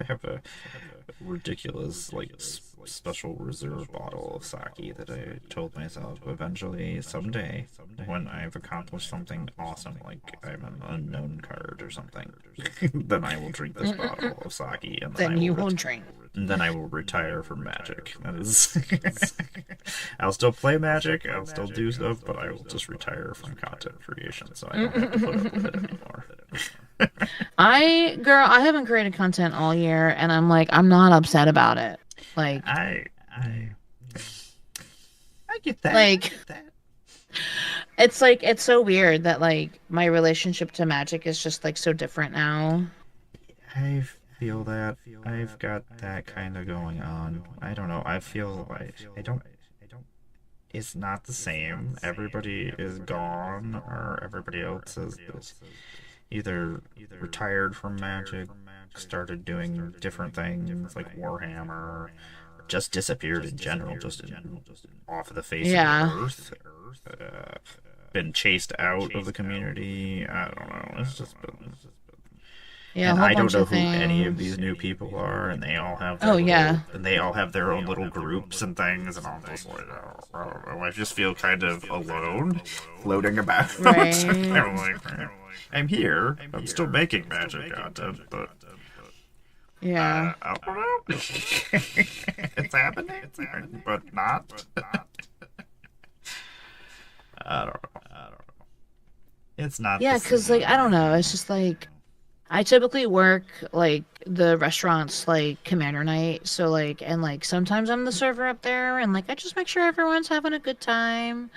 I have a ridiculous, like, special reserve bottle of sake that I told myself eventually, someday, when I've accomplished something awesome, like I'm an unknown card or something, then I will drink this bottle of sake, and then you will drink. And then I will retire from Magic. That is, I'll still play Magic, I'll still do stuff, but I will just retire from content creation, so I don't have to put up with it anymore. I haven't created content all year, and I'm like, I'm not upset about it. Like, I get that. Like, it's like it's so weird that like my relationship to Magic is just like so different now. I feel that I've got that kind of going on. I don't know. I feel like I don't. It's not the same. Everybody is gone, or everybody else is either retired from Magic, started doing different things like Warhammer, just disappeared in general, just off of the face of the earth. Been chased out of the community. I don't know. It's just been. Yeah, and I don't know who any of these new people are, and they all have and they all have their own little groups and things, and I'm just like, I don't know. I just feel kind of alone, floating about. Right. I'm like, I'm here. I'm still making Magic content, but yeah, I don't know. It's happening, but not. I don't know. It's not. Yeah, because like I don't know. It's just like I typically work like the restaurants like commander night, so like and like sometimes I'm the server up there, and like I just make sure everyone's having a good time.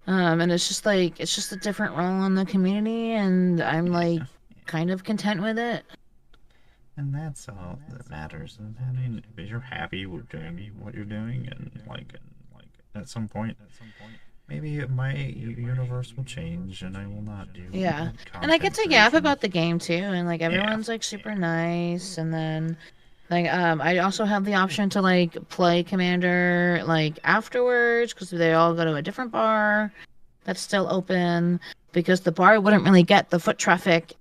And it's just like it's just a different role in the community, and I'm like kind of content with it. And that's all that matters. And I mean, if you're happy with doing what you're doing, and like at some point, maybe my universe will change, and I will not do. Yeah, and I get to yap about the game too, and like everyone's like super nice, and then like I also have the option to like play Commander like afterwards because they all go to a different bar that's still open because the bar wouldn't really get the foot traffic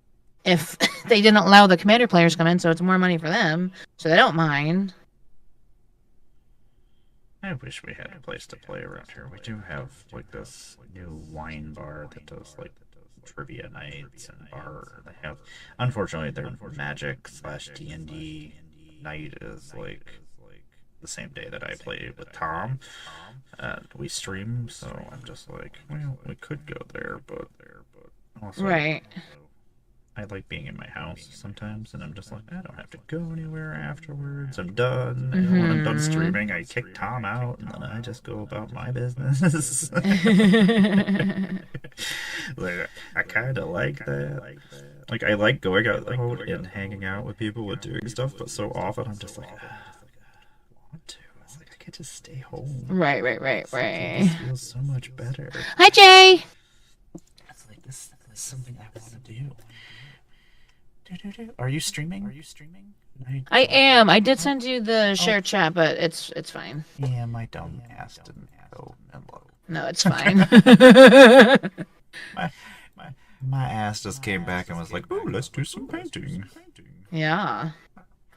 if they didn't allow the Commander players come in, so it's more money for them, so they don't mind. I wish we had a place to play around here. We do have like this new wine bar that does like trivia nights and bar. They have, unfortunately, their Magic/D&D night is like the same day that I play with Tom, and we stream. So I'm just like, well, we could go there, but also, right. I like being in my house sometimes, and I'm just like, I don't have to go anywhere afterwards. I'm done. And when I'm done streaming, I kick Tom out, and then I just go about my business. Like, I kind of like that. Like, I like going out and hanging out with people and doing stuff, but so often I'm just like, I want to. It's like, I could just stay home. Right. This feels so much better. Hi, Jay! It's like, this is something I want to do. Are you streaming? I am. I did send you the share chat, but it's fine. Yeah, my dumb ass didn't go low. No, it's fine. my ass just came back and was like, "Oh, let's do some painting." Yeah.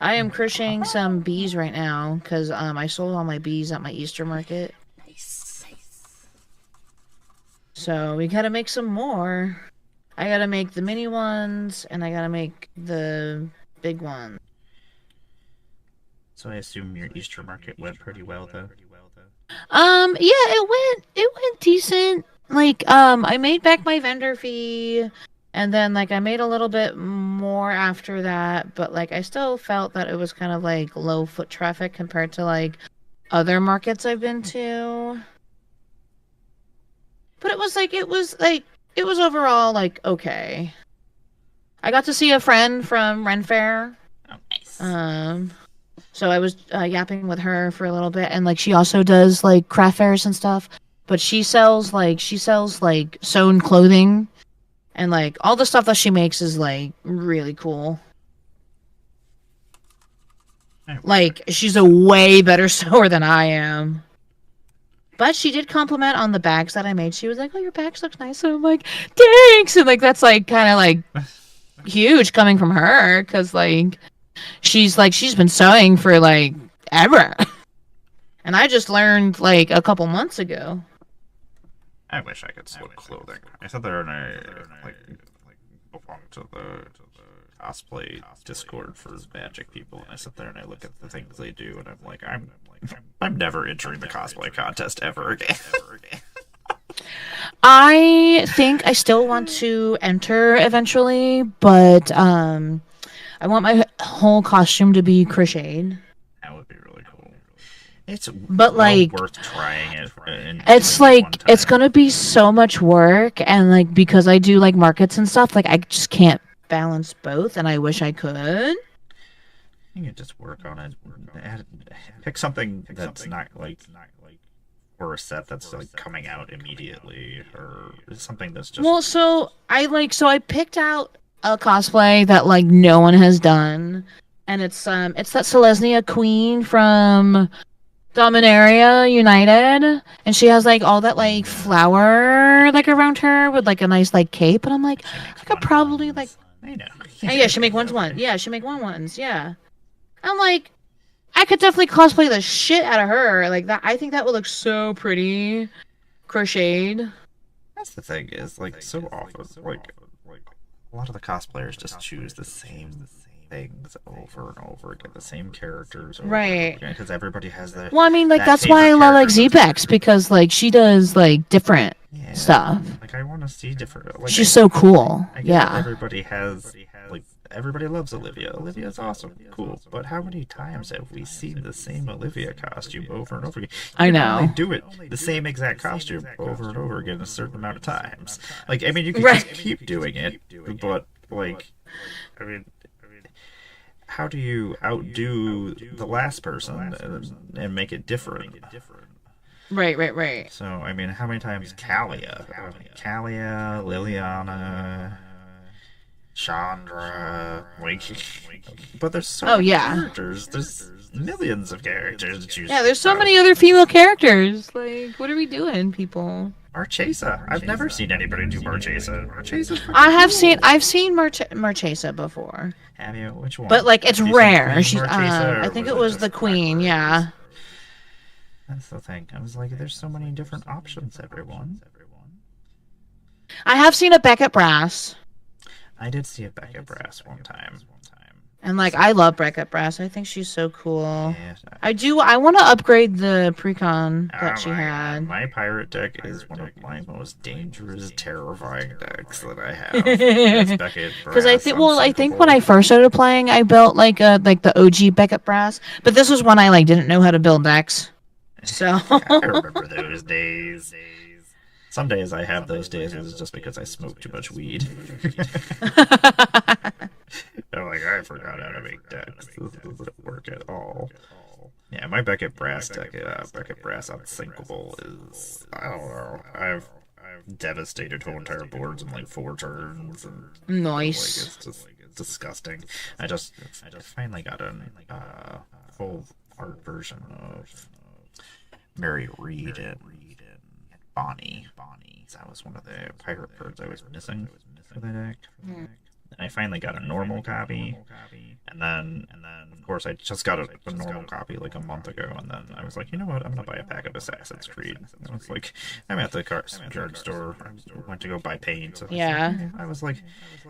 I am crocheting some bees right now because I sold all my bees at my Easter market. So we gotta make some more. I gotta make the mini ones, and I gotta make the big one. So I assume your Easter market went pretty well, though. Yeah, it went decent. Like, I made back my vendor fee, and then like I made a little bit more after that, but like I still felt that it was kind of like low foot traffic compared to like other markets I've been to. But it was overall like okay. I got to see a friend from Ren Fair. Oh, nice. So I was yapping with her for a little bit, and like she also does like craft fairs and stuff. But she sells like sewn clothing, and like all the stuff that she makes is like really cool. Like she's a way better sewer than I am. But she did compliment on the bags that I made. She was like, "Oh, your bags look nice." So I'm like, "Thanks." And like that's like kind of like huge coming from her, because she's been sewing for like ever. And I just learned like a couple months ago. I wish I could sew clothing. I sat there and I belong to the cosplay Discord for Magic people, and I sit there and I look at the things they do, and I'm never entering the cosplay contest ever again. I think I still want to enter eventually, but I want my whole costume to be crocheted. That would be really cool. It's But like worth trying it. it's like it's gonna be so much work, and like because I do like markets and stuff, like I just can't balance both, and I wish I could. You can just work on it. Pick something that's not like or a set that's like coming out immediately, or something that's just. Well, so I picked out a cosplay that like no one has done, and it's that Selesnya queen from Dominaria United, and she has like all that like flower like around her with like a nice like cape, and I'm like, I could probably like, I know. yeah, she make one. Yeah, she make ones. Yeah, I'm like, I could definitely cosplay the shit out of her like that. I think that would look so pretty, crocheted. That's the thing is like so often like a lot of the cosplayers just choose the same things over and over again, the same characters over and over Right. again, because everybody has their Well, I mean, like that that's why I favorite love like character Zbex, because like she does like different yeah, stuff. like I want to see different. Like She's so cool. I get that Yeah. everybody has like everybody loves Olivia. Olivia's awesome, cool. But how many times have we seen the same Olivia costume over and over again? I You can only know. do it the same exact costume over and over again a certain amount of times. Like I mean, you can Right. just keep doing it, but like, I mean, how do you outdo the last person and make it different? Right. So, I mean, how many times Kalia, Liliana, Chandra, like, but there's so Oh many yeah. characters. There's millions of characters to choose Yeah, there's so from. many other female characters. Like, what are we doing, people? Marchesa. I've never seen anybody do Marchesa. Marchesa's fucking I've seen Marchesa before, Have you? Which one? but like it's Have you seen rare. Queen She's Marchesa, I or think was it was just the queen. Blackbird? Yeah. That's the thing. I was like, there's so many different options, everyone. I have seen a Beckett Brass, I did see a Beckett Brass one time. and like I love Beckett Brass. I think she's so cool. Yeah. I do. I want to upgrade the precon Oh that she my god, had. my pirate deck is one of my most dangerous, terrifying decks that I have. It's Beckett Brass. Because I think when I first started playing, I built like the OG Beckett Brass, but this was when I like didn't know how to build decks. So I remember those days. Some days I have those days, and it's just because I smoke too much weed. I'm like, I forgot how to make decks. This doesn't work at all. Yeah, my Beckett Brass deck, Beckett Brass Unsinkable is, I don't know. I've devastated whole entire boards in like 4 turns, and nice. like it's just disgusting. I finally got a full art version of Mary Reed and Bonnie. That was one of the pirate cards I was missing for the deck. And I finally got a normal copy, and then of course I just got a normal copy like a month ago, and then I was like, you know what, I'm gonna buy a pack of Assassin's Creed. And I was like, I'm at the card store. I went to go buy paint. So Yeah. I was like,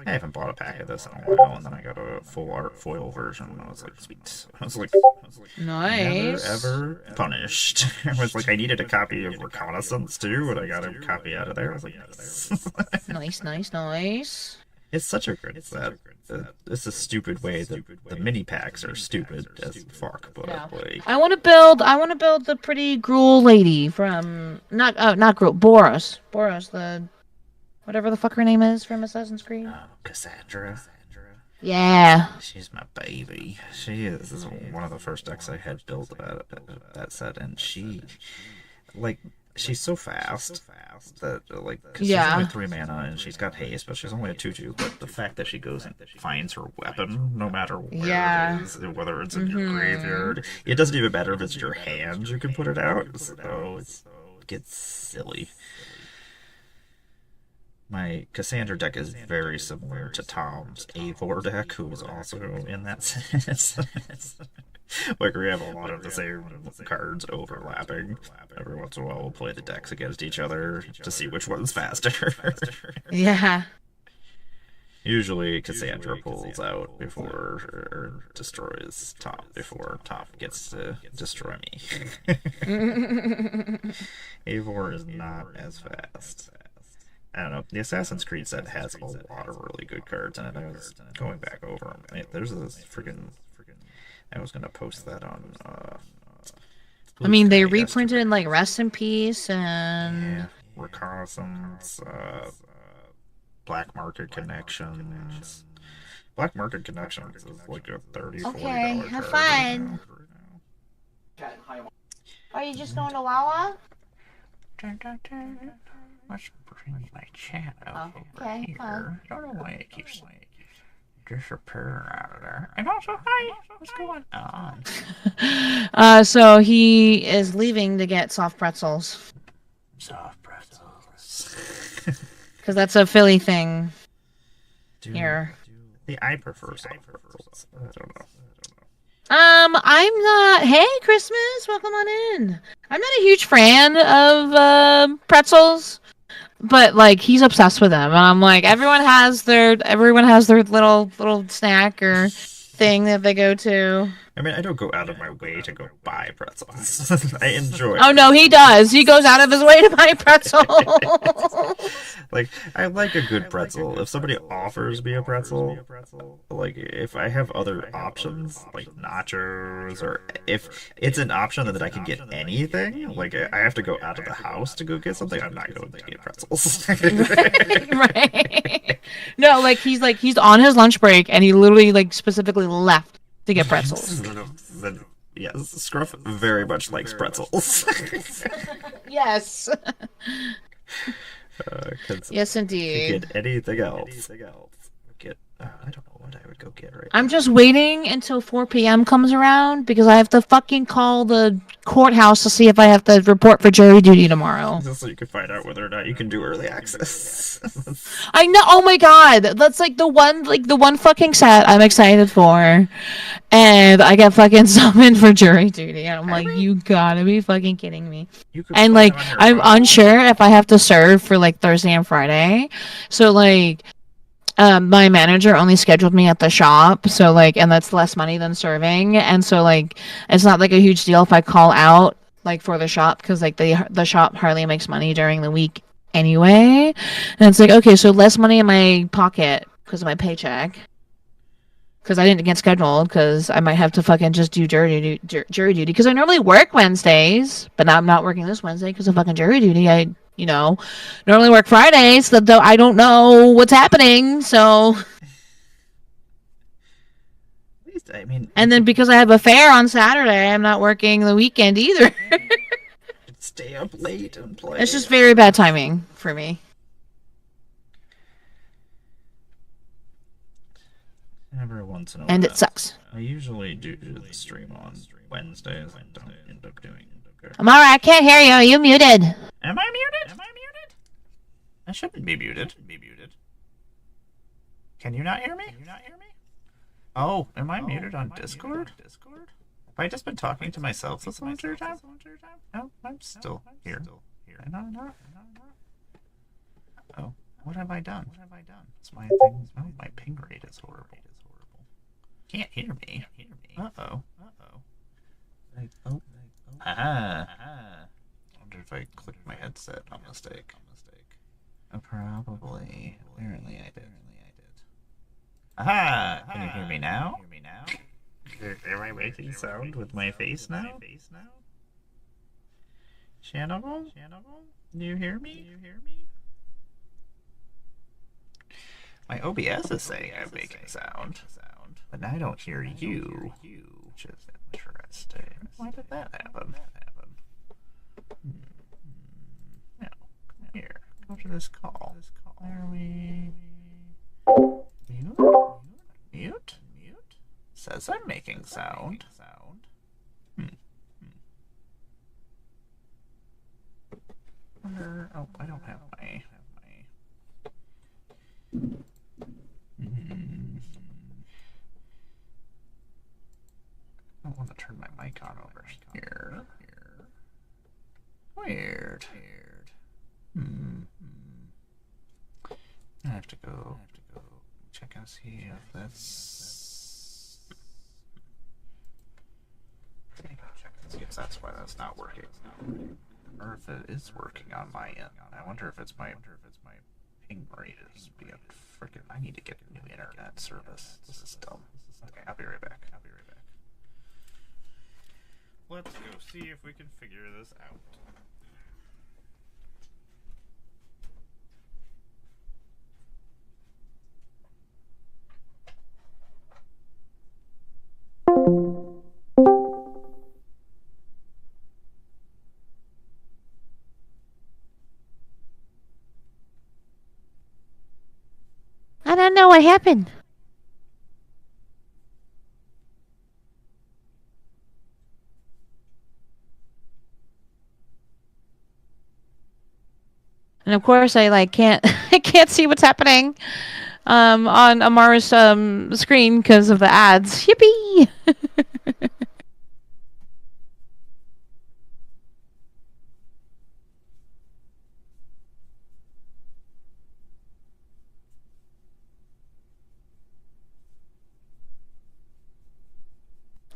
I haven't bought a pack of this in a while, and then I got a full art foil version, and I was like, sweet. I was like, never Nice. ever punished. I was like, I needed a copy of Reconnaissance too, and I got a copy out of there. I was like, nice. Nice. It's such a good set. It's a stupid way that the mini packs are stupid as fuck, but Yeah. like I want to build the pretty Gruul lady from not Gruul, Boros, the whatever the fuck her name is from Assassin's Creed. Cassandra. Yeah. She's my baby. She is. This is one of the first decks I had built that set, and she's so fast that cause she's only 3 mana and she's got haste, but she's only a 2/2. But the fact that she goes and finds her weapon, no matter where it is, whether it's in your graveyard, it doesn't even matter if it's your hand. You can put it out. So it gets silly. My Cassandra deck is very similar to Tom's Eivor deck, who is also in that sense. Like, we have a lot of the same cards overlapping. Every once in a while, we'll play the decks against each other to see which one's faster. Yeah. Usually, Cassandra pulls out before or destroys Tom before Tom gets to destroy me. Eivor is not as fast. I don't know. The Assassin's Creed set has a lot of really good cards in it. I was going back over them. There's this freaking. I was gonna post that on. I mean, they reprinted like Rest in Peace and Reconnaissance, Black Market Connections. Black Market Connections is like a $30-$40 okay, card have right fun. now. Are you just going to Wawa? Let's bring my chat out okay, here. fine. I don't know why it keeps disappearing out of there. And also, hi, what's going on? So he is leaving to get soft pretzels. Soft pretzels. Because that's a Philly thing here. I prefer soft pretzels. I don't know. I'm not. Hey, Christmas, welcome on in. I'm not a huge fan of pretzels, but like he's obsessed with them, and I'm like, everyone has their little snack or thing that they go to. I mean, I don't go out of my way to go buy pretzels. I enjoy. Oh no, he does. He goes out of his way to buy pretzels. Like, I like a good pretzel. If somebody offers me a pretzel, like if I have other options like nachos, or if it's an option that I can get anything, like I have to go out of the house to go get something, I'm not going to get pretzels. Right. No, he's on his lunch break and he literally like specifically left to get pretzels. Yes, Scruff very much likes pretzels. Yes. Yes, indeed. Get anything else. I don't know what I would go get right I'm just waiting until 4 p.m. comes around because I have to fucking call the courthouse to see if I have to report for jury duty tomorrow. Just so you can find out whether or not you can do early access. I know. Oh my god, that's like the one fucking set I'm excited for, and I get fucking summoned for jury duty, and I'm like, you gotta be fucking kidding me. And like, I'm unsure if I have to serve for like Thursday and Friday, so like. My manager only scheduled me at the shop, so like, and that's less money than serving, and so like, it's not like a huge deal if I call out like for the shop because like the shop hardly makes money during the week anyway, and it's like okay, so less money in my pocket because of my paycheck, because I didn't get scheduled because I might have to fucking just do jury duty because I normally work Wednesdays, but now I'm not working this Wednesday because of fucking jury duty. I normally work Fridays, though I don't know what's happening, so. I mean, and then because I have a fair on Saturday, I'm not working the weekend either. Stay up late and play. It's just very bad timing for me. Every once in a while. And it sucks. I usually do the stream on Wednesdays. I don't end up doing it. Emmara, I can't hear you. Are you muted? Am I muted? I shouldn't be muted. Can you not hear me? Oh, am I muted on Discord? Have I just been talking to myself this whole entire time? No, I'm still here. No. Oh, what have I done? It's my thing. Oh, my ping rate is horrible. Can't hear me. Uh-oh. Oh. Aha. I wonder if I clicked my headset on mistake. Probably. Apparently I did. Aha! Can you hear me now? Am I making sound with my face now? Channel? Do you hear me? My OBS is saying I'm making sound, but I don't hear you, which is interesting. Why did that happen? No, come here. Go to this call. Where are we? Mute? Says I'm making sound. Oh, I don't have my. I want to turn my mic on over here. Weird. I have to go check and see if that's. Check and see if that's why that's not working. Or if it is working on my end. I wonder if it's my ping rate is being freaking. I need to get a new internet service. This is dumb. Okay, I'll be right back. Let's go see if we can figure this out. I don't know what happened. And of course, I can't I can't see what's happening on Emmara's screen because of the ads. Yippee!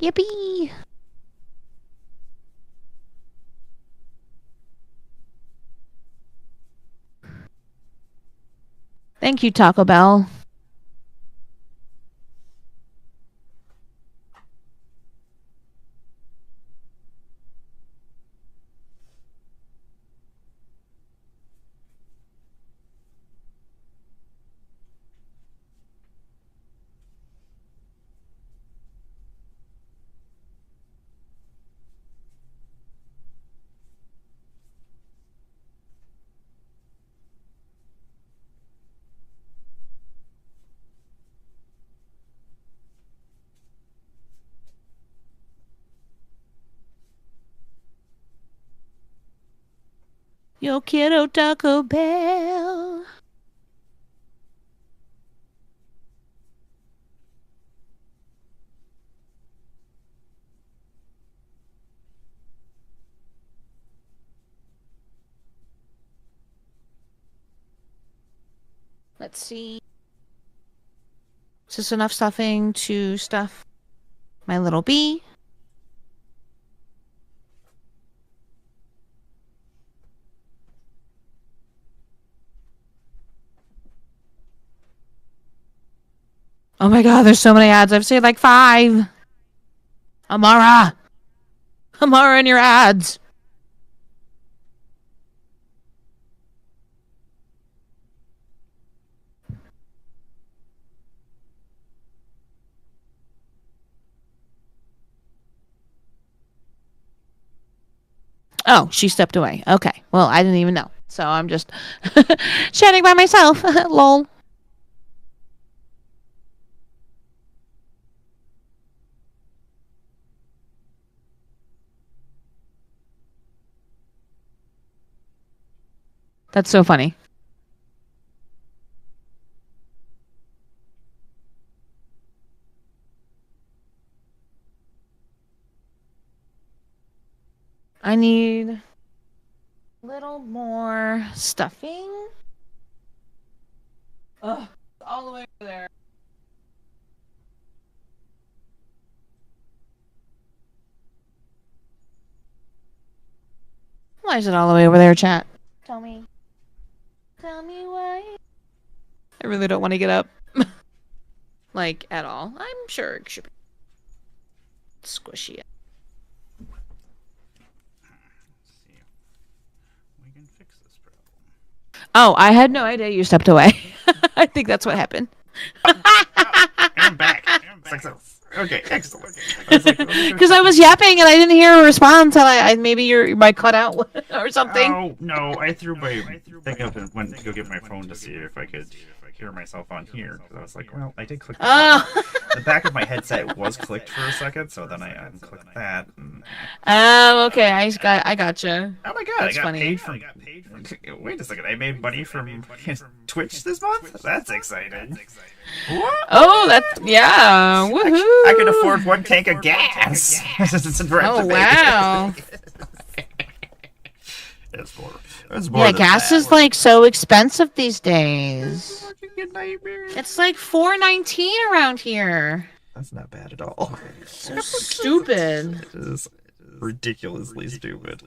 Yippee! Thank you, Taco Bell. Yo quiero Taco Bell. Let's see. Is this enough stuffing to stuff my little bee? Oh my god, there's so many ads. I've seen like 5. Emmara and your ads. Oh, she stepped away. Okay. Well, I didn't even know. So I'm just chatting by myself. Lol. That's so funny. I need a little more stuffing. Ugh, all the way over there. Why is it all the way over there, chat? Tell me. Tell me why. I really don't want to get up. Like, at all. I'm sure it should be squishy. Let's see. We can fix this problem. Oh, I had no idea you stepped away. I think that's what happened. I'm back. Success. Okay, excellent. Because I was yapping and I didn't hear a response, and I maybe your mic cut out or something. Oh no! I threw my thing up and went to go get my phone to see if I could hear myself on here. Because I was like, well, I did click. The back of my headset was clicked for a second, so then I unclicked that. And... Oh, okay. I gotcha. Oh my god! That's I got funny. paid from. Wait a second! I made money from Twitch this month. That's exciting. What? Oh, that's yeah. Woohoo! I can afford one tank of gas. Oh wow! It's more Yeah, than gas that. is like so expensive these days. Fucking a nightmare. It's like $4.19 around here. That's not bad at all. So stupid. It is ridiculously stupid.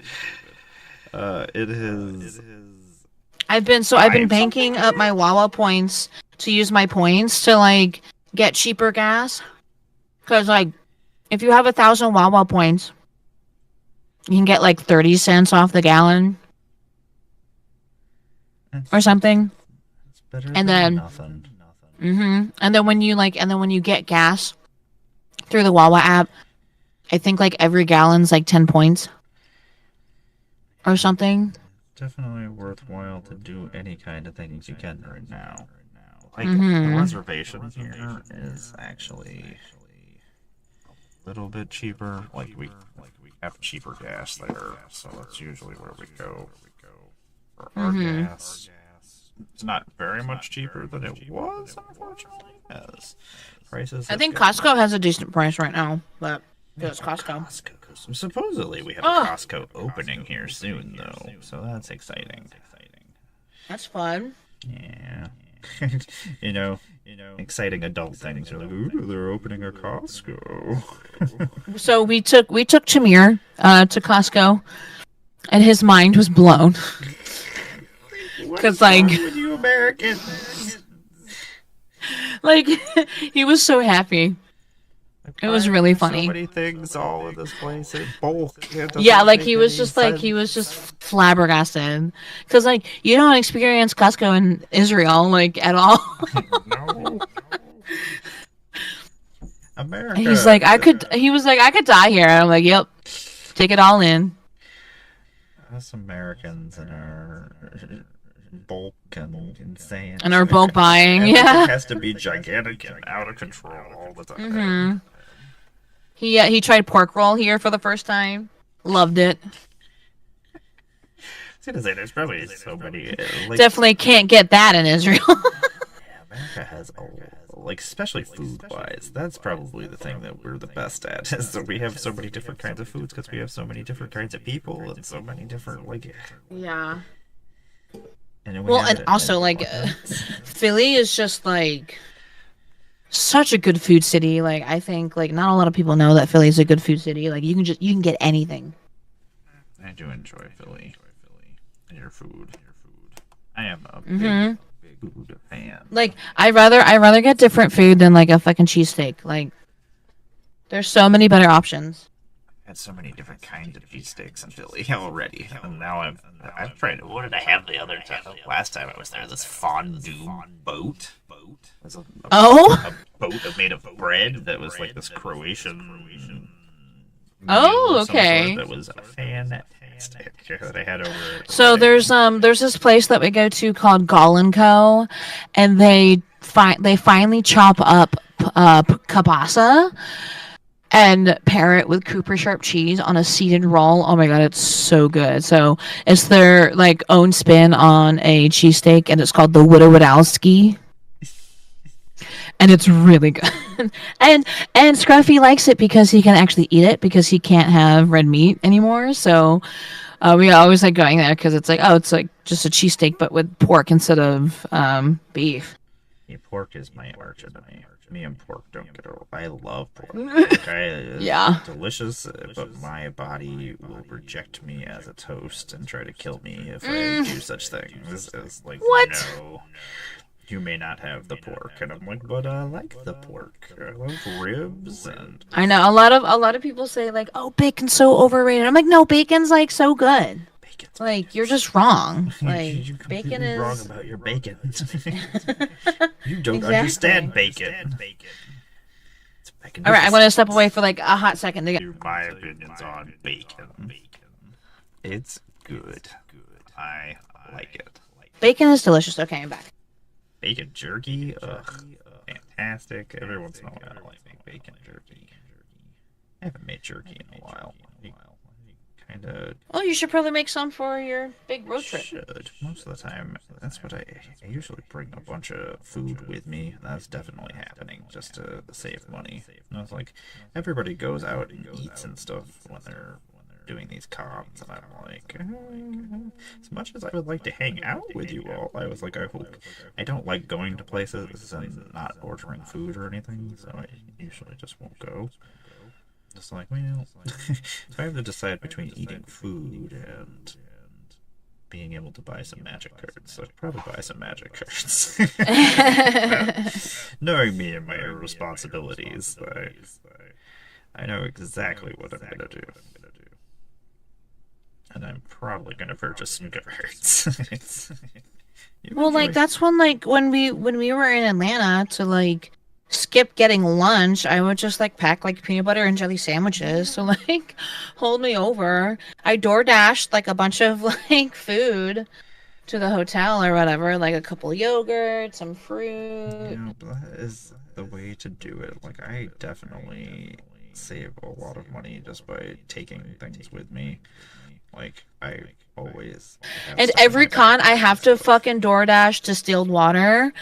It is. I've been banking up my Wawa points to use my points to like get cheaper gas. Cause like, if you have 1,000 Wawa points, you can get like 30 cents off the gallon or something. It's better And than then- nothing. And then when you get gas through the Wawa app, I think like every gallon's like 10 points or something. Definitely worthwhile to do any kind of things you can right now. Like Mhm. the reservation here is actually a little bit cheaper. Like we have cheaper gas there, so that's usually where we go for our gas. It's not very much cheaper than it was, unfortunately. As prices. I have think gone Costco has a decent price right now, but it's Costco. Costco. Supposedly we have a Costco opening here soon, though, so that's exciting. That's fun. Yeah. you know, exciting adult things. You're like, ooh, they're opening a Costco. So we took Tamir to Costco, and his mind was blown. Because like you Americans. like he was so happy. It was really funny. So many things all in this place in bulk. Yeah, like he was just flabbergasted. Because like you don't experience Costco in Israel like at all. No. America. He was like, I could die here. And I'm like, yep, take it all in. Us Americans and our bulk and insane. And our bulk buying, Everything yeah. has to be gigantic and out of control all the time. Mm-hmm. He tried pork roll here for the first time. Loved it. I was gonna say there's probably so many. Like, Definitely can't get that in Israel. America has especially food-wise. That's probably the thing that we're the best at. Is that we have so many different kinds of foods because we have so many different kinds of people and so many different Yeah. And then Well, and also Philly is just like such a good food city. Like I think like not a lot of people know that Philly is a good food city. Like you can get anything. I do enjoy Philly and your food. I am a big food fan. Like I'd rather get different food than like a fucking cheesesteak. Like there's so many better options. I've had so many different kinds of cheesesteaks in Philly already, and now I've tried. What did I have the other time? Last time I was there, this fondue boat. It was a boat made of bread that was like this Croatian. Oh, meal of some okay. sort that was fantastic that I had over. So there's this place that we go to called Gall & Co, and they finally chop up kielbasa and pair it with Cooper sharp cheese on a seeded roll. Oh my god, it's so good. So it's their like own spin on a cheesesteak, and it's called the Widowski, and it's really good. and and Scruffy likes it because he can actually eat it because he can't have red meat anymore. So we always like going there because it's like, oh, it's like just a cheesesteak but with pork instead of beef. Yeah, pork is my arch enemy. Me and pork don't get along. I love pork. Pork is Yeah. delicious, but my body will reject me as a toast and try to kill me if I Mm, do such things. It's like, what? no, you may not have the pork. And I'm like, but I like the pork. I love ribs and I know a lot of people say like, oh, bacon's so overrated. I'm like, no, bacon's like so good. bacon's Like you're bacon. just wrong. Like You're bacon completely wrong is about your bacon. You don't understand exactly. bacon. Bacon All right, I'm delicious. gonna step away for like a hot second to get. My opinions on bacon. It's good. I like it. Bacon is delicious. Okay, I'm back. Bacon jerky, ugh, fantastic. Every once in a while, I make bacon jerky. I haven't made jerky in a while. Kind of Oh, you should probably make some for your big road trip. should. Most of the time, that's what I usually bring a bunch of food with me. That's definitely happening just to save money. And I was like, everybody goes out and eats and stuff when they're doing these cons, and I'm like, as much as I would like to hang out with you all, I was like, I hope I don't like going to places and not ordering food or anything, so I usually just won't go. Just like, well, if I have to decide between eating food and being able to buy some magic cards, I'd probably buy some magic cards. Knowing me and my responsibilities, I know exactly what I'm gonna do. And I'm probably gonna purchase some cards. You Well, like enjoy. that's when we were in Atlanta to like skip getting lunch, I would just like pack like peanut butter and jelly sandwiches. So like hold me over. I door dashed like a bunch of like food to the hotel or whatever, like a couple yogurt, some fruit. Yeah, but that is the way to do it. Like, I definitely save a lot of money just by taking things with me. Like, I always have And stuff in every my con I backpack and have to stuff. fucking DoorDash distilled water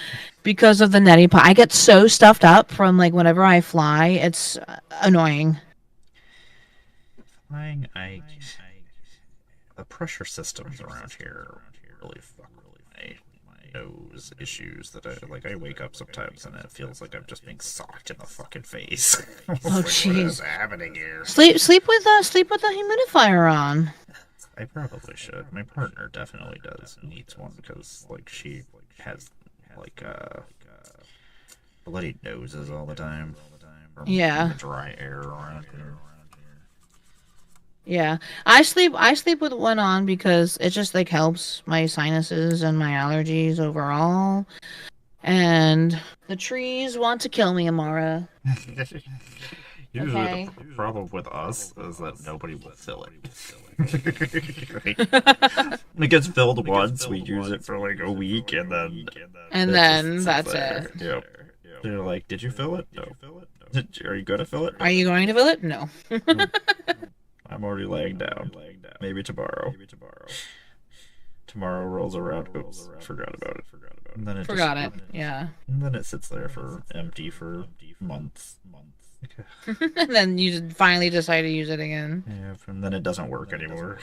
because of the neti pot. I get so stuffed up from like whenever I fly. It's annoying. Flying, the pressure systems around here really fuck with my nose issues that I like. I wake up sometimes and it feels like I'm just being socked in the fucking face. It's Oh like, what is jeez. happening here? Sleep with the humidifier on. I probably should. My partner definitely does needs one because like she has like bloody noses all the time from Yeah. the dry air around here. Yeah. I sleep with one on because it just like helps my sinuses and my allergies overall. And the trees want to kill me, Amara. Usually the Okay. problem with us is that nobody will fill it. Like, it gets filled once, we use it for like a week, and then And it just then sits that's there. it. Yep. They're like, did you fill it? No. Are you gonna fill it? Are No. you going to fill it? No. I'm already laying down. Maybe tomorrow. Tomorrow rolls around. Oops, forgot about it. And then it just Forgot it. Yeah. and then it sits there for empty for months. And then you finally decide to use it again. Yeah, and then it doesn't work anymore.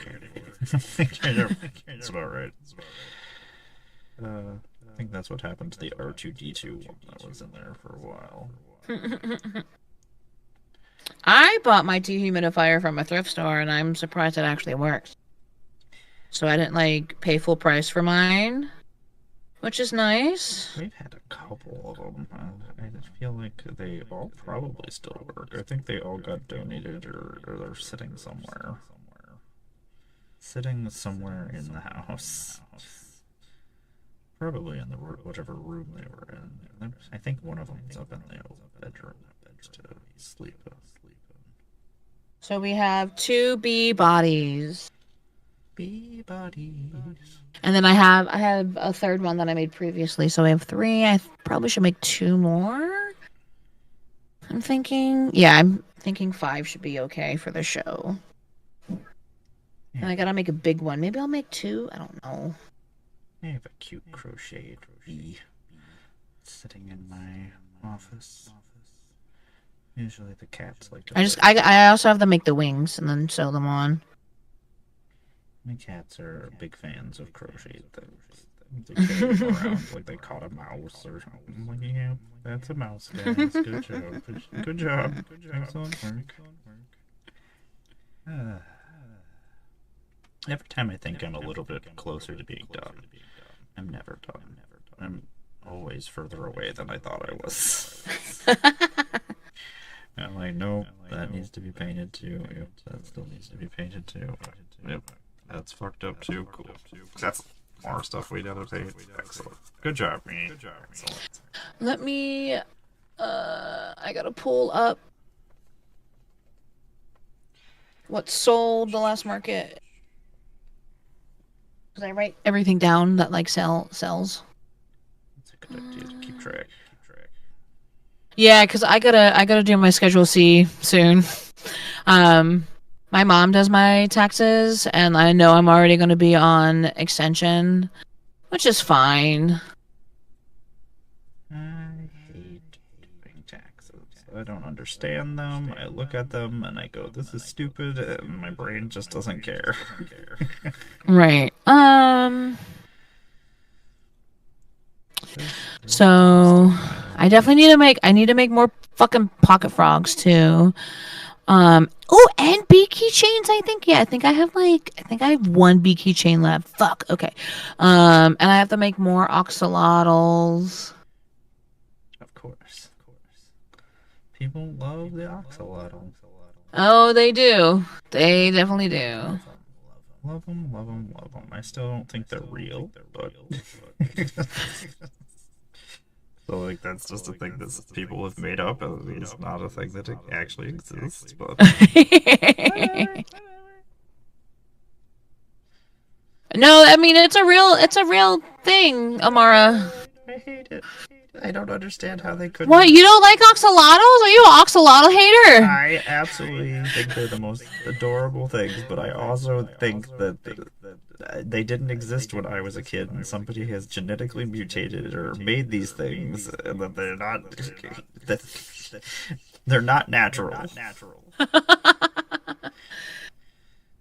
That's about right. I think that's what happened to the R2D2 one that was in there for a while. I bought my dehumidifier from a thrift store and I'm surprised it actually works. So I didn't like pay full price for mine, which is nice. We've had a couple of them. I feel like they all probably still work. I think they all got donated or they're sitting somewhere. Sitting somewhere in the house. Probably in the whatever room they were in. I think one of them is up in the old bedroom to sleep in. So we have two bee bodies. Bee bodies. And then I have a third one that I made previously, so I have three. I probably should make two more. I'm thinking five should be okay for the show. And I gotta make a big one. Maybe I'll make two. I don't know. I have a cute crocheted bee sitting in my office. Usually the cats like to I play. just I also have to make the wings and then sew them on. My cats are big fans of crochet things. They carry them around like they caught a mouse or something. I'm like, yeah, that's a mouse, guys. Good job. Good job. Excellent work. Uh, every time I think I'm a little bit closer to being done, I'm never done. I'm always further away than I thought I was. I'm like, nope, that needs to be painted too. Yep, that still needs to be painted too. Yep, that's fucked up too. Cool. That's more stuff we gotta paint. Excellent. Good job, me. Excellent. Let me I gotta pull up what sold the last market. Because I write everything down that like sells. It's a good idea to keep track. Yeah, because I gotta do my Schedule C soon. My mom does my taxes, and I know I'm already gonna be on extension, which is fine. I hate doing taxes. I don't understand them. I look at them and I go, this is stupid, and my brain just doesn't care. Right. So I definitely need to make more fucking pocket frogs too. Oh, and bee keychains, I think. Yeah, I think I have one bee keychain left. Fuck. Okay. And I have to make more oxalotls. Of course. People love the axolotl. Oh, they do. They definitely do. Love them. I still don't think they're real, but so like that's just a thing that people have made up. It's not a thing that actually exists, but No, I mean it's a real thing, Amara. I hate it. I don't understand how they couldn't. What, you don't like oxalotls? Are you an oxalotl hater? I absolutely think they're the most adorable things, but I also think that they didn't exist when I was a kid, and somebody has genetically mutated or made these things, and that they're not natural.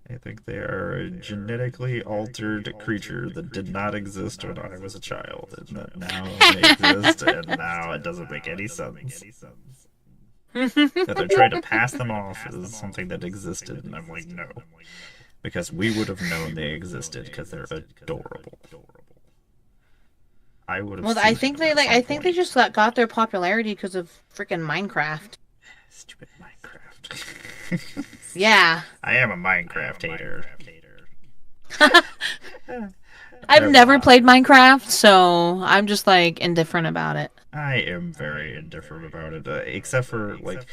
I think they are a genetically altered creature that did not exist when I was a child, and that now they exist, and now it doesn't make any sense. That they're trying to pass them off as something that existed, and I'm like, no. Because we would have known they existed, because they're adorable. I would have Well, I think they just got their popularity because of freaking Minecraft. Stupid Minecraft. Yeah. I am a Minecraft hater. I've never played Minecraft, so I'm just like indifferent about it. I am very indifferent about it, except for like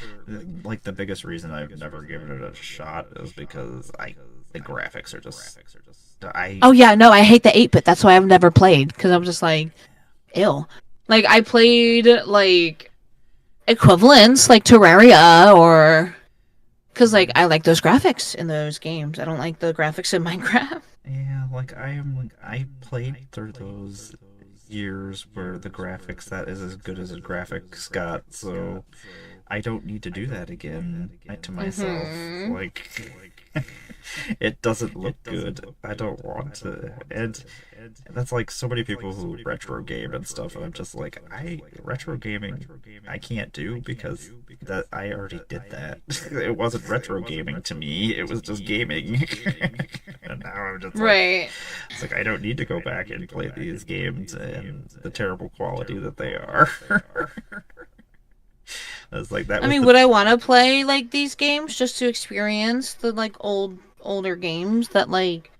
the biggest reason I've never given it a shot is because the graphics are just I. Oh yeah, no, I hate the 8-bit. That's why I've never played, because I'm just like, ew. Like I played like equivalents like Terraria or because like I like those graphics in those games. I don't like the graphics in Minecraft. Yeah, I played through those years where the graphics that is as good as the graphics got, so I don't need to do that again to myself. Like it doesn't look good. I don't want to. And that's like so many people who retro game and stuff. And I'm just like, retro gaming I can't do because that I already did that. It wasn't retro gaming to me. It was just gaming. And now I'm just right. It's like I don't need to go back and play these games and the terrible quality that they are. It's like that. I mean, would I want to play like these games just to experience the like older games that like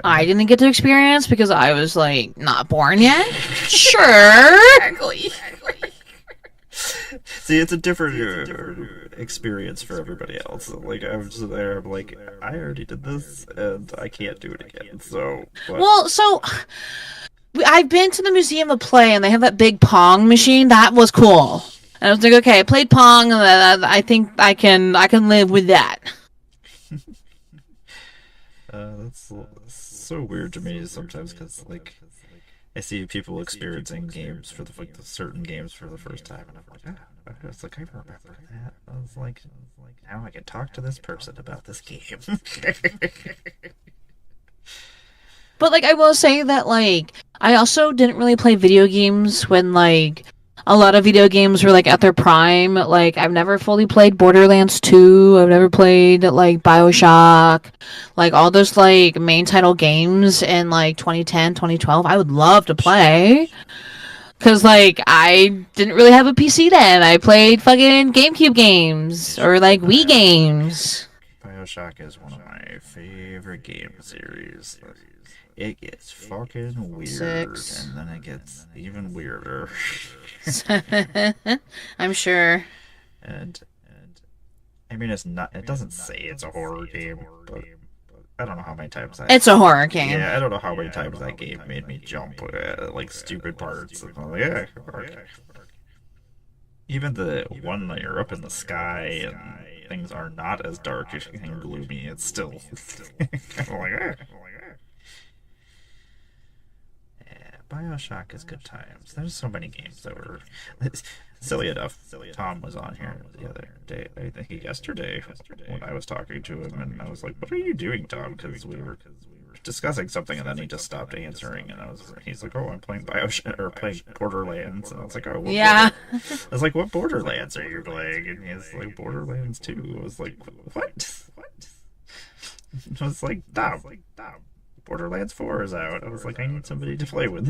I didn't get to experience because I was like not born yet? Sure. Exactly. See, it's a different experience for everybody else. Like I'm just there, I'm like, I already did this, and I can't do it again. So, well, so I've been to the Museum of Play, and they have that big Pong machine. That was cool. And I was like, okay, I played Pong, and I think I can live with that. That's so weird to me sometimes because like I see people experiencing games for the certain games for the first time, and I'm like, was like, I remember that. I was like, now I can talk to this person about this game. But like I will say that like I also didn't really play video games when like a lot of video games were like at their prime. Like I've never fully played Borderlands 2. I've never played like BioShock. Like all those like main title games in like 2010, 2012. I would love to play. Cause like I didn't really have a PC then. I played fucking GameCube games or like Wii games. BioShock is one of my favorite game series. It gets fucking weird, 6. and then it gets even weirder. I'm sure. and I mean, it's not. It doesn't say it's a horror game, but I don't know how many times It's a horror game. Yeah, I don't know how many times that game made me jump at like stupid parts. And I'm like, yeah, okay. Even the one that you're up in the sky and things are not as dark and gloomy, it's still kind of like, eh. Yeah, BioShock is good times. There's so many games that were silly enough. Tom was on here the other day. I think yesterday when I was talking to him, and I was like, "What are you doing, Tom?" Because we were discussing something, and then he just stopped answering, and he's like, "Oh, I'm playing BioShock or playing Borderlands," and I was like, "Oh, yeah." I was like, "What Borderlands are you playing?" And he's like, "Borderlands 2." I was like, "What?" I was like, "Tom. Borderlands 4 is out." I was like, "I need somebody to play with."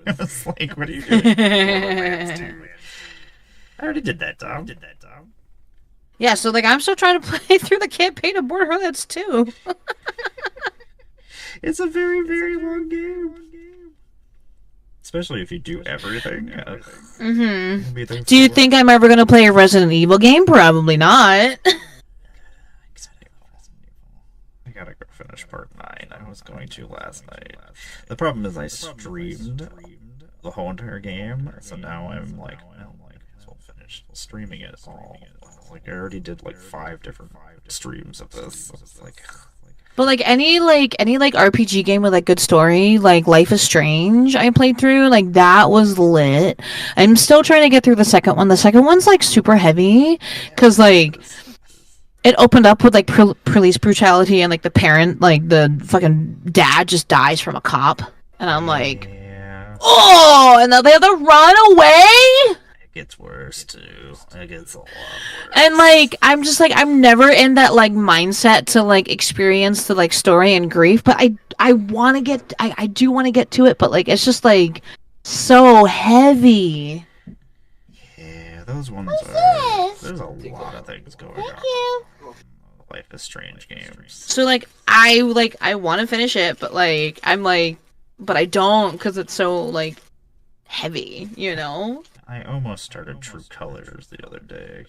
I was like, "What are you doing?" Borderlands 2. I already did that, Tom. Yeah, so like I'm still trying to play through the campaign of Borderlands 2. It's a very, very long game. Especially if you do everything. Do you think I'm ever gonna play a Resident Evil game? Probably not. I gotta go finish part 9. I was going to last night. The problem is I streamed the whole entire game, so now I'm like, well, I'll finish streaming it all. Like I already did like 5 different streams of this. So it's like, But like any RPG game with like good story, like Life is Strange, I played through, like that was lit. I'm still trying to get through the second one. The second one's like super heavy because like it opened up with like police brutality and like the parent, like the fucking dad, just dies from a cop, and I'm like, yeah, oh, and now they have to run away. it gets worse too. It gets a lot worse. And like I'm just like I'm never in that like mindset to like experience the like story and grief, but I want to get I do want to get to it, but like it's just like so heavy. Yeah, those ones are. There's a lot of things going on. Thank you. Life is Strange games. So I want to finish it, but like I'm like, but I don't because it's so like heavy, you know. I almost started True Colors the other day.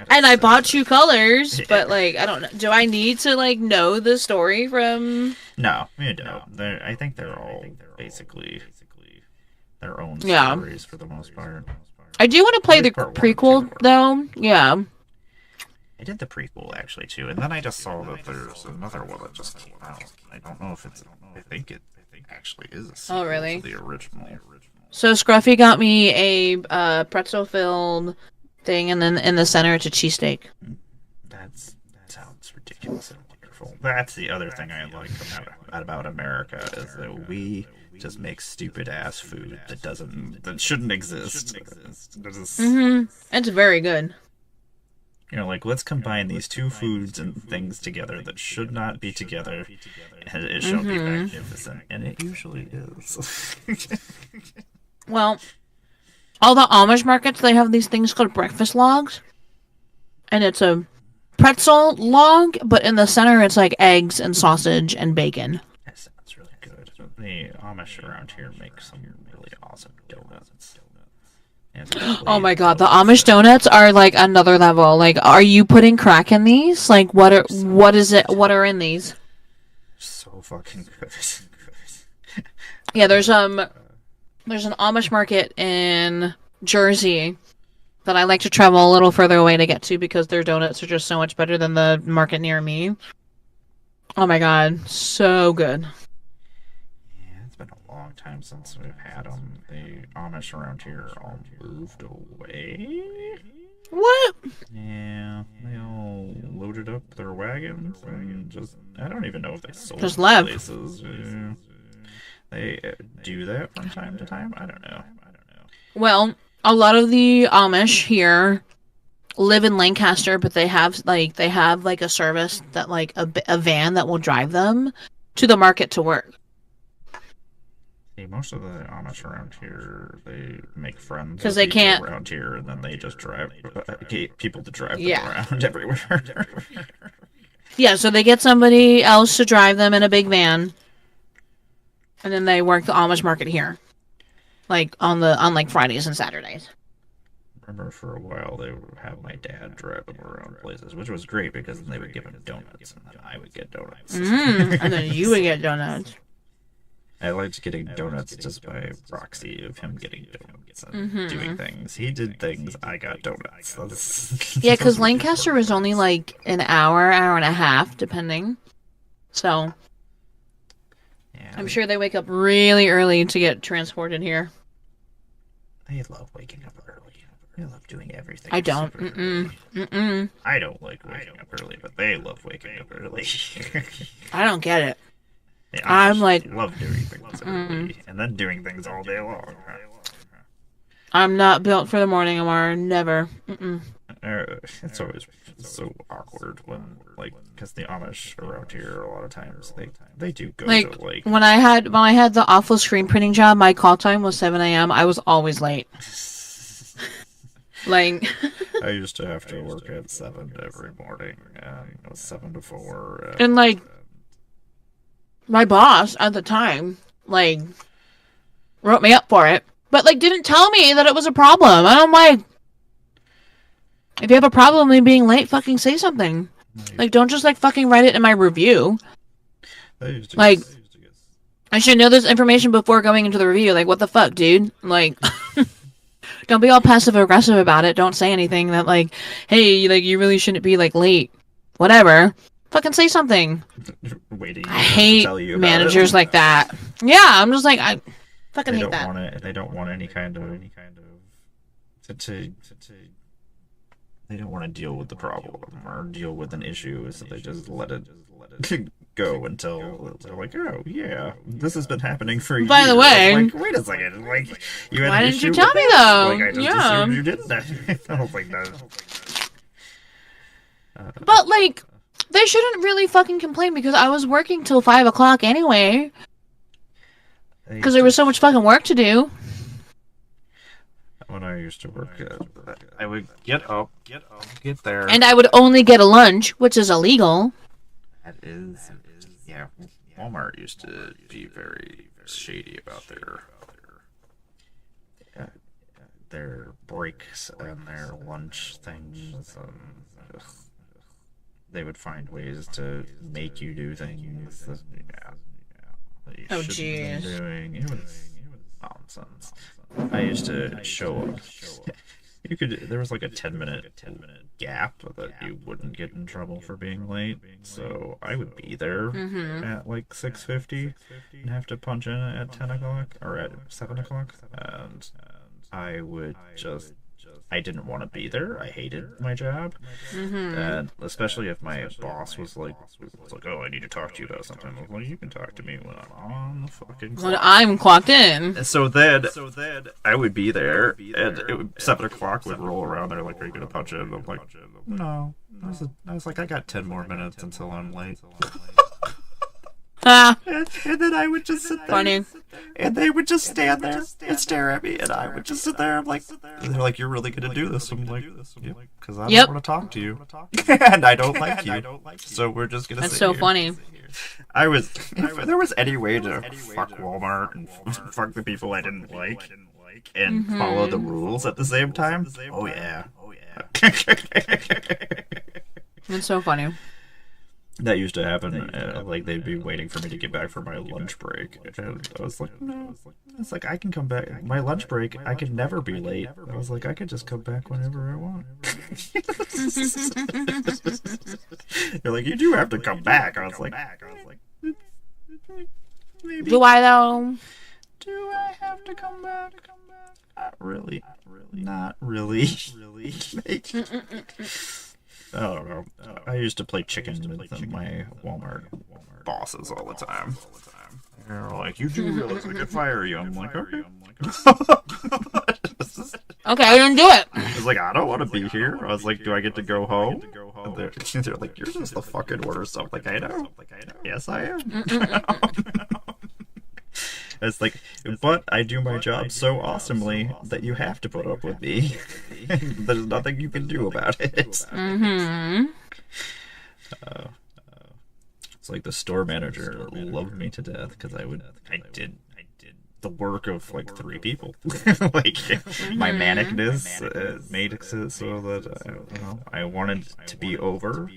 And I bought True Colors, but like I don't know. Do I need to like know the story from? No, you don't. I think they're all basically their own Yeah. stories for the most part. I do want to play the Part 1 and prequel 2. though. Yeah. I did the prequel actually too, and then I just saw that there's another one that just came out. I don't know if it's. I think it actually is a sequel really? to the original. So Scruffy got me a pretzel filled thing, and then in the center it's a cheesesteak. That sounds ridiculous and wonderful. That's the other thing I like about America is that we just make stupid ass food that shouldn't exist. It's very good. You know, like let's combine these two foods and things together that should not be together, and it shall be magnificent, and it usually is. Well, all the Amish markets, they have these things called breakfast logs, and it's a pretzel log, but in the center it's like eggs and sausage and bacon. That sounds really good. The Amish around here make some really awesome donuts. Oh my god, the Amish donuts are like another level. Like, are you putting crack in these? Like, what are in these? So fucking good. Yeah, there's an Amish market in Jersey that I like to travel a little further away to get to because their donuts are just so much better than the market near me. Oh my god, so good. Yeah, it's been a long time since we've had them. The Amish around here all moved away. What? Yeah, they all loaded up their wagons and just, I don't even know if they sold Just left. places. Yeah. They do that from time to time? I don't know. Well, a lot of the Amish here live in Lancaster, but they have like a service that like a van that will drive them to the market to work. See, most of the Amish around here, they make friends because with they can't around here, and then they just drive get people to drive them Yeah. around everywhere. Yeah, so they get somebody else to drive them in a big van, and then they work the Amish market here, like on like Fridays and Saturdays. Remember, for a while they would have my dad drive them around places, which was great because then they would give him donuts, and then I would get donuts. And then you would get donuts. I liked getting donuts just by proxy of him getting donuts and doing things. He did things, I got donuts. Yeah, because Lancaster is only like an hour and a half, depending. So Yeah, I'm sure they wake up really early to get transported here. they love waking up early. They love doing everything. I don't. super early. Mm-mm. I don't like waking up early, but they love waking up early. I don't get it. Yeah, I'm like, love doing things early and then doing things all day long. I'm not built for the morning, Emmara. Never. Mm-mm. It's always so awkward when, like, because the Amish around here a lot of times they do go Like to like when I had the awful screen printing job, my call time was 7 a.m. I was always late. Like I used to have to work at 7 every morning, and it was 7 to 4. and like my boss at the time like wrote me up for it, but like didn't tell me that it was a problem. And I'm like, if you have a problem with me being late, fucking say something. Like don't just like fucking write it in my review. Like I should know this information before going into the review. Like what the fuck, dude? Like don't be all passive aggressive about it. Don't say anything that like, hey, like you really shouldn't be like late. Whatever. Fucking say something. waiting. I hate managers like that. Yeah, I'm just like I fucking hate that. They don't want any kind of they don't want to deal with the problem or deal with an issue, so they just let it go until they're like, oh yeah, this has been happening for years. By the way, like, wait a second, like you had why an didn't you issue tell with me this? though? Like, I just Yeah. assumed you didn't. I was like, no. But like, they shouldn't really fucking complain because I was working till 5 o'clock anyway. Because there was so much fucking work to do. When I used to work, I would get up, get there. And I would only get a lunch, which is illegal. That is, yeah. Walmart used to be very shady about their breaks and their lunch things. They would find ways to make you do things that, that you shouldn't be doing. It was nonsense. I used to show up. There was like a 10-minute gap that you wouldn't get in trouble for being late. So I would be there at like 6:50 and have to punch in at 10 o'clock or at 7 o'clock. And I would just, I didn't want to be there. I hated my job. And especially if my boss was like, oh, I need to talk to you about something. I was like, you can talk to me when I'm on the fucking clock. When I'm clocked in. And so then I would be there, and it would, 7 o'clock would roll around. They're like, are you going to punch in? I'm like, no. I was like, I got 10 more minutes until I'm late. Ah, And then I would just sit there. funny. And they would just stand there and stare at me, and I would just sit there. I'm like, they're like, you're really going to do this? I'm like, yeah, because I don't want to talk to you. And I don't like you. So we're just going to sit That's so here. funny. If there was any way to fuck Walmart and fuck the people I didn't like and follow the rules at the same time, oh yeah. That's so funny. That used to happen. Like they'd be waiting for me to get back for my lunch break, and I was like, no. It's like I can come back. My lunch break, I can never be late. I was like, I could just come back whenever I want. They're like, you do have to come back. I was like, maybe. Do I though? Do I have to come back? Not really. Not really. Like, I don't know. I used to play chicken with my Walmart bosses all the time. They're like, you do realize I could fire you. I'm like, okay. Okay, I didn't do it. I was like, I don't want to be here. I was like, do I get to go home? And they're like, you're just the fucking worst. I'm like, I know. Yes, I am. It's like, but I do my job so awesomely that you have to put up with me. There's nothing you can do about it. Mm-hmm. It's like the store manager loved me to death because I did the work of like 3 people. Like my manicness made it so that I wanted to be over,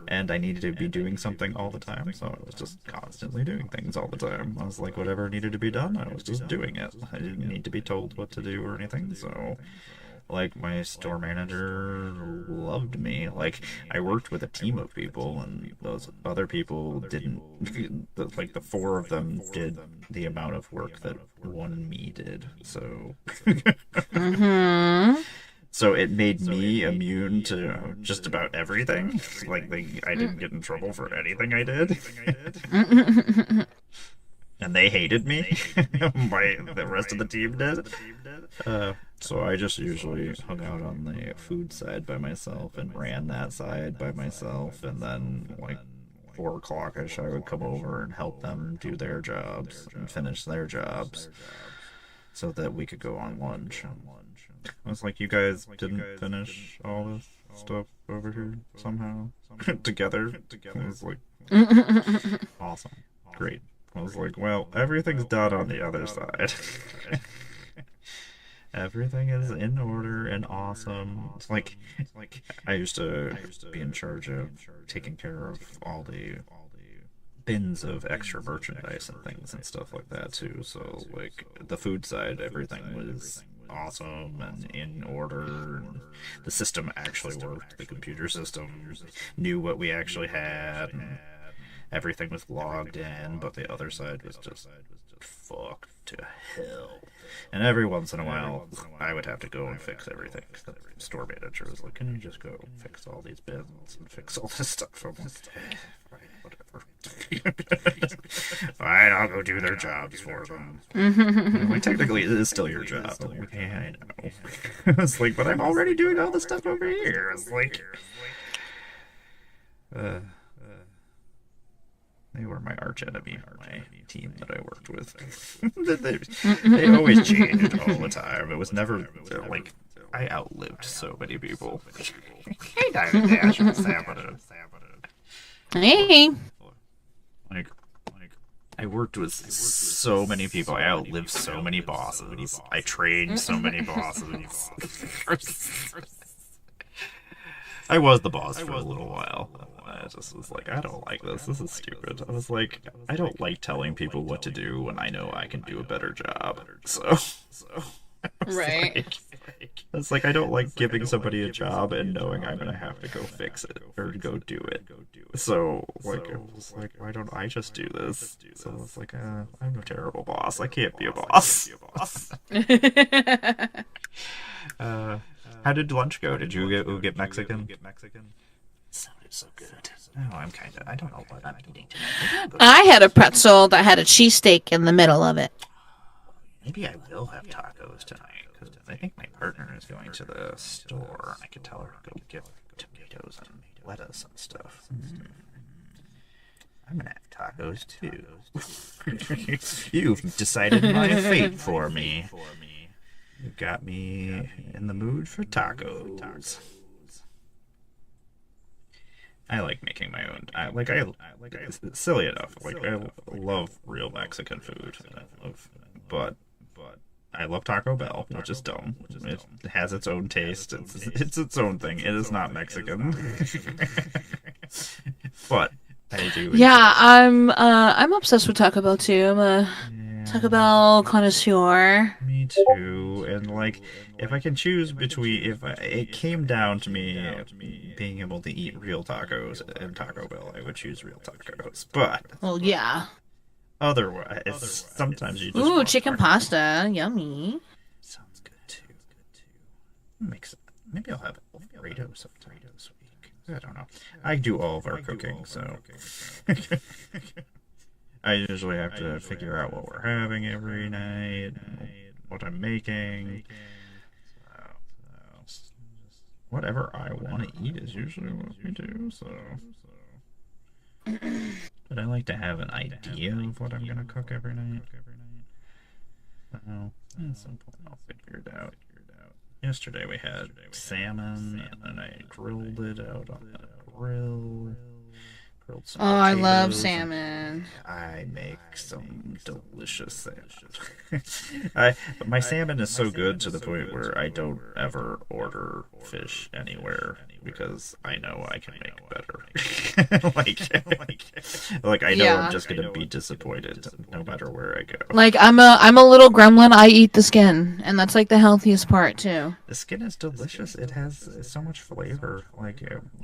and I needed to be doing something all the time. So I was just constantly doing things all the time. I was like, whatever needed to be done, I was just doing it. I didn't need to be told what to do or anything. So. Like, my store manager loved me. Like, I worked with a team of people, and those other people didn't. Like, the 4 of them did the amount of work that one me did. So. Mm-hmm. So it made me immune to just about everything. Like, I didn't get in trouble for anything I did. And they hated me. The rest of the team did. So I just usually hung out on the food side by myself and ran that side by myself, and then like 4 o'clock-ish I would come over and help them do their jobs and finish their jobs so that we could go on lunch. I was like, you guys didn't finish all this stuff over here somehow together? I was like, awesome, great. I was like, well, everything's done on the other side. Everything is in order and awesome. It's like I used to be in charge of taking care of all the bins of extra merchandise and things and stuff like that too. So like the food side, everything was awesome and in order, and the system actually worked. The computer system knew what we actually had, and everything was logged in, but the other side was just fucked to hell. And every once in a while, I would have to go and fix everything. The store manager was like, can you just go fix all these bins and fix all this stuff? I'm like, whatever. Fine, I'll go do their jobs for them. Like, technically, it is still your job. I'm like, yeah, I know. It's like, but I'm already doing all the stuff over here. It's like... They were my arch enemy, my team that I worked with. They always changed all the time. It was never, like, I outlived so many people. Hey, Diamond Dash, Hey. Like, I worked with so many people. I outlived so many bosses. I trained so many bosses. I was the boss for a little while. I just was like, I don't like this. This is stupid. I was like, I don't like telling people what to do when I know I can do a better job. So Right. It's like I don't like giving somebody a job and knowing I'm gonna have to go fix it or go do it. So like I was like, why don't I just do this? So it's like, I'm a terrible boss. I can't be a boss. How did lunch go? Did you get Mexican? Sounded so good. No, I don't know what I'm eating tonight. I had a pretzel that had a cheesesteak in the middle of it. Maybe I will have tacos tonight, because I think my partner is going to the store, and I can tell her to go get tomatoes and lettuce and stuff. I'm gonna have tacos too. You've decided my fate for me. You got me in the mood for tacos. I like making my own. It's silly enough. Like I love real Mexican food, but I love Taco Bell, which is dumb. It has its own taste. It's its own thing. It is not Mexican. But I do. Yeah, I'm obsessed with Taco Bell too. I'm a Taco Bell connoisseur. Me too. And like, if I can choose between, it came down to me being able to eat real tacos and Taco Bell, I would choose real tacos. But Well, yeah. Otherwise, sometimes you just Ooh, want chicken taco. pasta. Yummy. Sounds good too. Makes maybe I'll have Alfredo sometime this week. I don't know. I do all of our cooking, so I usually have to figure out what we're having every night, what I'm making. So, whatever I want to eat is usually what we do. So, but I like to have an idea of what I'm gonna cook every night. So, at some point I'll figure it out. Yesterday we had salmon, and then I grilled it out on the grill. Grilled some Oh, I love potatoes. salmon. I make some delicious salmon. I my salmon is so good to the point where I don't ever order fish anywhere because I know I can make better. like I know I'm Yeah. just gonna be disappointed no matter where I go. Like I'm a little gremlin. I eat the skin, and that's like the healthiest part too. The skin is delicious. It has so much flavor.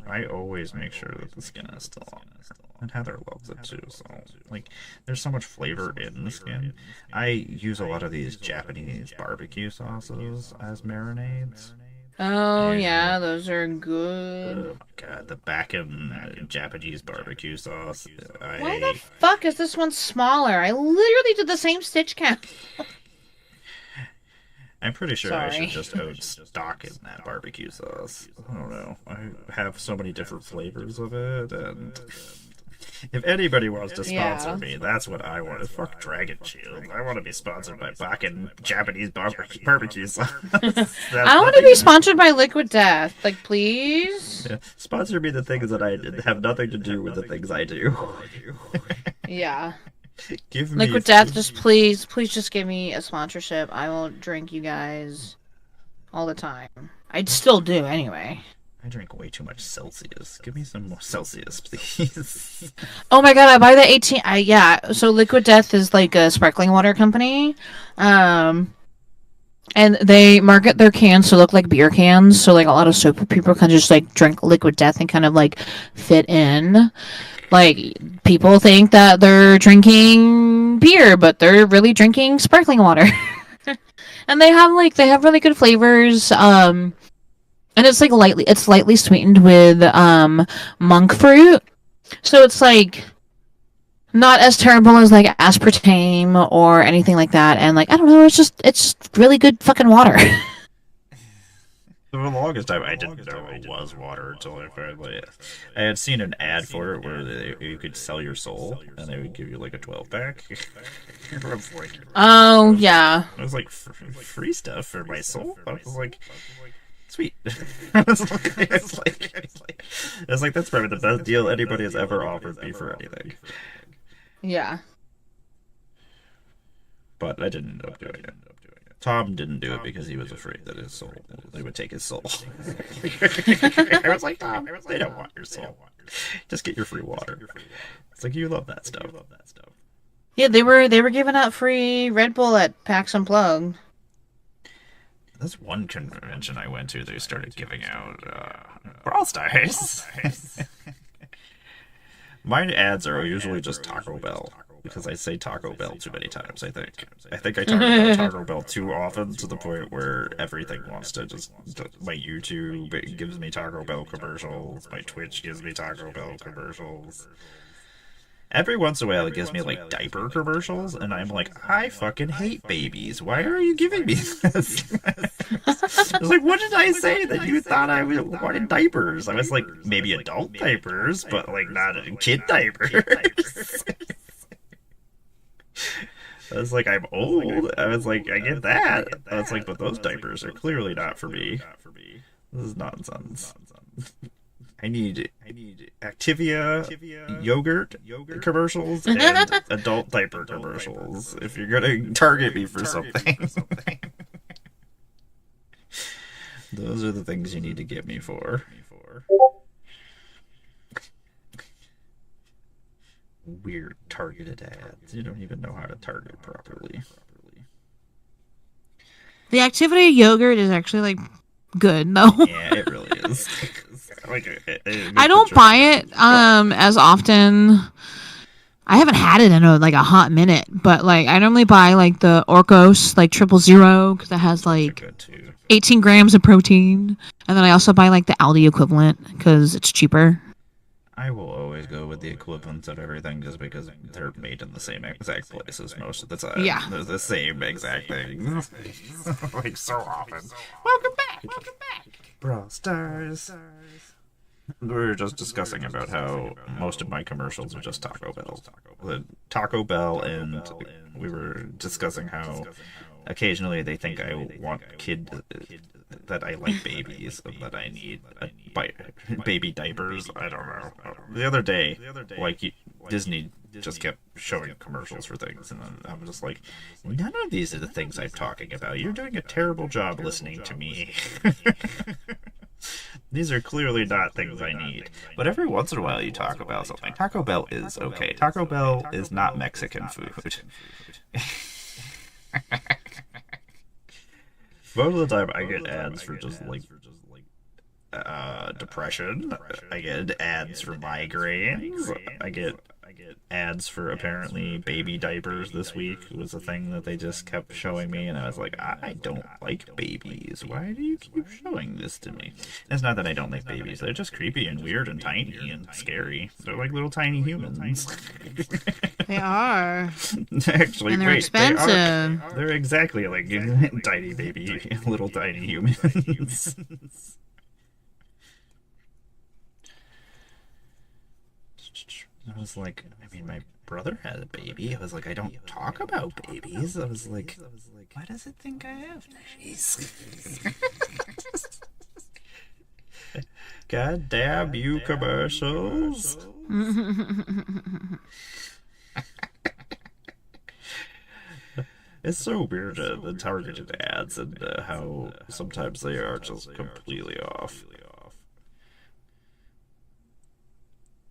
I always make sure that the skin is still on. And Heather loves it too. So there's so much flavor in the skin. I use a lot of these Japanese barbecue sauces as marinades. Oh Usually. yeah, those are good. Oh my god, the back in Japanese barbecue sauce. Why the fuck is this one smaller? I literally did the same stitch count. I'm pretty sure I should Sorry. just own stock in that barbecue sauce. I don't know. I have so many different flavors of it, and if anybody wants to sponsor Yeah. me, that's what I want. Fuck Dragon Shield. I want to be sponsored by Bakken Japanese barbecue sauce. I want to be sponsored by Liquid Death. Like, please. Yeah. Sponsor me the things that I have nothing to do with the things I do. Yeah. Give me Liquid Death, just please just give me a sponsorship. I will drink you guys all the time. I'd still do anyway. I drink way too much Celsius. Give me some more Celsius, please. Oh my god, I buy the 18. Yeah, so Liquid Death is like a sparkling water company. And they market their cans to look like beer cans. So like a lot of sober people can just like drink Liquid Death and kind of like fit in. Like people think that they're drinking beer, but they're really drinking sparkling water. And they have really good flavors. And it's like lightly sweetened with monk fruit. So it's like not as terrible as like aspartame or anything like that. And like I don't know, it's just really good fucking water. For the longest time, I didn't know it was water until I finally. I had seen an ad for it where you could sell your soul, and they would give you like a 12-pack. Oh yeah. It was like free stuff for my soul. I was like, sweet. It's like that's probably the best deal anybody has ever offered me for anything. Yeah. But I didn't end up doing it. Tom didn't do it because he was afraid that his soul, they would take his soul. I was like, Tom, they don't want your soul. Just get your free water. It's like you love that stuff. Yeah, they were giving out free Red Bull at PAX Unplugged. That's one convention I went to. They started giving out Brawl Stars. My ads are usually just Taco Bell because I say Taco Bell too many times. I think I talk about Taco Bell too often to the point where everything wants to just. My YouTube gives me Taco Bell commercials. My Twitch gives me Taco Bell commercials. Every once in a while, it gives me like diaper commercials, and I'm like, I fucking hate babies. Why are you giving me this? It's like, what did I say that you thought I wanted diapers? I was like, maybe adult diapers, but like not kid diapers. I was like, I'm old. I was like, I get that. I was like, but those diapers are clearly not for me. This is nonsense. I need Activia yogurt commercials and adult diaper commercials if you're gonna target me for something. Those are the things you need to get me for. Weird targeted ads. You don't even know how to target properly. The Activity yogurt is actually like good though. Yeah, it really is. Like, I don't buy it as often. I haven't had it in like a hot minute, but like I normally buy like the Orcos like 000 because it has like 18 grams of protein, and then I also buy like the Aldi equivalent because it's cheaper. I will always go with the equivalents of everything just because they're made in the same exact places most of the time. Yeah. They're the same exact thing. Like so often. Welcome back! Welcome back! Brawl Stars. We were just discussing about how most of my commercials are just Taco Bell. The Taco Bell, and we were discussing how occasionally they think I want that I like babies, and that I need baby diapers. I don't know. The other day, like Disney just kept showing commercials for things, and I'm just like, none of these are the things I'm talking about. You're doing a terrible job listening to me. These are clearly not things I need. But every once in a while you talk about something. Taco Bell is okay. Taco Bell is not Mexican food. Most of the time I get ads for just like depression. I get ads for migraines. I get ads for apparently baby diapers. This week was a thing that they just kept showing me, and I was like, I don't like babies. Why do you keep showing this to me? It's not that I don't like babies. They're just creepy and weird and tiny and scary. They're like little tiny humans. They are. Actually, and they're expensive. They're exactly like tiny baby, little tiny humans. I was like, I mean, my brother had a baby. I was like, I don't talk about babies. I was like, why does it think I have babies? God damn you commercials. It's so weird, the targeted ads, and how sometimes they are just completely off.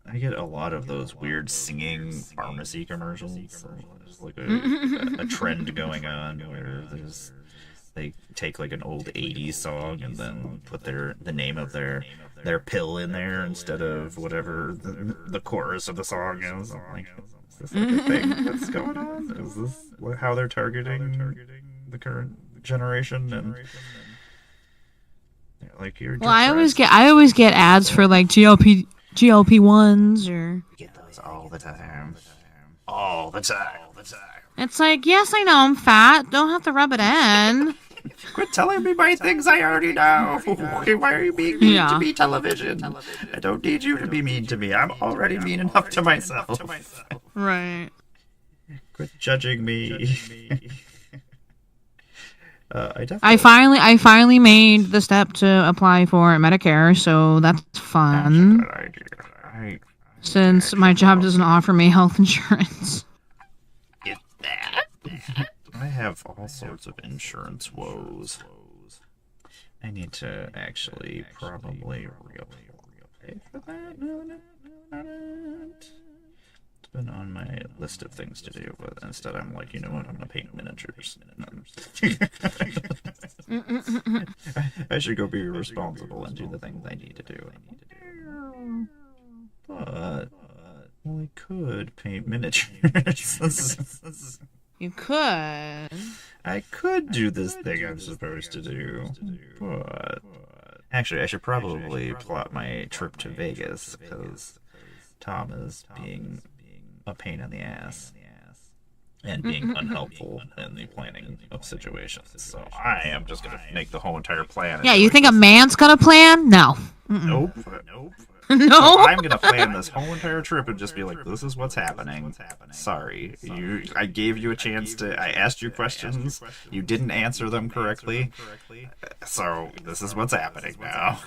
I get a lot of those weird singing pharmacy commercials. There's like a trend going on where they take like an old 80s song and then put the name of their pill in there instead of whatever the chorus of the song is. I'm like, is this like a thing that's going on? Is this how they're targeting the current generation? And like, you're well, I always get ads for like GLP-1s or... Get those all the time. All the time. It's like, yes, I know I'm fat. Don't have to rub it in. Quit telling me my things I already know. Why are you being mean to me, television? I don't need you to be mean to me. I'm already mean enough to myself. Right. Quit judging me. I finally made the step to apply for Medicare, so that's fun. That's a good idea. Since my job doesn't offer me health insurance. Get that? I have all sorts of insurance woes. I need to actually probably pay for that. No. It's been on my list of things to do, but instead I'm like, you know what, I'm gonna paint miniatures. I should go be responsible and do the things I need to do. But we could paint miniatures. You could. I could do this thing I'm supposed to do, but actually I should probably plot my trip to Vegas, because Tom is being a pain in the ass and being unhelpful in the planning of situations. So I am just gonna make the whole entire plan. Yeah, you think a man's gonna plan? No. Nope. No. So I'm gonna plan this whole entire trip and just be like, this is what's happening. Sorry, I gave you a chance to. I asked you questions. You didn't answer them correctly. So this is what's happening now.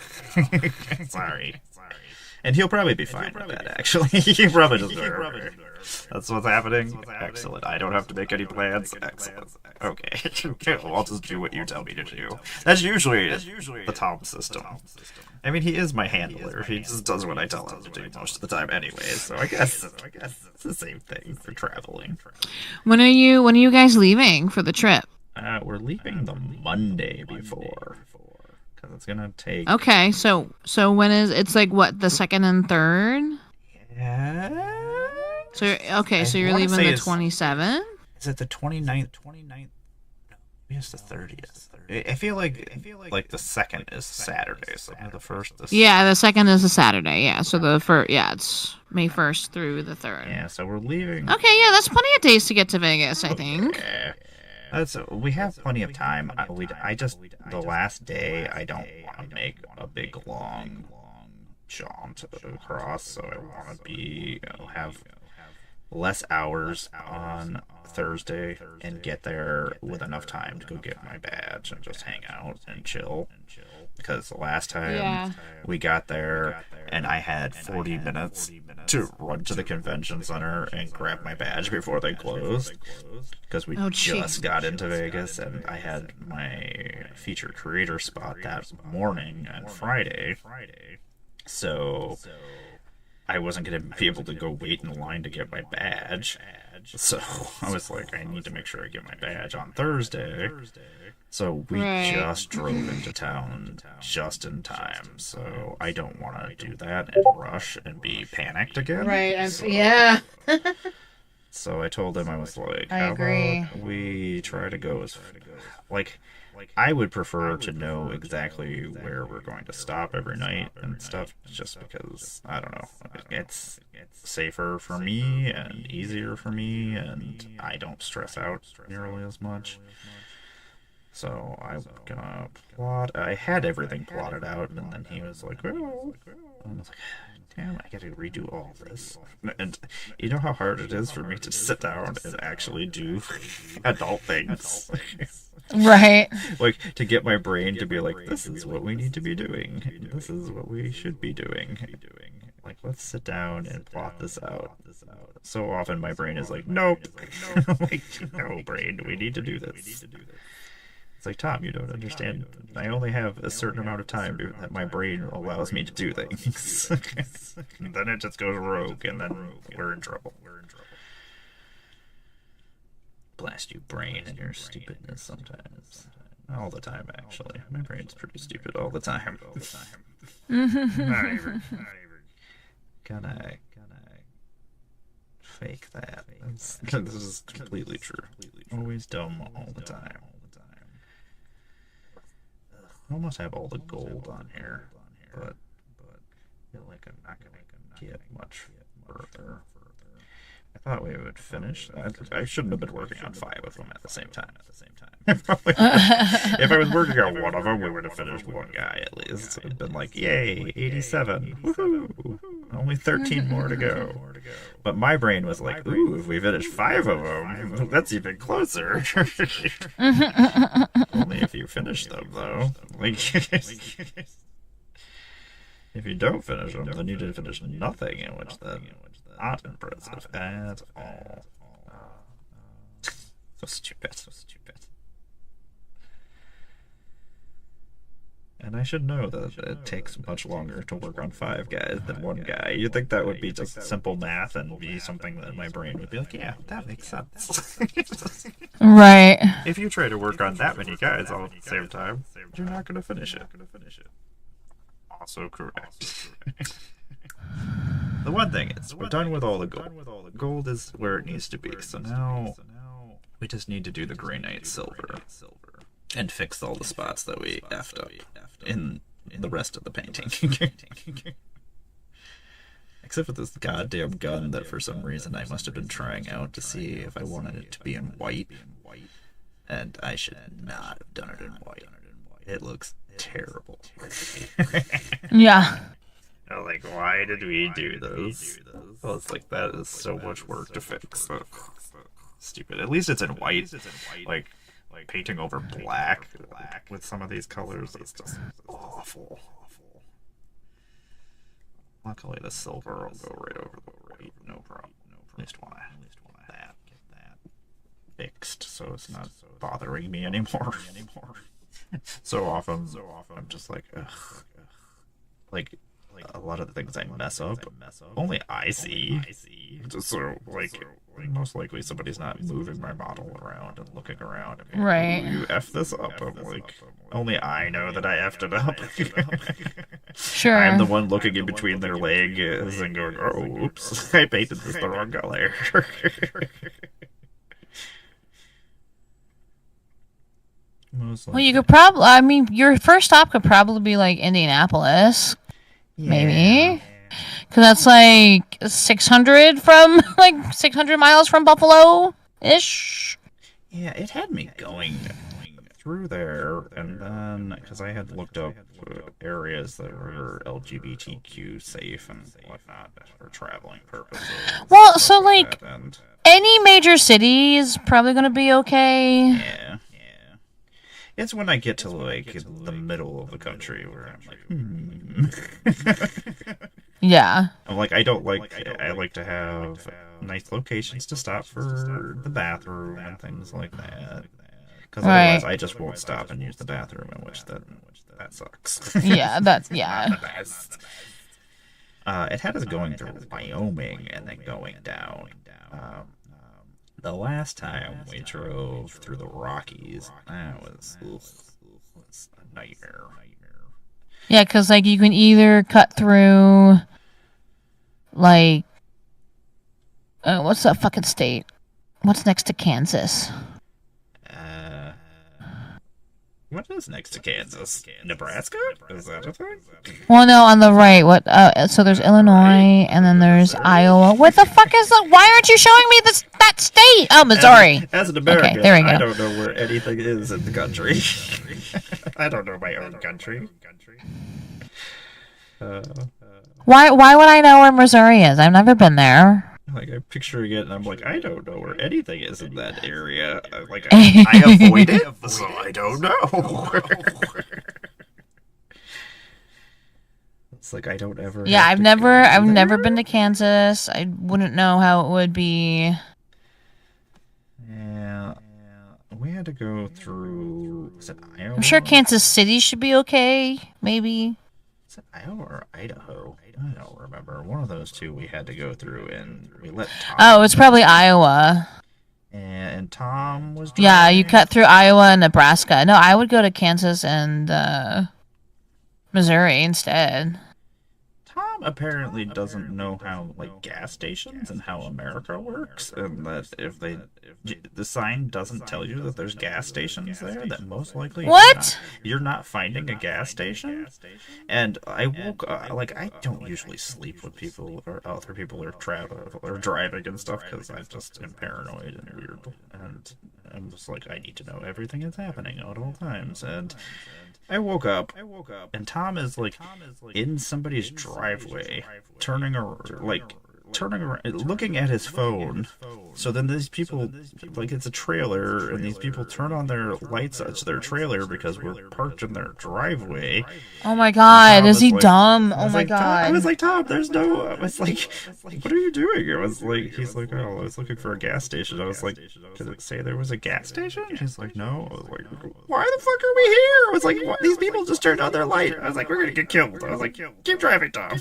Sorry. And he'll probably be fine with that, actually. He'll probably just go, okay. That's what's happening? Excellent. I don't have to make any plans? Excellent. Okay. Well, I'll just do what you tell me to do. That's usually the Tom system. I mean, he is my handler. He just does what I tell him to do most of the time anyway, so I guess it's the same thing for traveling. When are you guys leaving for the trip? We're leaving the Monday before. Because it's gonna take... Okay, so when is... It's like, what, the 2nd and 3rd? Yeah... So okay, so you're want to leaving say the it's 27th? is it the 29th? 29th? Maybe it's the 30th. I feel like the second is Saturday, so the first is Yeah, the second is a Saturday. Yeah, so the first, yeah, it's May 1st through the 3rd. Yeah, so we're leaving. Okay, yeah, that's plenty of days to get to Vegas, I think. Yeah. We have plenty of time. I just the last day I don't want to make a big long jaunt across, so I want to have less hours on Thursday and get there with enough time to go get my badge and just hang out and chill. Because the last time we got there and I had 40 minutes to run to the convention center and grab my badge before they closed. Because we just got into Vegas and I had my featured creator spot that morning on Friday. So I wasn't going to be able to go wait in line to get my badge. So I was like, I need to make sure I get my badge on Thursday. So we just drove into town just in time. So I don't want to do that and rush and be panicked again. Right, yeah. So I told him, I was like, I how agree. about we try to go as... Like, I would prefer to know exactly where we're going to stop every night and stuff, just because, I don't know, it's safer for me and easier for me, and I don't stress out nearly as much. So I'm gonna plot. I had everything plotted out, and then he was like, well, I was like, damn, I gotta redo all this. And you know how hard it is for me to sit down and actually do adult things? Right. Like, to get my brain to be like, this is what we need to be doing. This is what we should be doing. Like, let's sit down and plot this out. So often my brain is like, nope. Like, no, brain, we need to do this. It's like, Tom, you don't understand. I only have a certain amount of time that my brain allows me to do things. And then it just goes rogue, and then we're in trouble. Blast you, brain, and your stupidness sometimes. All the time, actually. My brain's pretty stupid all the time. Not even. Can I fake that? This is completely true. Always dumb all the time. I almost have all the gold on here, but I feel like I'm not going to get much further. I thought we would finish. I shouldn't have been working on 5 of them at the same time. If I was working on one of them, we would have finished one guy at least. It would have been like, yay, 87. Woohoo! Only 13 more to go. But my brain was like, ooh, if we finish 5 of them, that's even closer. Only if you finish them, though. Like, if you don't finish them, then you did finish nothing, in which then not impressive at all. So stupid. And I should know that it takes much longer to work on 5 guys than 1 guy. You'd think that would be just simple math and be something that my brain would be like, yeah, that makes sense. Right. If you try to work on that many guys all at the same time, you're not going to finish it. Also correct. The one thing is, we're done with all the gold. Gold is where it needs to be, so now we just need to do the Grey Knight Silver and fix all the spots that we effed up in the rest of the painting. Except for this goddamn gun that for some reason I must have been trying out to see if I wanted it to be in white. And I should not have done it in white. It looks terrible. Yeah. Like, why did we do this? Well, it's like, that is so much work to fix. Stupid. At least it's in white. Like painting over black with some of these colors is just awful. Luckily, the silver will go right over the white. No problem. At least want to get that fixed so it's not bothering me anymore. So often, I'm just like, ugh. Like a lot of the things I mess up, only I see. So, like, most likely somebody's not moving my model around and looking around. I mean, Right. you F this up. I'm like, only I know that I effed it up. I'm Sure. the one looking in between their legs and going, oh, oops, I painted this the wrong color. Well, you could probably. I mean, your first stop could probably be like Indianapolis, maybe, because that's like 600 from 600 miles from Buffalo ish. Yeah, it had me going through there, and then because I had looked up areas that were LGBTQ safe and whatnot for traveling purposes. Well, so like and any major city is probably gonna be okay. yeah. It's when I get to like the middle of the country where I'm like, Yeah. I'm like, I like to have nice locations to stop for the bathroom and things like that. Because otherwise, I just won't stop and use the bathroom, in which that sucks. Yeah, that's yeah. Not the best. It had us going through Wyoming and then going down. The last time we drove through the Rockies, that was a nightmare. Yeah, because like you can either cut through like what's that fucking state? What's next to Kansas? What is next to Kansas? Nebraska? Is that a thing? Well, no, on the right. What? So there's Illinois, and then there's Iowa. What the fuck is that? Why aren't you showing me that state? Oh, Missouri. As an American, okay, there we go. I don't know where anything is in the country. I don't know my own country. Why would I know where Missouri is? I've never been there. Like, I'm picturing it, and I'm like, I don't know where anything is in that area. Like, I avoid it, so I don't know. It's like I don't ever. Yeah, I've never been to Kansas. I wouldn't know how it would be. Yeah, we had to go through. Was it Iowa? I'm sure Kansas City should be okay. Maybe. Is it Iowa or Idaho? I don't remember. One of those two we had to go through, and we let Tom. Oh, it's probably Iowa. And Tom was driving. Yeah, you cut through Iowa and Nebraska. No, I would go to Kansas and Missouri instead. Tom apparently doesn't know how like gas stations and how America works, and that if the sign doesn't tell you that there's gas stations there, that most likely you're not finding a gas station. And I woke like I don't usually sleep with people or other people are traveling or driving and stuff because I just am paranoid and weird, and I'm just like I need to know everything that's happening at all times. And I woke up, and Tom is like in somebody's driveway, turning around, looking at his phone. So then these people, like it's a trailer, and these people turn on their lights to their trailer because we're parked in their driveway. Oh my god, is he dumb? Oh my god. I was like, Tom, there's no. I was like, what are you doing? It was like, he's like, oh, I was looking for a gas station. I was like, did it say there was a gas station? He's like, no. I was like, why the fuck are we here? I was like, what? These people just turned on their light. I was like, we're gonna get killed. I was like, keep driving, Tom.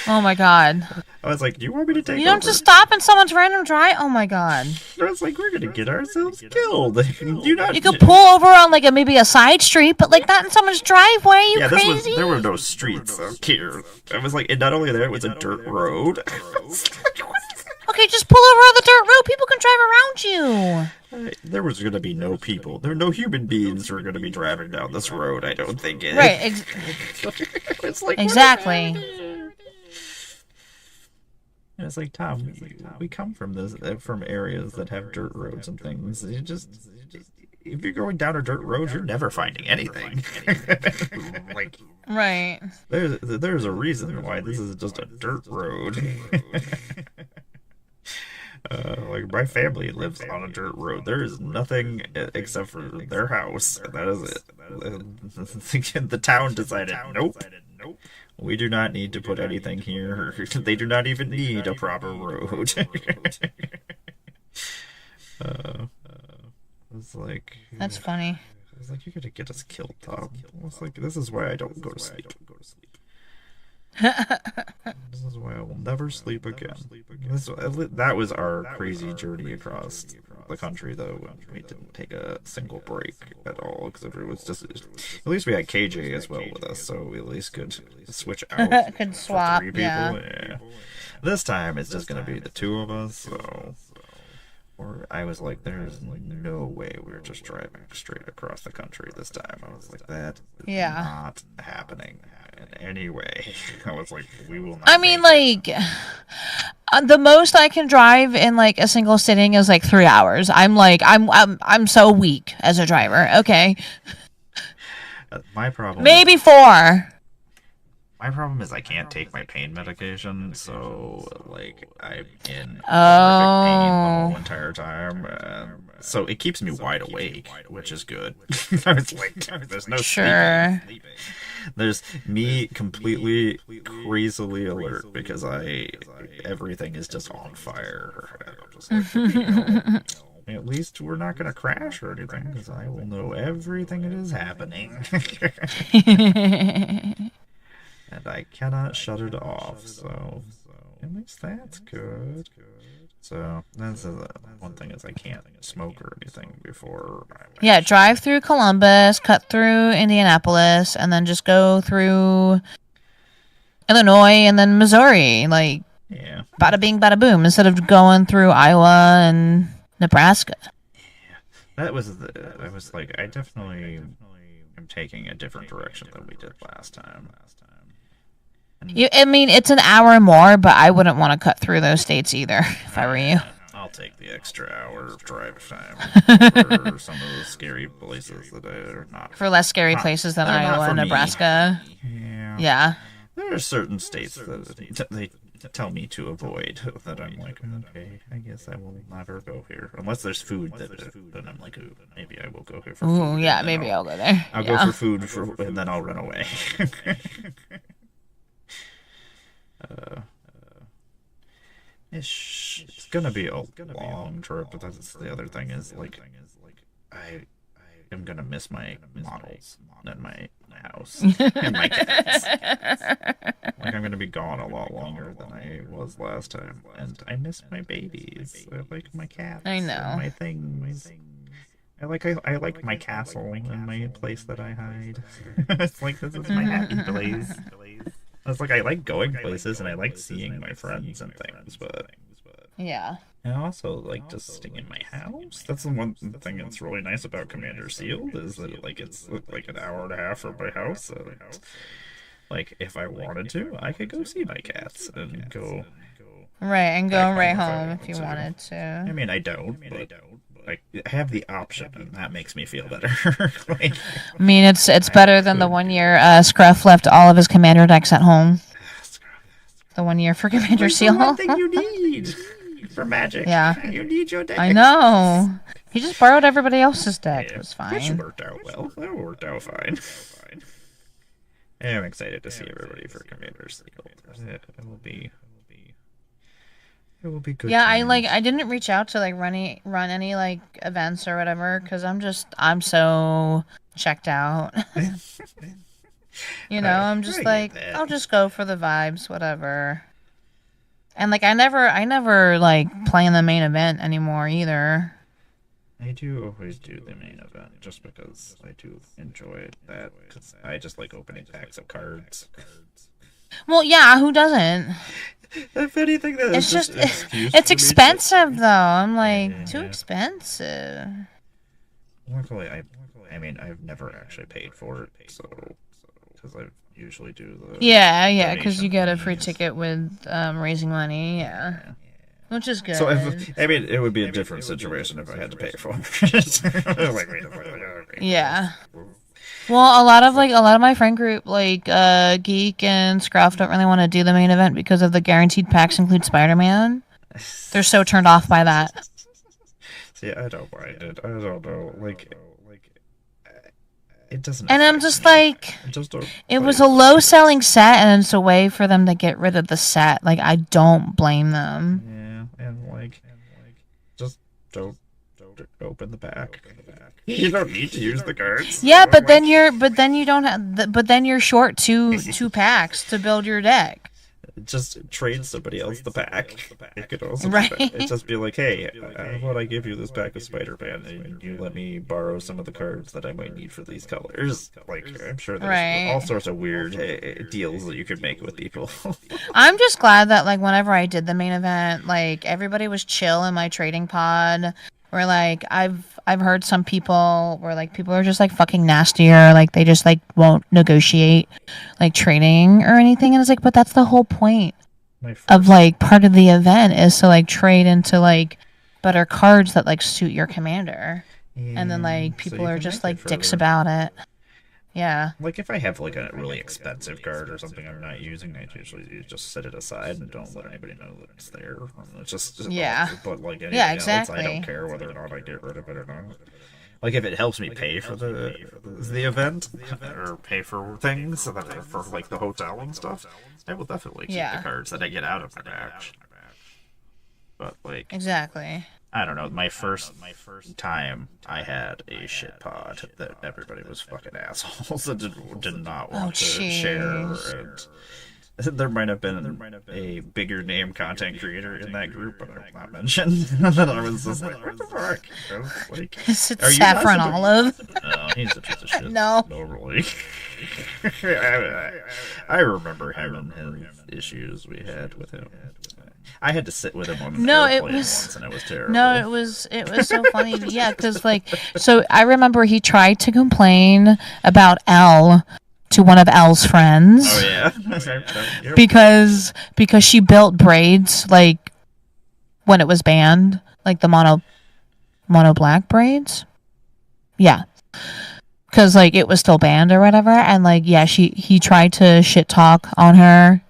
Oh my god. I was like, do you want me to take You don't just stop in someone's random drive? Oh my god. I was like, we're gonna get ourselves killed. You could pull over on like maybe a side street, but like not in someone's driveway, you crazy? There were no streets here. I was like, and not only there, it was a dirt road. Okay, just pull over on the dirt road. People can drive around you. There was going to be no people. There were no human beings who were going to be driving down this road, I don't think. Right. It's like, exactly. And it's like, Tom, we come from from areas that have dirt roads and things. If you're going down a dirt road, you're never finding anything. Like, right. There's a reason why this is just a dirt road. Like my family lives on a dirt road. There is nothing except for their house. That is it. The town decided, nope. We do not need to put anything here. They do not even need a proper road. It's like that's funny. was like, you're gonna get us killed, Tom. I was like, this is why I don't go to sleep. This is why I will never sleep again. That was our crazy journey across the country, though, when we didn't take a single break at all, because it was just, at least we had KJ as well with us, so we at least could switch out Could for swap, 3 people. Yeah. This time it's just gonna be the 2 of us, so. Or I was like, there's no way we're just driving straight across the country this time. I was like, that is not happening in any way. I was like, we will not. I mean, like, the most I can drive in like a single sitting is like 3 hours. I'm so weak as a driver. Okay, my problem. Maybe 4. My problem is I can't take my pain medication, so like I'm in horrific pain the whole entire time, so it keeps me wide awake, which is good. I was like, there's no sleeping. There's me completely crazily alert because everything is just on fire. And I'm just like, at least we're not gonna crash or anything because I will know everything that is happening. And I cannot shut it off, so at least that's good. So that's one thing is I can't smoke or anything before. Yeah, drive through Columbus, cut through Indianapolis, and then just go through Illinois and then Missouri. Like, yeah, bada bing, bada boom, instead of going through Iowa and Nebraska. Yeah, that was I was like, I definitely am taking a different direction than we did last time. I mean, it's an hour more, but I wouldn't want to cut through those states either if I were you. I'll take the extra hour of drive time for some of those scary places that are not. For less scary places than Iowa and Nebraska. Yeah. There are certain states that they tell me to avoid that I'm like, okay, I guess I will never go here unless there's food then I'm like, ooh, maybe I will go here for food. Ooh, yeah, maybe I'll go there. I'll go for food and then I'll run away. It's gonna be a long trip, but that's the other thing is like I am gonna miss my models and my house and my cats. Like I'm gonna be gone a lot longer than I was last time, and I miss my babies. I like my cats. I know. And my things. I like my castle and my place that I hide. It's like this is my happy place. It's like I like going places and I like seeing my friends and things, but yeah. I also like just staying in my house. That's the one thing that's really nice about Commander Sealed is that it's like an hour and a half from my house. So like if I wanted to, I could go see my cats and go and go right home if you wanted to. I mean, I don't, but I have the option, and that makes me feel better. I mean, it's better than the 1 year Scruff left all of his commander decks at home. The 1 year for Commander Seal. One thing you need for Magic. Yeah, you need your deck. I know. He just borrowed everybody else's deck. It was fine. Which worked out well. That worked out fine. I'm excited to see everybody for Commander Seal. It will be good. Yeah, I didn't reach out to like run any like events or whatever because I'm so checked out. I'm just like I'll just go for the vibes, whatever. And like I never like play in the main event anymore either. I do always do the main event just because I do enjoy that because I just like opening packs of cards. Well, yeah, who doesn't? If anything, it's just it's expensive though. I'm like too expensive. Luckily, I mean, I've never actually paid for it, so because I usually do the because you get a free ticket with raising money, which is good. So I mean, it would be a different situation if I had to pay for it. Yeah. Well, a lot of my friend group, like Geek and Scruff, don't really want to do the main event because of the guaranteed packs include Spider-Man. They're so turned off by that. See, I don't mind it. I don't know, like it doesn't. And I'm just like, it was a low-selling set, and it's a way for them to get rid of the set. Like, I don't blame them. Yeah, and like, just don't open the pack. You don't need to use the cards. Yeah, but then you don't have, but then you're short two packs to build your deck. Just trade somebody else the pack. It could also be Right. it just be like, hey, how about I give you this pack of Spider-Man and you let me borrow some of the cards that I might need for these colors. Like, I'm sure there's all Right. sorts of weird deals that you could make with people. I'm just glad that like whenever I did the main event, like everybody was chill in my trading pod. Where like I've heard some people where like people are just like fucking nastier, like they just like won't negotiate like trading or anything, and it's like, but that's the whole point of like part of the event is to like trade into like better cards that like suit your commander, and then like people are just like dicks about it. Yeah. Like if I have like a really expensive card or something I'm not using, I usually just set it aside and don't let anybody know that it's there. It's just Yeah. But like anything Yeah, else, I exactly. don't care whether or not I get rid of it or not. Like if it helps me pay for the event or pay for things so that for like the hotel and stuff, I will definitely keep the cards that I get out of my deck. But like Exactly. I don't know. My first time, I had a shit pod that everybody was fucking assholes and did not want to share. And there might have been a bigger name content creator in that group, but I will not mention. And then I was just like, what the fuck? Like, is it Saffron Olive? No, he's a piece of shit. No. Normally. I remember him and his issues we had with him. I had to sit with him on an airplane once, and it was terrible. No, it was so funny. Yeah, because like, so I remember he tried to complain about Elle to one of Elle's friends. Oh yeah, because she built braids like when it was banned, like the mono black braids. Yeah, because like it was still banned or whatever, and like yeah, he tried to shit talk on her.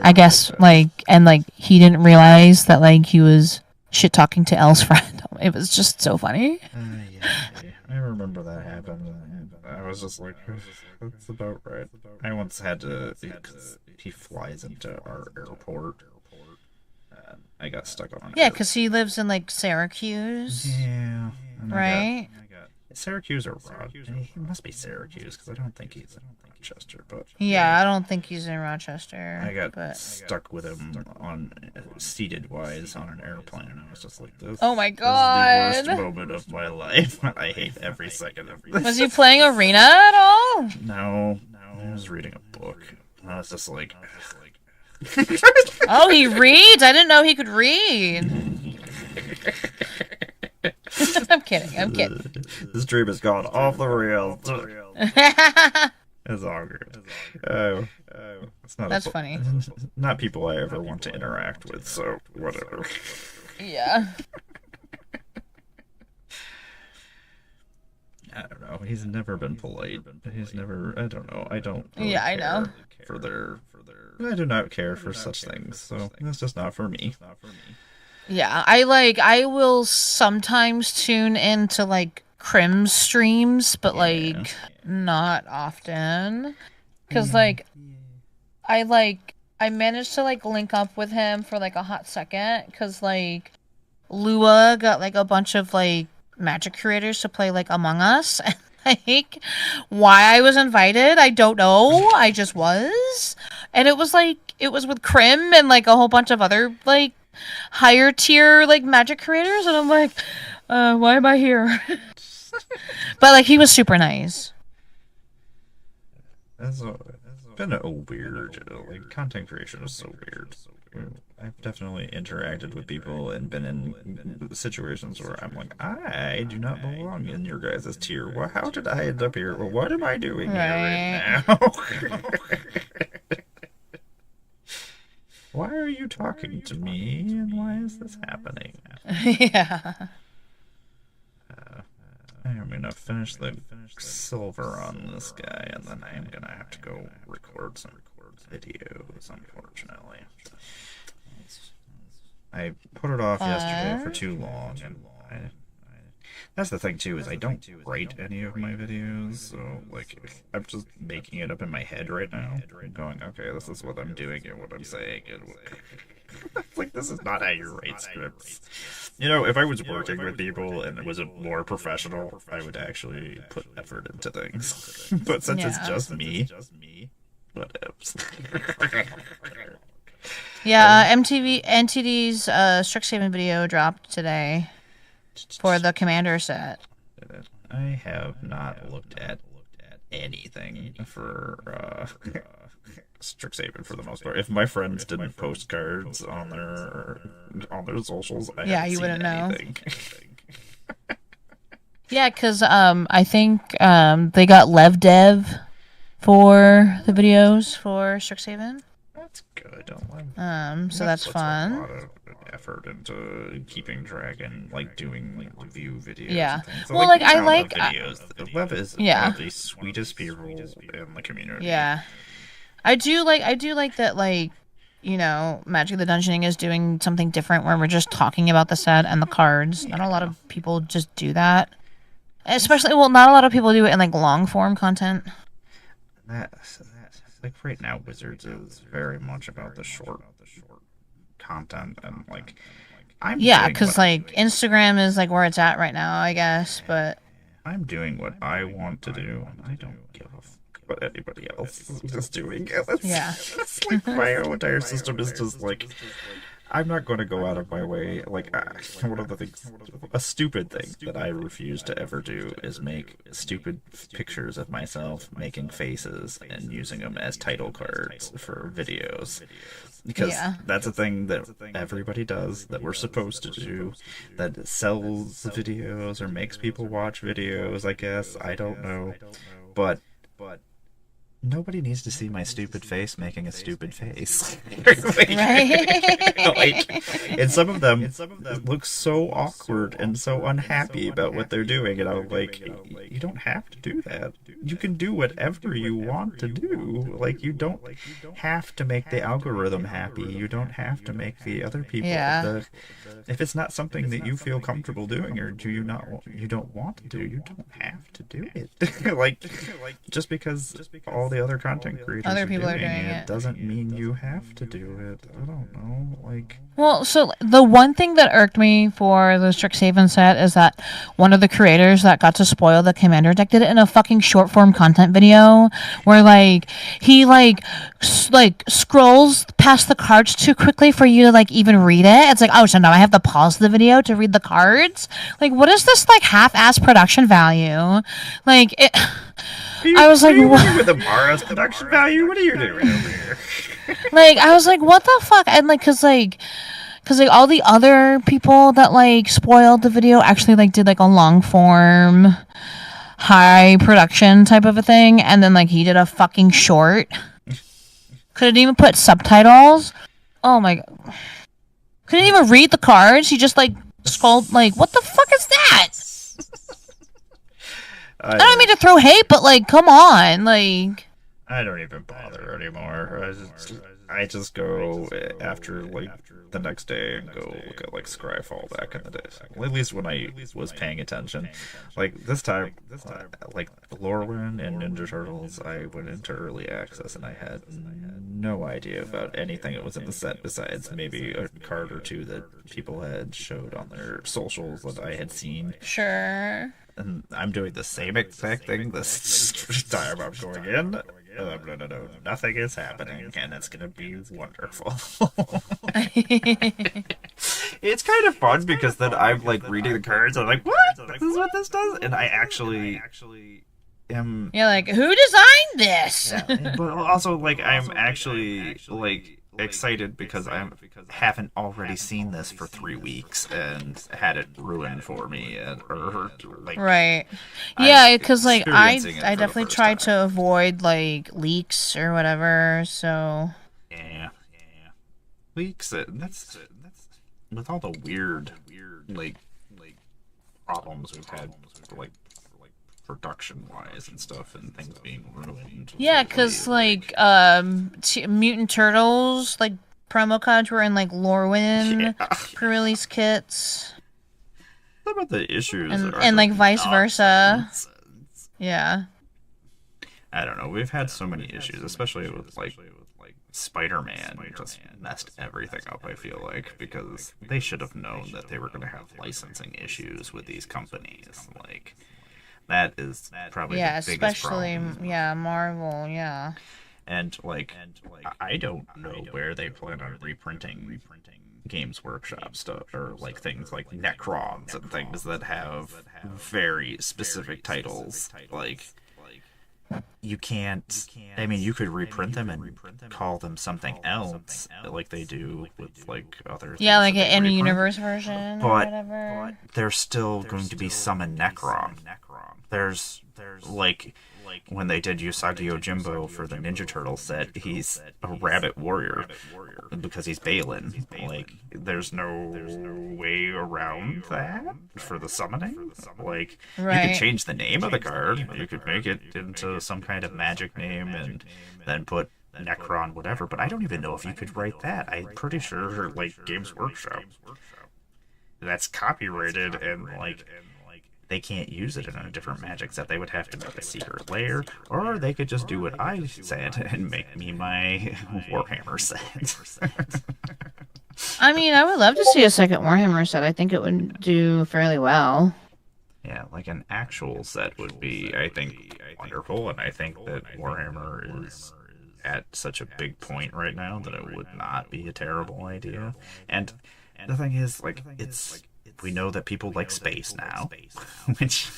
I guess like, and like he didn't realize that like he was shit talking to Elle's friend. It was just so funny. Yeah, I remember that happened. I was just like, that's about right. I once had to, because he flies into our airport. I got stuck on it. Yeah, because he lives in like Syracuse. Yeah. Right? Syracuse or He must be Syracuse because I don't think he's in Rochester. But yeah, I don't think he's in Rochester. I got stuck with him on seated wise on an airplane, and I was just like, "This." Oh my god! This is the worst moment of my life. I hate every second of it. Was he playing Arena at all? No. I was reading a book. I was just like. Oh, he reads? I didn't know he could read. I'm kidding. This dream has gone off the rails. It's all good. It's not That's funny. Not people I ever want to interact with, so whatever. Yeah. I don't know. He's never been polite. He's never. I don't know. I don't. Really I know. For their. I do not care for such things, so that's just not for me. Yeah, I will sometimes tune into like Crim's streams, but like not often. Cause like I managed to like link up with him for like a hot second, cause like Lua got like a bunch of like Magic creators to play like Among Us. Like why I was invited, I don't know. I just was. And it was with Crim and like a whole bunch of other like higher tier like Magic creators, and I'm like, why am I here? But like he was super nice. That's been a weird like content creation is so weird. I've definitely interacted with people and been in situations where I'm like, I do not belong in your guys' tier. Well, how did I end up here? Well, what am I doing here right now? Why are you talking to me, and why is this happening? Yeah. I'm gonna finish the silver on this guy, and then I'm gonna have to go record some videos, unfortunately. I put it off yesterday for too long, and That's the thing too, is I don't write any of my videos, so like I'm just making it up in my head right now. Going, okay, this is what I'm doing and what I'm saying, and it's like this is not how you write scripts. You know, if I was working with people and it was a more professional, I would actually put effort into things. But since it's Yeah. just me, what ifs? Yeah, MTV NTD's Strixhaven video dropped today for the Commander set. I have not looked at anything for Strixhaven for the most part. If my friends didn't post cards on their socials, I Yeah, haven't you seen wouldn't know. anything. Yeah, because I think they got Lev Dev for the videos for Strixhaven. That's good. So Lev that's puts a lot fun. of effort into keeping track and like doing view videos Yeah. and things. So, Well, like like the I amount of like videos. Lev is one yeah. of the sweetest people in the community. Yeah. I do like that Magic the Dungeoning is doing something different where we're just talking about the set and the cards. Not a lot Yeah. of people just do that. Especially not a lot of people do it in like long form content. That like right now, Wizards is very much about the short content and like I'm Yeah, doing cuz what like Instagram is like where it's at right now, I guess, but I'm doing what I want to do, and I don't give a what anybody else is doing. yeah. It's like my whole entire system is just like I'm not going to go out of my way. Like, one of the things, a stupid thing that I refuse to ever do is make stupid pictures of myself making faces and using them as title cards for videos. Because Yeah. that's a thing that everybody does, that we're supposed to do, that sells videos or makes people watch videos, I guess. I don't know. But nobody needs to see my stupid face making a stupid face. Right? And some of them look so awkward and so unhappy about what they're doing, and I'm like, you don't have to do that. You can do whatever you want to do. Like, you don't have to make the algorithm happy. You don't have to make the other people. Yeah. If it's not something that you feel comfortable doing, or you don't want to do, you don't have to do it. like, just because all the other content creators Other are people doing are doing it it. doesn't mean you have to do it. I don't know. Like, Well, so the one thing that irked me for the Strixhaven set is that one of the creators that got to spoil the Commander deck did it in a fucking short form content video where like he scrolls past the cards too quickly for you to like even read it. It's like, oh, so now I have to pause the video to read the cards. Like, what is this like half-ass production value? Like it. I was like, what? with Emmara's production value? What are you doing over here? Like I was like, what the fuck? And like, cause like all the other people that like spoiled the video actually like did like a long form, high production type of a thing, and then like he did a fucking short. Couldn't even put subtitles. Oh my god. Couldn't even read the cards. He just like scrolled. Like, what the fuck is that? I don't mean to throw hate, but like, come on, like. I don't even bother anymore. I just go after like the next day and go look at like Scryfall back in the day. At least when I was paying attention. Like this time, like Lorwyn and Ninja Turtles, I went into early access and I had no idea about anything that was in the set besides maybe a card or two that people had showed on their socials that I had seen. Sure. And I'm doing the same exact thing this time. I'm going in. No, nothing is happening, and it's gonna be wonderful. It's kind of fun because then I'm like reading the cards. I'm like, what? This is what this does, and I actually am. You're like, who designed this? Yeah, but also like I'm actually like excited because I haven't already seen this for 3 weeks and had it ruined for me, or like right. Yeah, because like I experiencing it for the definitely first try time. to avoid like leaks or whatever. So Yeah. Leaks. That's with all the weird like problems we've had like production wise and stuff and things being ruined. yeah, because like Mutant Turtles like promo cards were in like Lorwyn Yeah. pre-release kits. The some of the issues are and just like vice versa. nonsense. Yeah. I don't know. We've had so many issues, especially with like Spider-Man just messed everything up, I feel like, because they should have known that they were going to have licensing issues with these companies. Like, that is probably the Yeah, biggest especially problem. yeah, Marvel, yeah. And, like, I don't know where they plan on reprinting Games Workshop stuff, or, like, things like Necrons and things that have very specific titles. Like, you can't. I mean, you could reprint them and call them something else, like they do with like other Yeah, things like that they an in reprint. universe version or But whatever. there's still going to be Summon Necron. There's like when they did Usagi Yojimbo for the Ninja Turtle set, he's a rabbit warrior because he's Balin. Like, there's no way around that for the summoning. Like, you could Right. change the name of the card. You could make it into some kind of magic name and then put Necron whatever, but I don't even know if you could write that. I'm pretty sure, like, Games Workshop, that's copyrighted, and like they can't use it in a different magic set. They would have to make a secret layer, or they could just do what I said and make me my Warhammer set. I mean, I would love to see a second Warhammer set. I think it would do fairly well. Yeah, like an actual set would be, I think, wonderful, and I think that Warhammer is at such a big point right now that it would not be a terrible idea. And the thing is, like, it's we know that people like space now, which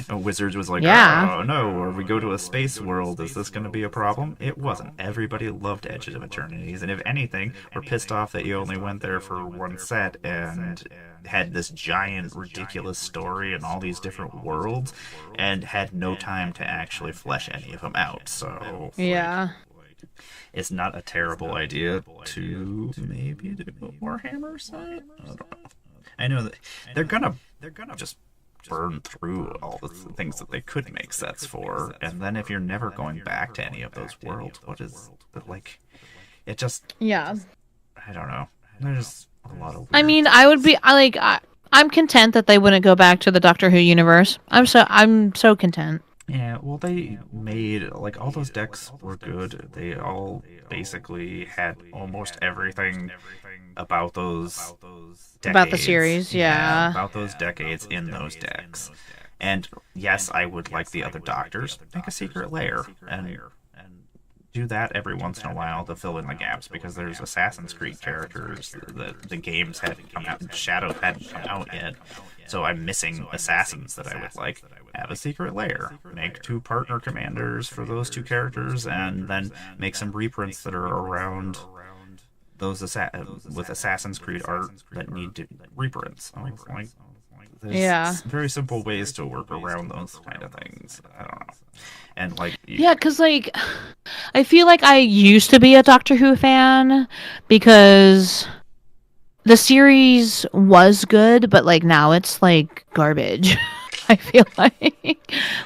Wizards was like, Yeah. oh no, or we go to a space world, is this going to be a problem? It wasn't. Everybody loved Edges of Eternities, and if anything, we're pissed off that you only went there for one set and had this giant, ridiculous story and all these different worlds, and had no time to actually flesh any of them out. So, like, Yeah. it's not a terrible idea to maybe do a Warhammer set. I don't know. I know that they're gonna just burn through all the things that they could make sets for, and then if you're never going back to any of those worlds, what is like? It just, Yeah. I don't know. There's a lot of I weird. mean, I'm content that they wouldn't go back to the Doctor Who universe. I'm so content. Yeah, well, they made, like, all those decks were good. They all basically had almost everything about those decades. About the series, yeah. About those decades in those decks. And yes, I would like the other Doctors. Make a secret lair and do that every once in a while to fill in the gaps, because there's Assassin's Creed characters that the games hadn't come out, Shadow hadn't come out yet. So I'm missing assassins that I would like. Have a secret lair. Make 2 partner commanders for those 2 characters, and then make some reprints that are around those with Assassin's Creed art that need to reprints. Like, there's Yeah. very simple ways to work around those kind of things. I don't know. And like, Yeah, because, like, I feel like I used to be a Doctor Who fan because the series was good, but, like, now it's, like, garbage. I feel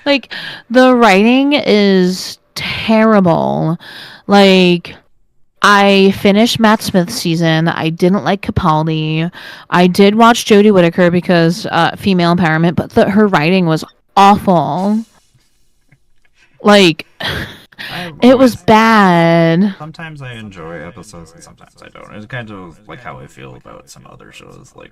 like, the writing is terrible. Like, I finished Matt Smith's season. I didn't like Capaldi. I did watch Jodie Whittaker because female empowerment, but her writing was awful. Like, it was bad. Sometimes I enjoy episodes and sometimes I don't. It's kind of like how I feel about some other shows, like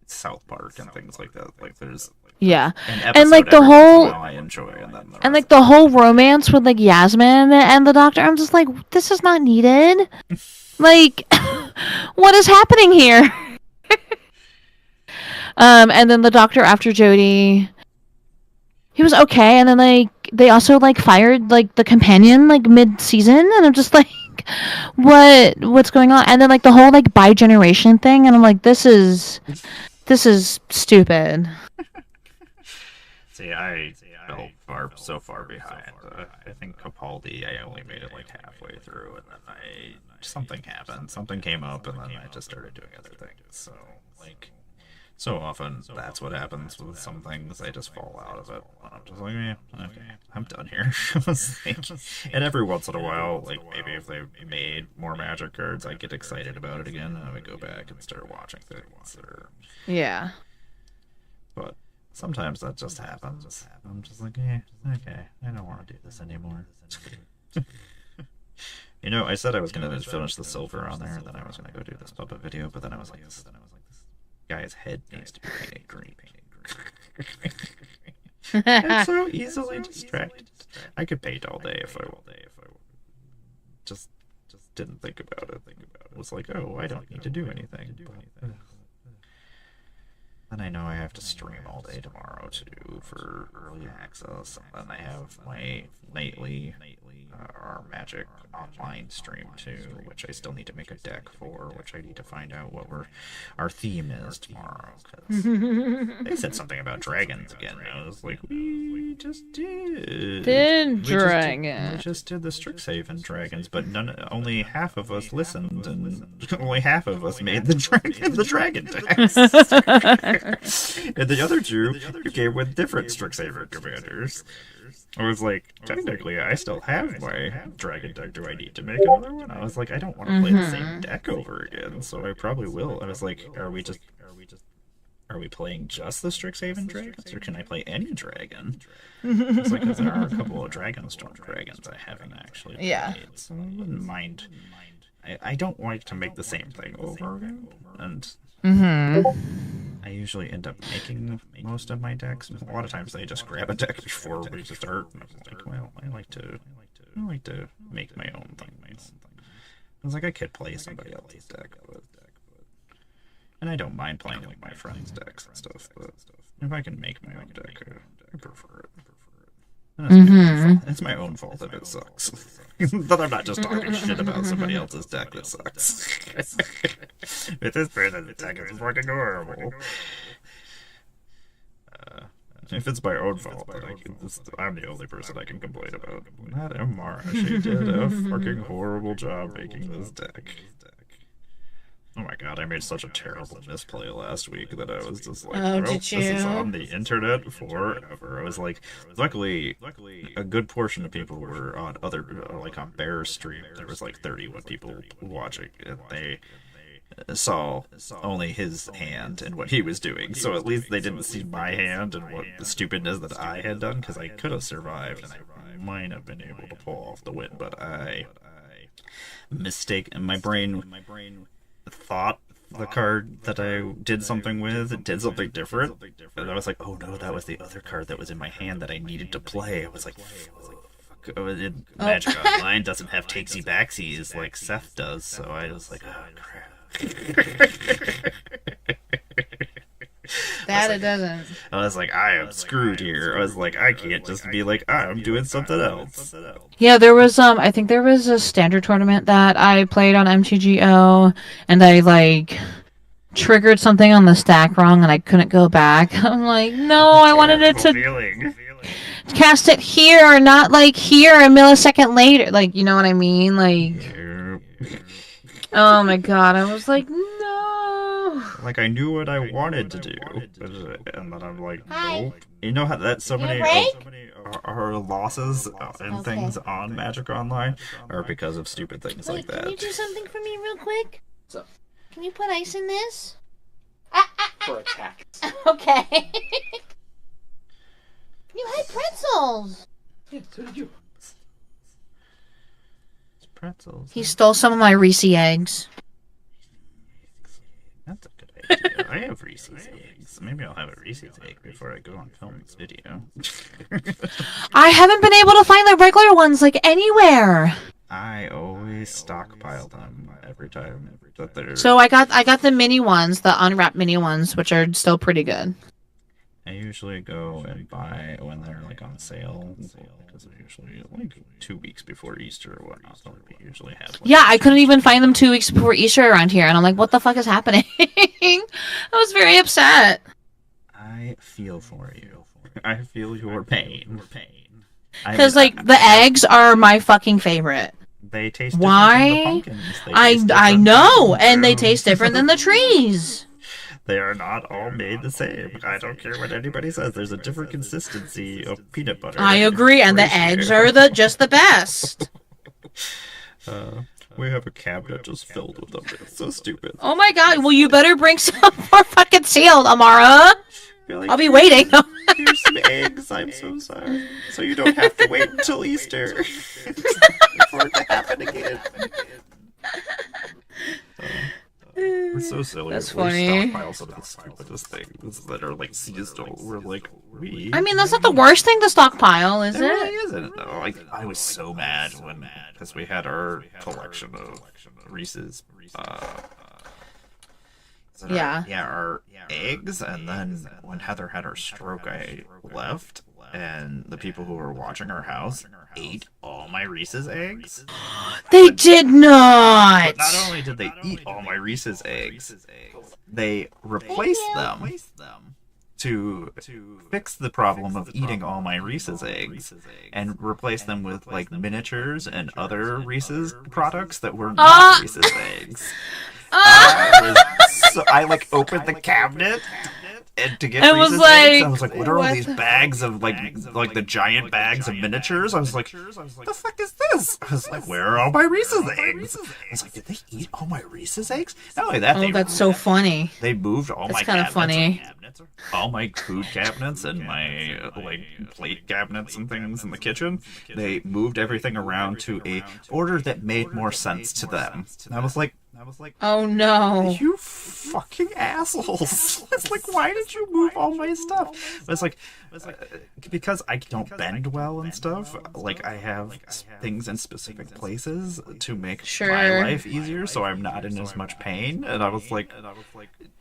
South Park and things like that. Like, there's Yeah, an and like episode the every once in a whole while I enjoy, and then the and rest like the whole romance with like Yasmin and the Doctor. I'm just like, this is not needed. Like, what is happening here? And then the Doctor after Jodie, he was okay, and then like they also like fired like the companion like mid season, and I'm just like, what's going on? And then like the whole like bi-generation thing, and I'm like, this is stupid. See, I fell so far behind. I think Capaldi, I only made it like halfway through, and then something happened. Something came up, and then I just started doing other things. So, like, So often, that's what happens with some things. I just fall out of it. And I'm just like, yeah, okay, I'm done here. And every once in a while, like maybe if they made more Magic cards, I get excited about it again, and I would go back and start watching things. Yeah. But sometimes that just happens. I'm just like, yeah, okay, I don't want to do this anymore. You know, I said I was gonna finish the silver on there, and then I was gonna go do this puppet video, but then I was like, this guy's head needs to be painted green. It's so easily distracted. I could paint all day if I just didn't think about it. It was like, oh, I don't need to do anything. But, and I know I have to stream all day tomorrow too for early access, and then I have my nightly our Magic online stream too, which I still need to make a deck for, which I need to find out what our theme is tomorrow. Cause they said something about dragons again. I was like, we just did. We just did the Strixhaven dragons, but only half of us listened, and only half of us made the dragon decks. And the other two came with different Strixhaven commanders. I was like, technically, I still have my dragon deck. Do I need to make another one? I was like, I don't want to play the same deck over again, so I probably will. I was like, are we playing just the Strixhaven dragons, or can I play any dragon? It's like, 'cause there are a couple of Dragonstorm dragons I haven't actually played, so I wouldn't mind. I don't like to make the same thing over again, and I usually end up making most of my decks. A lot of times I just grab a deck before we start, and I'm like, well, I like to make my own thing. I was like, I could play somebody else's deck, and I don't mind playing like my friends' decks and stuff, but if I can make my own deck, I prefer it. It's my own fault if it sucks. But I'm not just talking shit about somebody else's deck that sucks. With this person's deck is fucking horrible. If it's my own fault, then I'm the only person I can complain about. Not Emmara. She did a fucking horrible job making this deck. Oh my god, I made such a terrible misplay last week that I was just like, well, this is on the internet forever. I was like, luckily, a good portion of people were on on Bear's stream. There was like 31 people watching, and they saw only his hand and what he was doing. So at least they didn't see my hand and what the stupidness that I had done, because I could have survived, and I might have been able to pull off the win, but my brain thought the card that I did something with did something different, and I was like, oh no, that was the other card that was in my hand that I needed to play. I was like, fuck. Magic Online doesn't have takesy backsies like Seth does, so I was like, oh crap. It doesn't. I was like, I am screwed here. I was like, I can't just be like, I'm doing something else. Yeah, there was I think there was a standard tournament that I played on MTGO, and I triggered something on the stack wrong, and I couldn't go back. I'm like, no, I wanted it to cast it here, not here a millisecond later. You know what I mean? Oh my god, I was like, no. I knew what I wanted to do, and then I'm like, nope. You know how that so many our losses and things on Magic Online are because of stupid things like that. Can you do something for me real quick? So, can you put ice in this? for attack. Okay. You had pretzels. Yeah, so did you. It's pretzels. He stole some of my Reese eggs. That's a good idea. I have Reese's eggs. Maybe I'll have a Reese's egg before I go and film this video. I haven't been able to find the regular ones anywhere. I always stockpile them every time that they're. So I got the mini ones, the unwrapped mini ones, which are still pretty good. I usually go and buy when they're on sale, because they're usually 2 weeks before Easter or whatnot. We usually have. Yeah, I couldn't even find them 2 weeks before Easter around here, and I'm like, what the fuck is happening? I was very upset. I feel for you. I feel your pain. Because the eggs are my fucking favorite. They taste different than the pumpkins. I know, and they taste different than the trees. They are not all made the same. I don't care what anybody says. There's a different consistency of peanut butter. I agree, and the eggs are just the best. We have a cabinet just filled with them. It's so stupid. Oh my god, well, you better bring some more fucking sealed, Emmara. Like, I'll be waiting. Here's some eggs. I'm so sorry. So you don't have to wait until Easter for it to happen again. We're so silly. That's We're funny. stockpile some of the stupidest things that are like seasonal. We're like, I mean, that's not the worst thing to stockpile, is It really it? isn't. Though. Like, I was so mad because we had our collection of Reese's. Yeah. Our eggs, and then when Heather had her stroke, I left, and the people who were watching our house ate all my Reese's eggs. They did not. But not only did they eat all my Reese's eggs, they replaced them to fix the problem of eating all my Reese's eggs and replace them with like miniatures and other Reese's products that were not Reese's eggs. So I like opened the cabinet and to get Reese's eggs. I was like, what are all these bags of like the giant bags of miniatures? I was like, what the fuck is this? I was like, where are all my Reese's eggs? I was like, did they eat all my Reese's eggs? Not only that, That's so funny. They moved all my kind of funny. all my food cabinets and my like plate cabinets and things in the kitchen. They moved everything around to a order that made more sense to them. And I was like, Oh no. you fucking assholes. It's like, why did you move all my stuff? But it's like, because I don't bend well and stuff, like I have things in specific places to make my life easier so I'm not in as much pain. And I was like,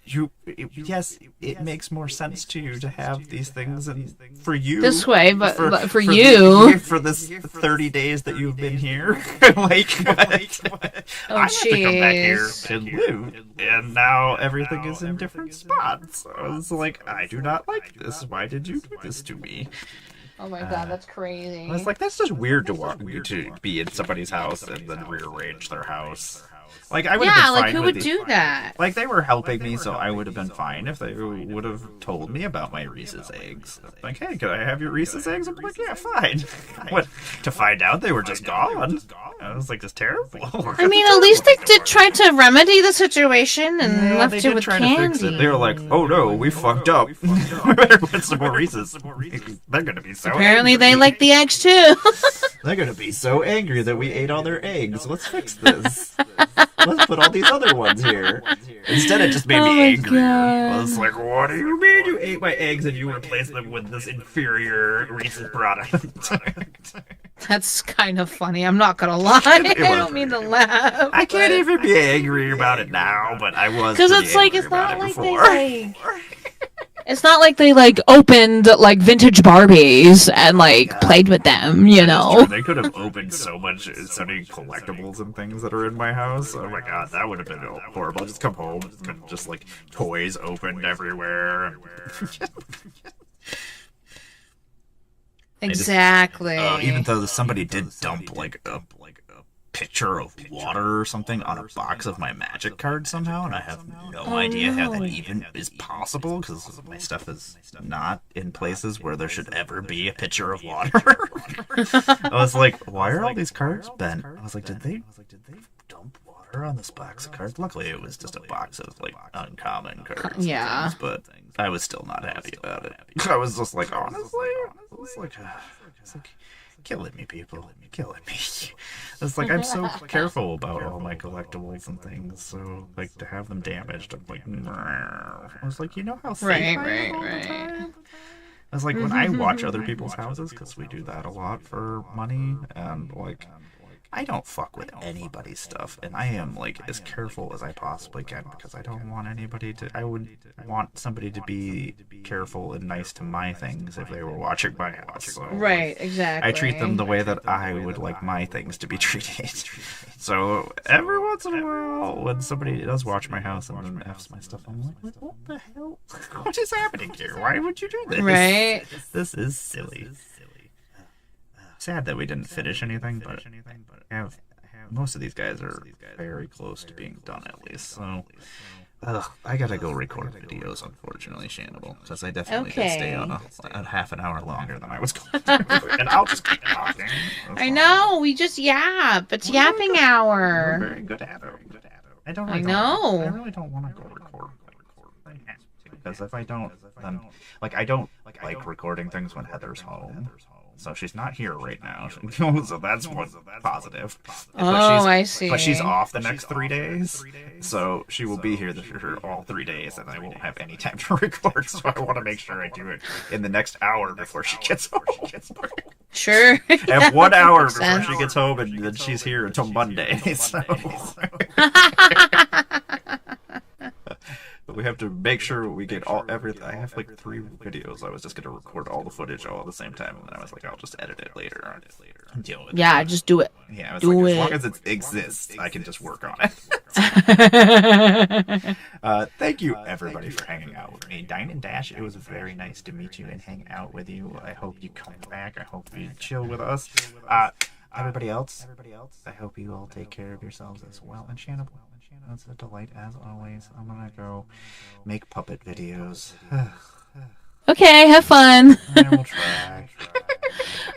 yes, it makes more sense to you to have these things and for you This way, but for you for this 30 days that you've been here, like I have to come back here and live, and now everything is in different spots. I was like, I do not like this. Why did you do this to me? Oh my god, that's crazy. I was like, that's just weird to be in somebody's house and then rearrange their house. Like, I would have been fine who with would do that? Like, they were helping me, so I would have been fine if they would have told me about my Reese's eggs. Like, hey, can I have your Reese's eggs? I'm like, yeah, fine. What? To find out they were just gone. I was like, it's terrible. I mean, at least they did try to remedy the situation and left you with candy. They were like, oh no, we fucked up. We better put some more Reese's. They're gonna be so Apparently angry. they like the eggs too. They're gonna be so angry that we ate all their eggs. Let's fix this. Let's put all these other ones here. Instead, it just made me angrier. I was like, what do you mean you ate my eggs and you replaced them with this inferior Reese's product? That's kind of funny. I'm not gonna lie. I don't mean to laugh. I can't even be angry about it now, but I was. Because it's like it's not like they it's not like they like opened like vintage Barbies and like played with them, you know. They could have opened so many collectibles and things that are in my house. Oh my god, that would have been horrible. Just come home, just like toys opened everywhere. Exactly. Even though somebody did dump like a pitcher of water or something on a box of my magic card somehow, and I have no idea how that even is possible because my stuff is not in places where there should ever be a pitcher of water. I was like, why are all these cards bent? I was like, did they dump water on this box of cards? Luckily, it was just a box of like uncommon cards. Yeah. But I was still not happy about it. I was just like, honestly, it's like killing me, people. Killing me. It's like, I'm so careful about all my collectibles and things, so, like, to have them damaged, I'm like, I was like, you know how safe I am all the time? I was like, when I watch other people's houses, because we do that a lot for money, and, like, I don't fuck with anybody's stuff, and I am, like, as careful as I possibly can, because I don't want anybody to, I would want somebody to be careful and nice to my things if they were watching my house. So, right, exactly. I treat them the way that I would like my things to be treated. So, every once in a while, when somebody does watch my house and then F's my stuff, I'm like, what the hell? What is happening here? Why would you do this? Right. This is silly. Sad that we didn't finish anything, but most of these guys are very close to being done at least. So I gotta go record videos, unfortunately, Shannibal, because I definitely did stay on a half an hour longer than I was going to. And I'll just keep talking. I know, we just yap. It's yapping We're hour. very good at it. I know. I really don't want to go record. Because if I don't, then I don't like recording things when Heather's home. So she's not here right now. So that's one positive. I see. But she's off the next 3 days. So she will be here all 3 days, and I won't have any time to record. So I want to make sure I do it in the next hour before she gets home. Sure. I have 1 hour before she gets home, and then she's here until Monday. So. But we have to make sure we get everything. I have 3 videos. I was just gonna record all the footage all at the same time, and then I was like, I'll just edit it later and deal with it. Yeah, just do it. Yeah, as long as it exists, I can just work on it. Thank you everybody for hanging out with me, Diamond Dash. It was very nice to meet you and hang out with you. I hope you come back. I hope you chill with us. Everybody else, I hope you all take care of yourselves as well. And Shannibal, it's a delight as always. I'm gonna go make puppet videos. Okay, have fun. I will try.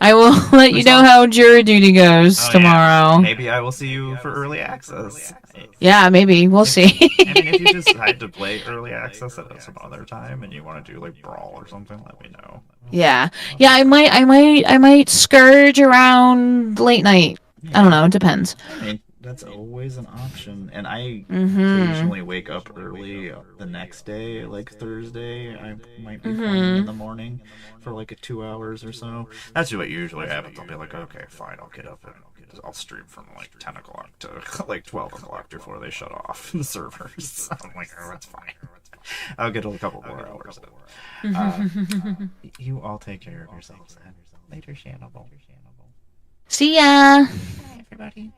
I will let you know how jury duty goes tomorrow. Yeah. Maybe I will see you for early access. Yeah, maybe. We'll see. I mean, if you decide to play early access at some other time and you want to do Brawl or something, let me know. Yeah. Yeah, I might scourge around late night. Yeah. I don't know, it depends. I mean, that's always an option. And I occasionally wake up early the next day, Thursday. I might be playing in the morning for 2 hours or so. That's what usually happens. I'll be like, okay, fine, I'll get up and I'll stream from 10 o'clock to 12 o'clock before they shut off the servers. I'm like, oh, it's fine. I'll get a couple more hours. You all take care of yourselves. Later, Shannibal. See ya. Bye, everybody.